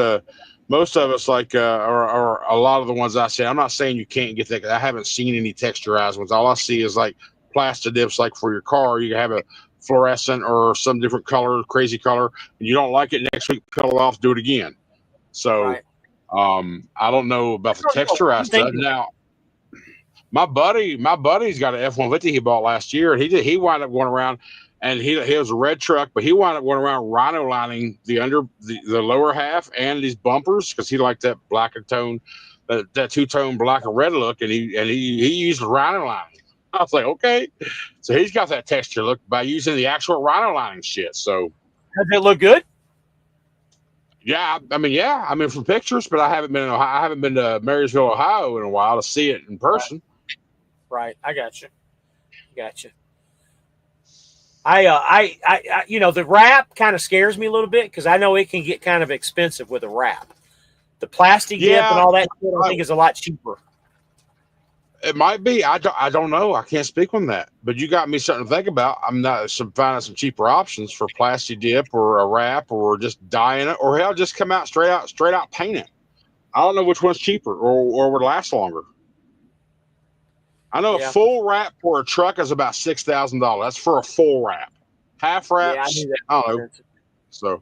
most of us, like or a lot of the ones I see, I'm not saying you can't get that. I haven't seen any texturized ones. All I see is like plastic dips, like for your car. You can have a fluorescent or some different color, crazy color, and you don't like it next week, peel it off, do it again. So right. I don't know about the texturized stuff. Now my buddy's got an F-150 he bought last year, and he wound up going around, and he was a red truck, but he wound up going around rhino lining the lower half and these bumpers because he liked that black and tone, that two-tone black and red look, and he used rhino lining. I was like, okay. So he's got that texture look by using the actual rhino lining shit. So does it look good? Yeah. I mean, from pictures, but I haven't been in Ohio. I haven't been to Marysville, Ohio in a while to see it in person. Right. I got you. I the wrap kind of scares me a little bit because I know it can get kind of expensive with a wrap. The plastic dip and all that shit, I think is a lot cheaper. It might be. I don't know. I can't speak on that. But you got me something to think about. I'm not finding some cheaper options for plastic dip or a wrap or just dyeing it, or hell, just come out straight out paint it. I don't know which one's cheaper or would last longer. I know a full wrap for a truck is about $6,000. That's for a full wrap. Half wraps, I don't know. So,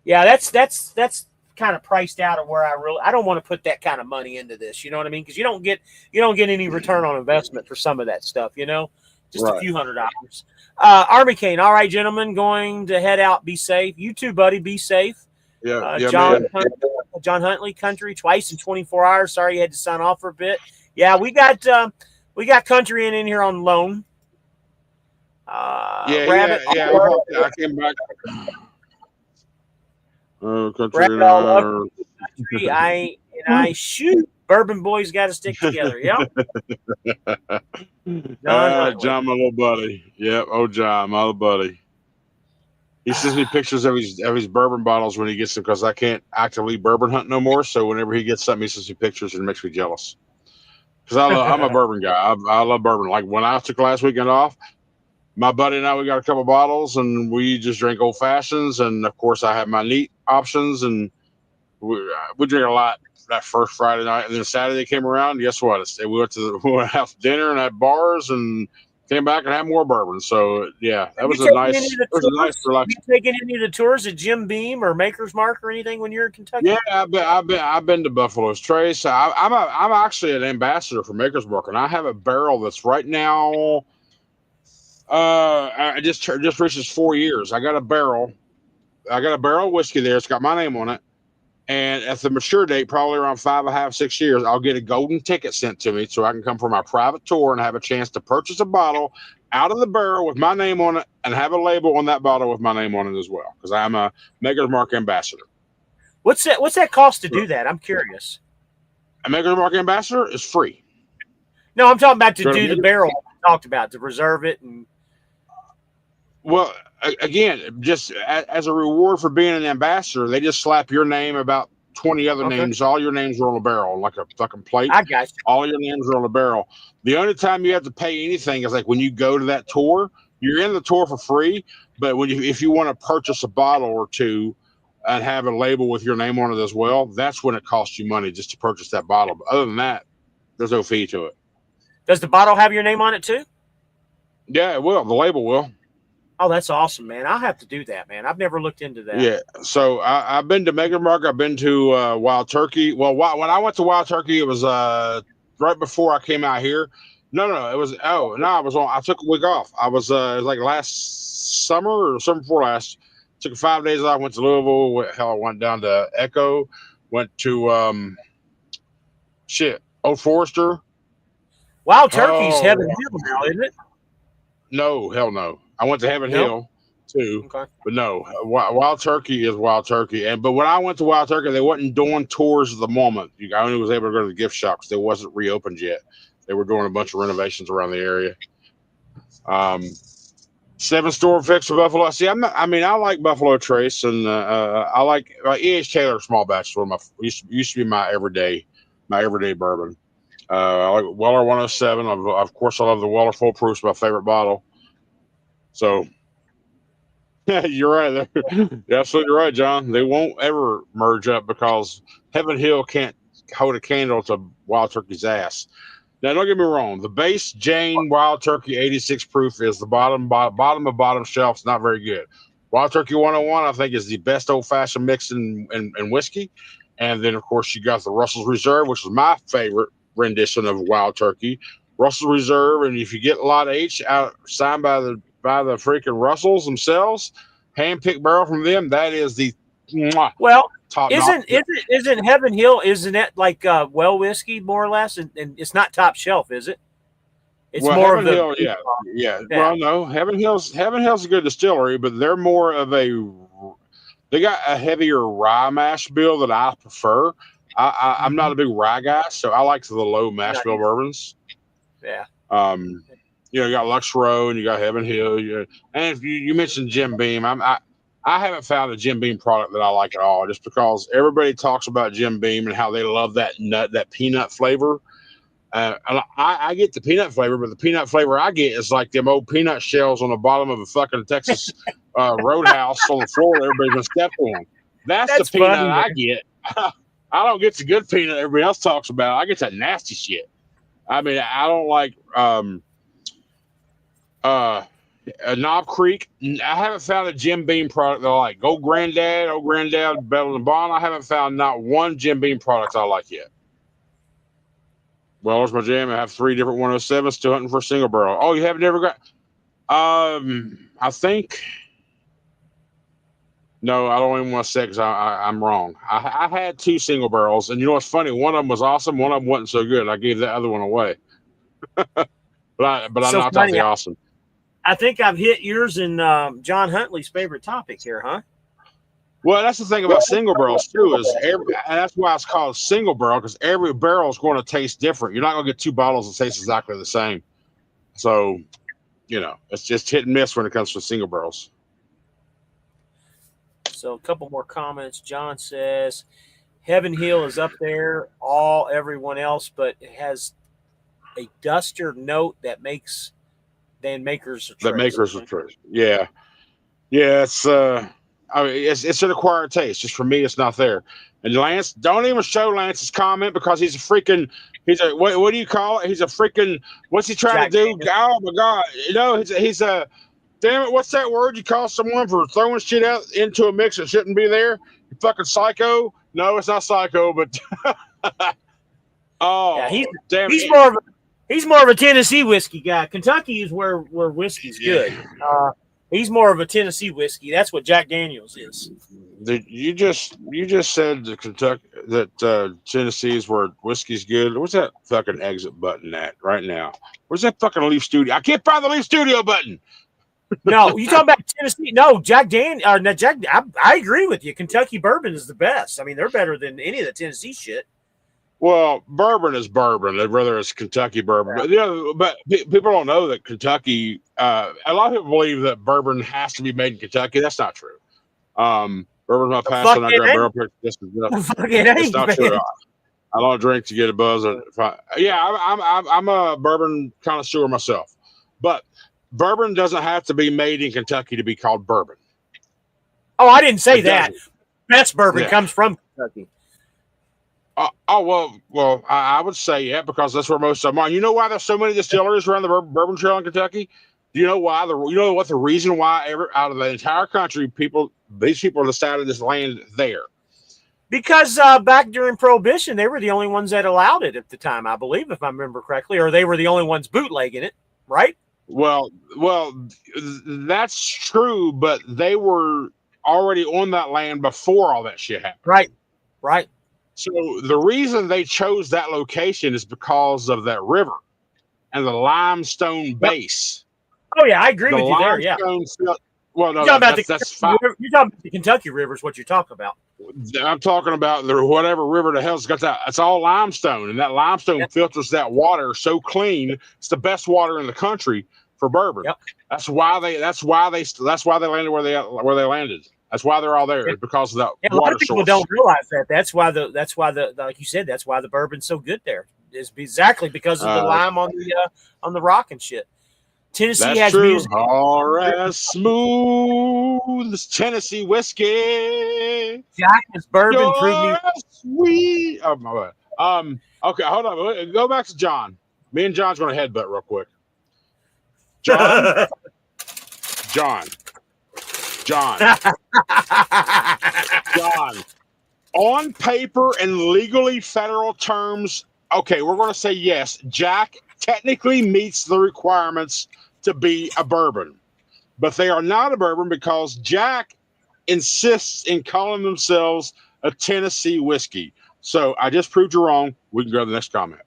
yeah, that's kind of priced out of where I don't want to put that kind of money into this. You know what I mean? Because you don't get any return on investment for some of that stuff. Just a few $100. Army Kane. All right, gentlemen, going to head out. Be safe. You too, buddy. Be safe. Yeah. John Huntley Country twice in 24 hours. Sorry you had to sign off for a bit. Yeah, we got Country in here on loan. Rabbit. I came back. Country. I shoot. Bourbon boys got to stick together. Yeah. John, my little buddy. Yep. Oh, John, my little buddy. He sends me pictures of his bourbon bottles when he gets them because I can't actively bourbon hunt no more. So whenever he gets something, he sends me pictures and it makes me jealous. Because I'm a bourbon guy. I love bourbon. Like when I took last weekend off, my buddy and I, we got a couple bottles, and we just drink old fashions. And of course, I have my neat options, and we drink a lot that first Friday night. And then Saturday came around. Guess what? We went to we went out to dinner and had bars, and came back and had more bourbon. So yeah, that was a nice. It was a nice relaxation. You taking any of the tours at Jim Beam or Maker's Mark or anything when you're in Kentucky? Yeah, I've been to Buffalo's Trace. I'm actually an ambassador for Maker's Mark, and I have a barrel that's right now. I just reaches 4 years. I got a barrel of whiskey there. It's got my name on it. And at the mature date, probably around 5.5, 6 years, I'll get a golden ticket sent to me so I can come for my private tour and have a chance to purchase a bottle out of the barrel with my name on it and have a label on that bottle with my name on it as well, because I'm a Maker's Mark ambassador. What's that cost to do that? I'm curious. A Maker's Mark ambassador is free. No, I'm talking about to do the barrel we talked about, to reserve it. And well, again, just as a reward for being an ambassador, they just slap your name, about 20 other names. All your names are on a barrel, like a fucking plate. I got you. All your names are on a barrel. The only time you have to pay anything is like when you go to that tour. You're in the tour for free, but if you want to purchase a bottle or two and have a label with your name on it as well, that's when it costs you money just to purchase that bottle. But other than that, there's no fee to it. Does the bottle have your name on it too? Yeah, it will. The label will. Oh, that's awesome, man. I'll have to do that, man. I've never looked into that. Yeah. So I've been to Maker's Mark. I've been to Wild Turkey. Well, when I went to Wild Turkey, it was right before I came out here. No. It was I took a week off. I was it was like last summer or summer before last. Took 5 days off. Went to Louisville. I went down to Echo. Went to Old Forester. Wild Turkey's Heaven Hill now, isn't it? No, hell no. I went to Heaven Hill too, but no. Wild Turkey is Wild Turkey. But when I went to Wild Turkey, they wasn't doing tours at the moment. I only was able to go to the gift shop because they wasn't reopened yet. They were doing a bunch of renovations around the area. 7 Store Fix of Buffalo. See, I like Buffalo Trace, and I like E.H. Taylor Small Batch. Used to be my everyday bourbon. I like Weller 107. Of course, I love the Weller Full Proof. It's my favorite bottle. So, yeah, you're right. You're absolutely right, John. They won't ever merge up because Heaven Hill can't hold a candle to Wild Turkey's ass. Now, don't get me wrong. The base Jane Wild Turkey 86 proof is the bottom of bottom shelf. It's not very good. Wild Turkey 101, I think, is the best old-fashioned mix in whiskey. And then, of course, you got the Russell's Reserve, which is my favorite rendition of Wild Turkey. Russell's Reserve, and if you get Lot H out signed by the freaking Russells themselves, hand-picked barrel from them, that is the top. Isn't Heaven Hill, isn't it like well whiskey more or less, and it's not top shelf, is it? It's more Heaven of Hill, yeah. Well, no, Heaven Hill's a good distillery, but they're more of they got a heavier rye mash bill that I prefer. I'm not a big rye guy, so I like the low mash bill bourbons. Yeah. You got Lux Row and you got Heaven Hill. And if you mentioned Jim Beam, I haven't found a Jim Beam product that I like at all, just because everybody talks about Jim Beam and how they love that peanut flavor. I get the peanut flavor, but the peanut flavor I get is like them old peanut shells on the bottom of a fucking Texas roadhouse on the floor that everybody's been stepped on. That's the peanut funny, I get. I don't get the good peanut everybody else talks about. I get that nasty shit. I mean, I don't like Knob Creek. I haven't found a Jim Beam product that I like. Old Granddad, Bell and Bond. I haven't found not one Jim Beam product I like yet. Well, there's my jam. I have 3 different 107s, still hunting for a single barrel. Oh, you have never got? I think. No, I don't even want to say because I'm wrong. I had 2 single barrels, and you know what's funny? One of them was awesome. One of them wasn't so good. I gave that other one away. but I knocked out the awesome. I think I've hit yours and John Huntley's favorite topic here, huh? Well, that's the thing about single barrels too, and that's why it's called single barrel, because every barrel is going to taste different. You're not going to get 2 bottles that taste exactly the same. So, it's just hit and miss when it comes to single barrels. So a couple more comments. John says, Heaven Hill is up there, everyone else, but it has a duster note that makes than Makers or The Trace. Makers of Trace. Yeah. Yeah, it's I mean, it's an acquired taste. Just for me, it's not there. And Lance, don't even show Lance's comment because he's a what do you call it? He's a freaking what's he trying Jack to do? Daniels. Oh my god. You know, he's a damn it, what's that word you call someone for throwing shit out into a mix that shouldn't be there? You fucking psycho? No, it's not psycho, but oh Yeah, damn he's it. more of a Tennessee whiskey guy. Kentucky is where whiskey's good. He's more of a Tennessee whiskey. That's what Jack Daniels is. You just said that Kentucky that Tennessee is where whiskey's good. Where's that fucking exit button at right now? Where's that fucking Leaf Studio? I can't find the Leaf Studio button. No, you talking about Tennessee? No, I agree with you. Kentucky bourbon is the best. I mean, they're better than any of the Tennessee shit. Well, bourbon is bourbon, whether it's Kentucky bourbon. But people don't know that Kentucky. A lot of people believe that bourbon has to be made in Kentucky. That's not true. Bourbon's my passion. I grab barrel pick. It's not true. I don't drink to get a buzz. I'm a bourbon connoisseur myself, but bourbon doesn't have to be made in Kentucky to be called bourbon. Oh, I didn't say that. Best bourbon comes from Kentucky. Well, I would say because that's where most of them are. You know why there's so many distilleries around the Bourbon Trail in Kentucky? Do you know why? You know what the reason why out of the entire country, these people decided to land there? Because back during Prohibition, they were the only ones that allowed it at the time, I believe, if I remember correctly, or they were the only ones bootlegging it, right? Well, that's true, but they were already on that land before all that shit happened. Right. So the reason they chose that location is because of that river and the limestone base. Oh yeah, I agree with you there. Yeah. Well, no, that's fine. You're talking about the Kentucky River is what you're talking about. I'm talking about whatever river the hell's got that. It's all limestone, and that limestone filters that water so clean. It's the best water in the country for bourbon. Yep. That's why they landed where they landed. That's why they're all there, because of that water source. A lot of people don't realize that. That's why the like you said, that's why the bourbon's so good there. It's exactly because of the lime on the rock and shit. Tennessee has true. music. All right, smooth as Tennessee whiskey. Jack is bourbon. Prove me sweet. Oh my bad. Okay, hold on. Go back to John. Me and John's going to headbutt real quick. John. On paper and legally federal terms, okay, we're going to say yes. Jack technically meets the requirements to be a bourbon, but they are not a bourbon because Jack insists in calling themselves a Tennessee whiskey. So I just proved you wrong. We can go to the next comment.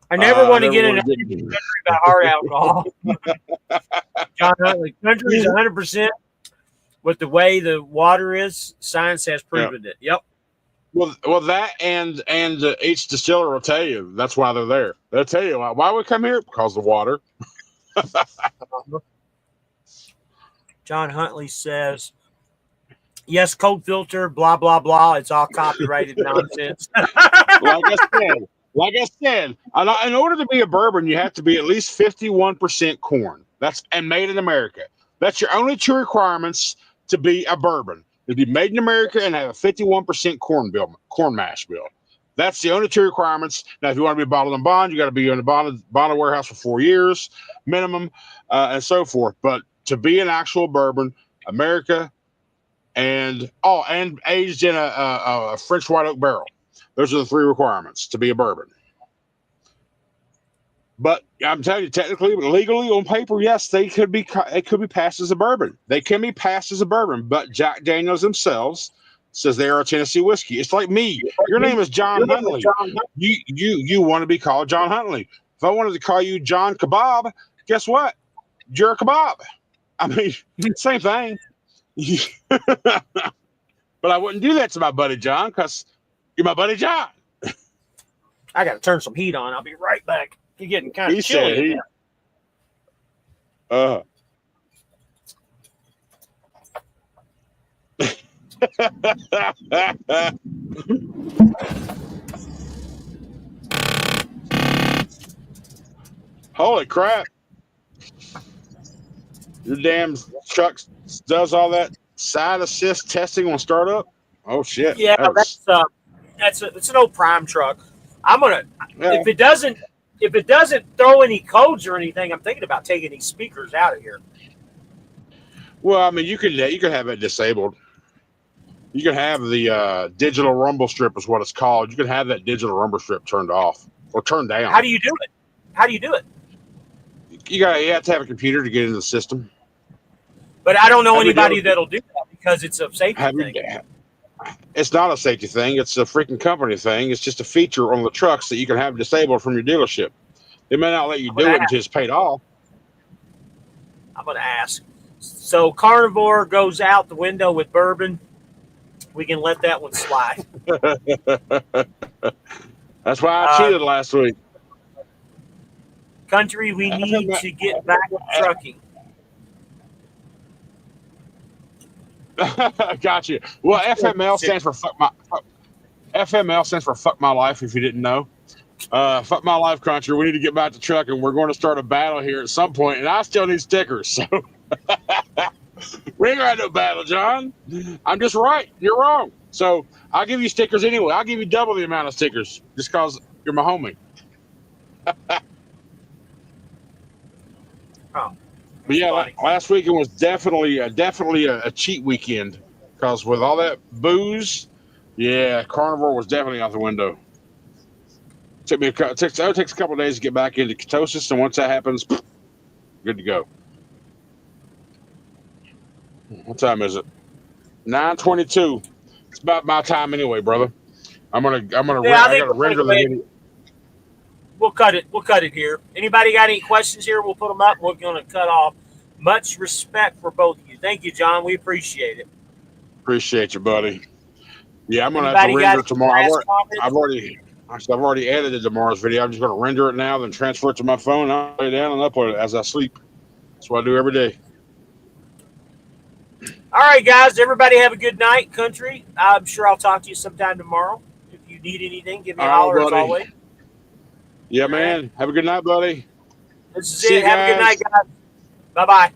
I never want to get into country about hard alcohol. John Huntley, country is 100%. With the way the water is, science has proven it. Yep. Well, that and each distiller will tell you that's why they're there. They'll tell you why we come here, because of the water. John Huntley says, "Yes, cold filter, blah blah blah. It's all copyrighted nonsense." Like I said, in order to be a bourbon, you have to be at least 51% corn. And made in America. That's your only two requirements to be a bourbon. To be made in America and have a 51% corn mash bill. That's the only two requirements. Now, if you want to be bottled and bond, you got to be in a bottled warehouse for 4 years minimum, and so forth. But to be an actual bourbon, America, and aged in a French white oak barrel. Those are the three requirements to be a bourbon. But I'm telling you, technically, legally on paper, yes, they could be passed as a bourbon. They can be passed as a bourbon, but Jack Daniels themselves says they are a Tennessee whiskey. It's like me. Your name is John Huntley. You want to be called John Huntley. If I wanted to call you John Kebab, guess what? You're a kebab. I mean, same thing. But I wouldn't do that to my buddy John because you're my buddy John. I got to turn some heat on. I'll be right back. You're getting kind of chilly. Holy crap! Your damn truck does all that side assist testing on startup. Oh shit! Yeah, it's an old Prime truck. I'm gonna Yeah. if it doesn't throw any codes or anything, I'm thinking about taking these speakers out of here. Well, I mean, you can have it disabled. You can have the digital rumble strip is what it's called. You can have that digital rumble strip turned off or turned down. How do you do it? How do you do it? You have to have a computer to get into the system. But I don't know Have you anybody done- that'll do that because it's a safety Have thing. you, it's not a safety thing. It's a freaking company thing. It's just a feature on the trucks that you can have disabled from your dealership. They may not let you do it until it's paid off. I'm gonna ask. So Carnivore goes out the window with bourbon. We can let that one slide. That's why I cheated last week. Country, we need to get back to trucking. Got you. Well, FML stands for FML stands for fuck my life. If you didn't know, fuck my life, country. We need to get back to trucking. We're going to start a battle here at some point, and I still need stickers. So we ain't got no battle, John. I'm just right. You're wrong. So I'll give you stickers anyway. I'll give you double the amount of stickers just because you're my homie. Oh. But yeah, Funny. last weekend was definitely a cheat weekend because with all that booze, yeah, Carnivore was definitely out the window. It takes a couple of days to get back into ketosis, and once that happens, good to go. What time is it? 9:22. It's about my time anyway, brother. I gotta render the video. We'll cut it here. Anybody got any questions here? We'll put them up. We're going to cut off. Much respect for both of you. Thank you, John. We appreciate it. Appreciate you, buddy. Yeah, I'm gonna have to render it tomorrow. I've already edited tomorrow's video. I'm just gonna render it now, then transfer it to my phone. I'll lay it down and upload it as I sleep. That's what I do every day. All right, guys. Everybody have a good night, country. I'm sure I'll talk to you sometime tomorrow. If you need anything, give me a holler as always. Yeah, man. Have a good night, buddy. This is it. Have a good night, guys. Bye-bye.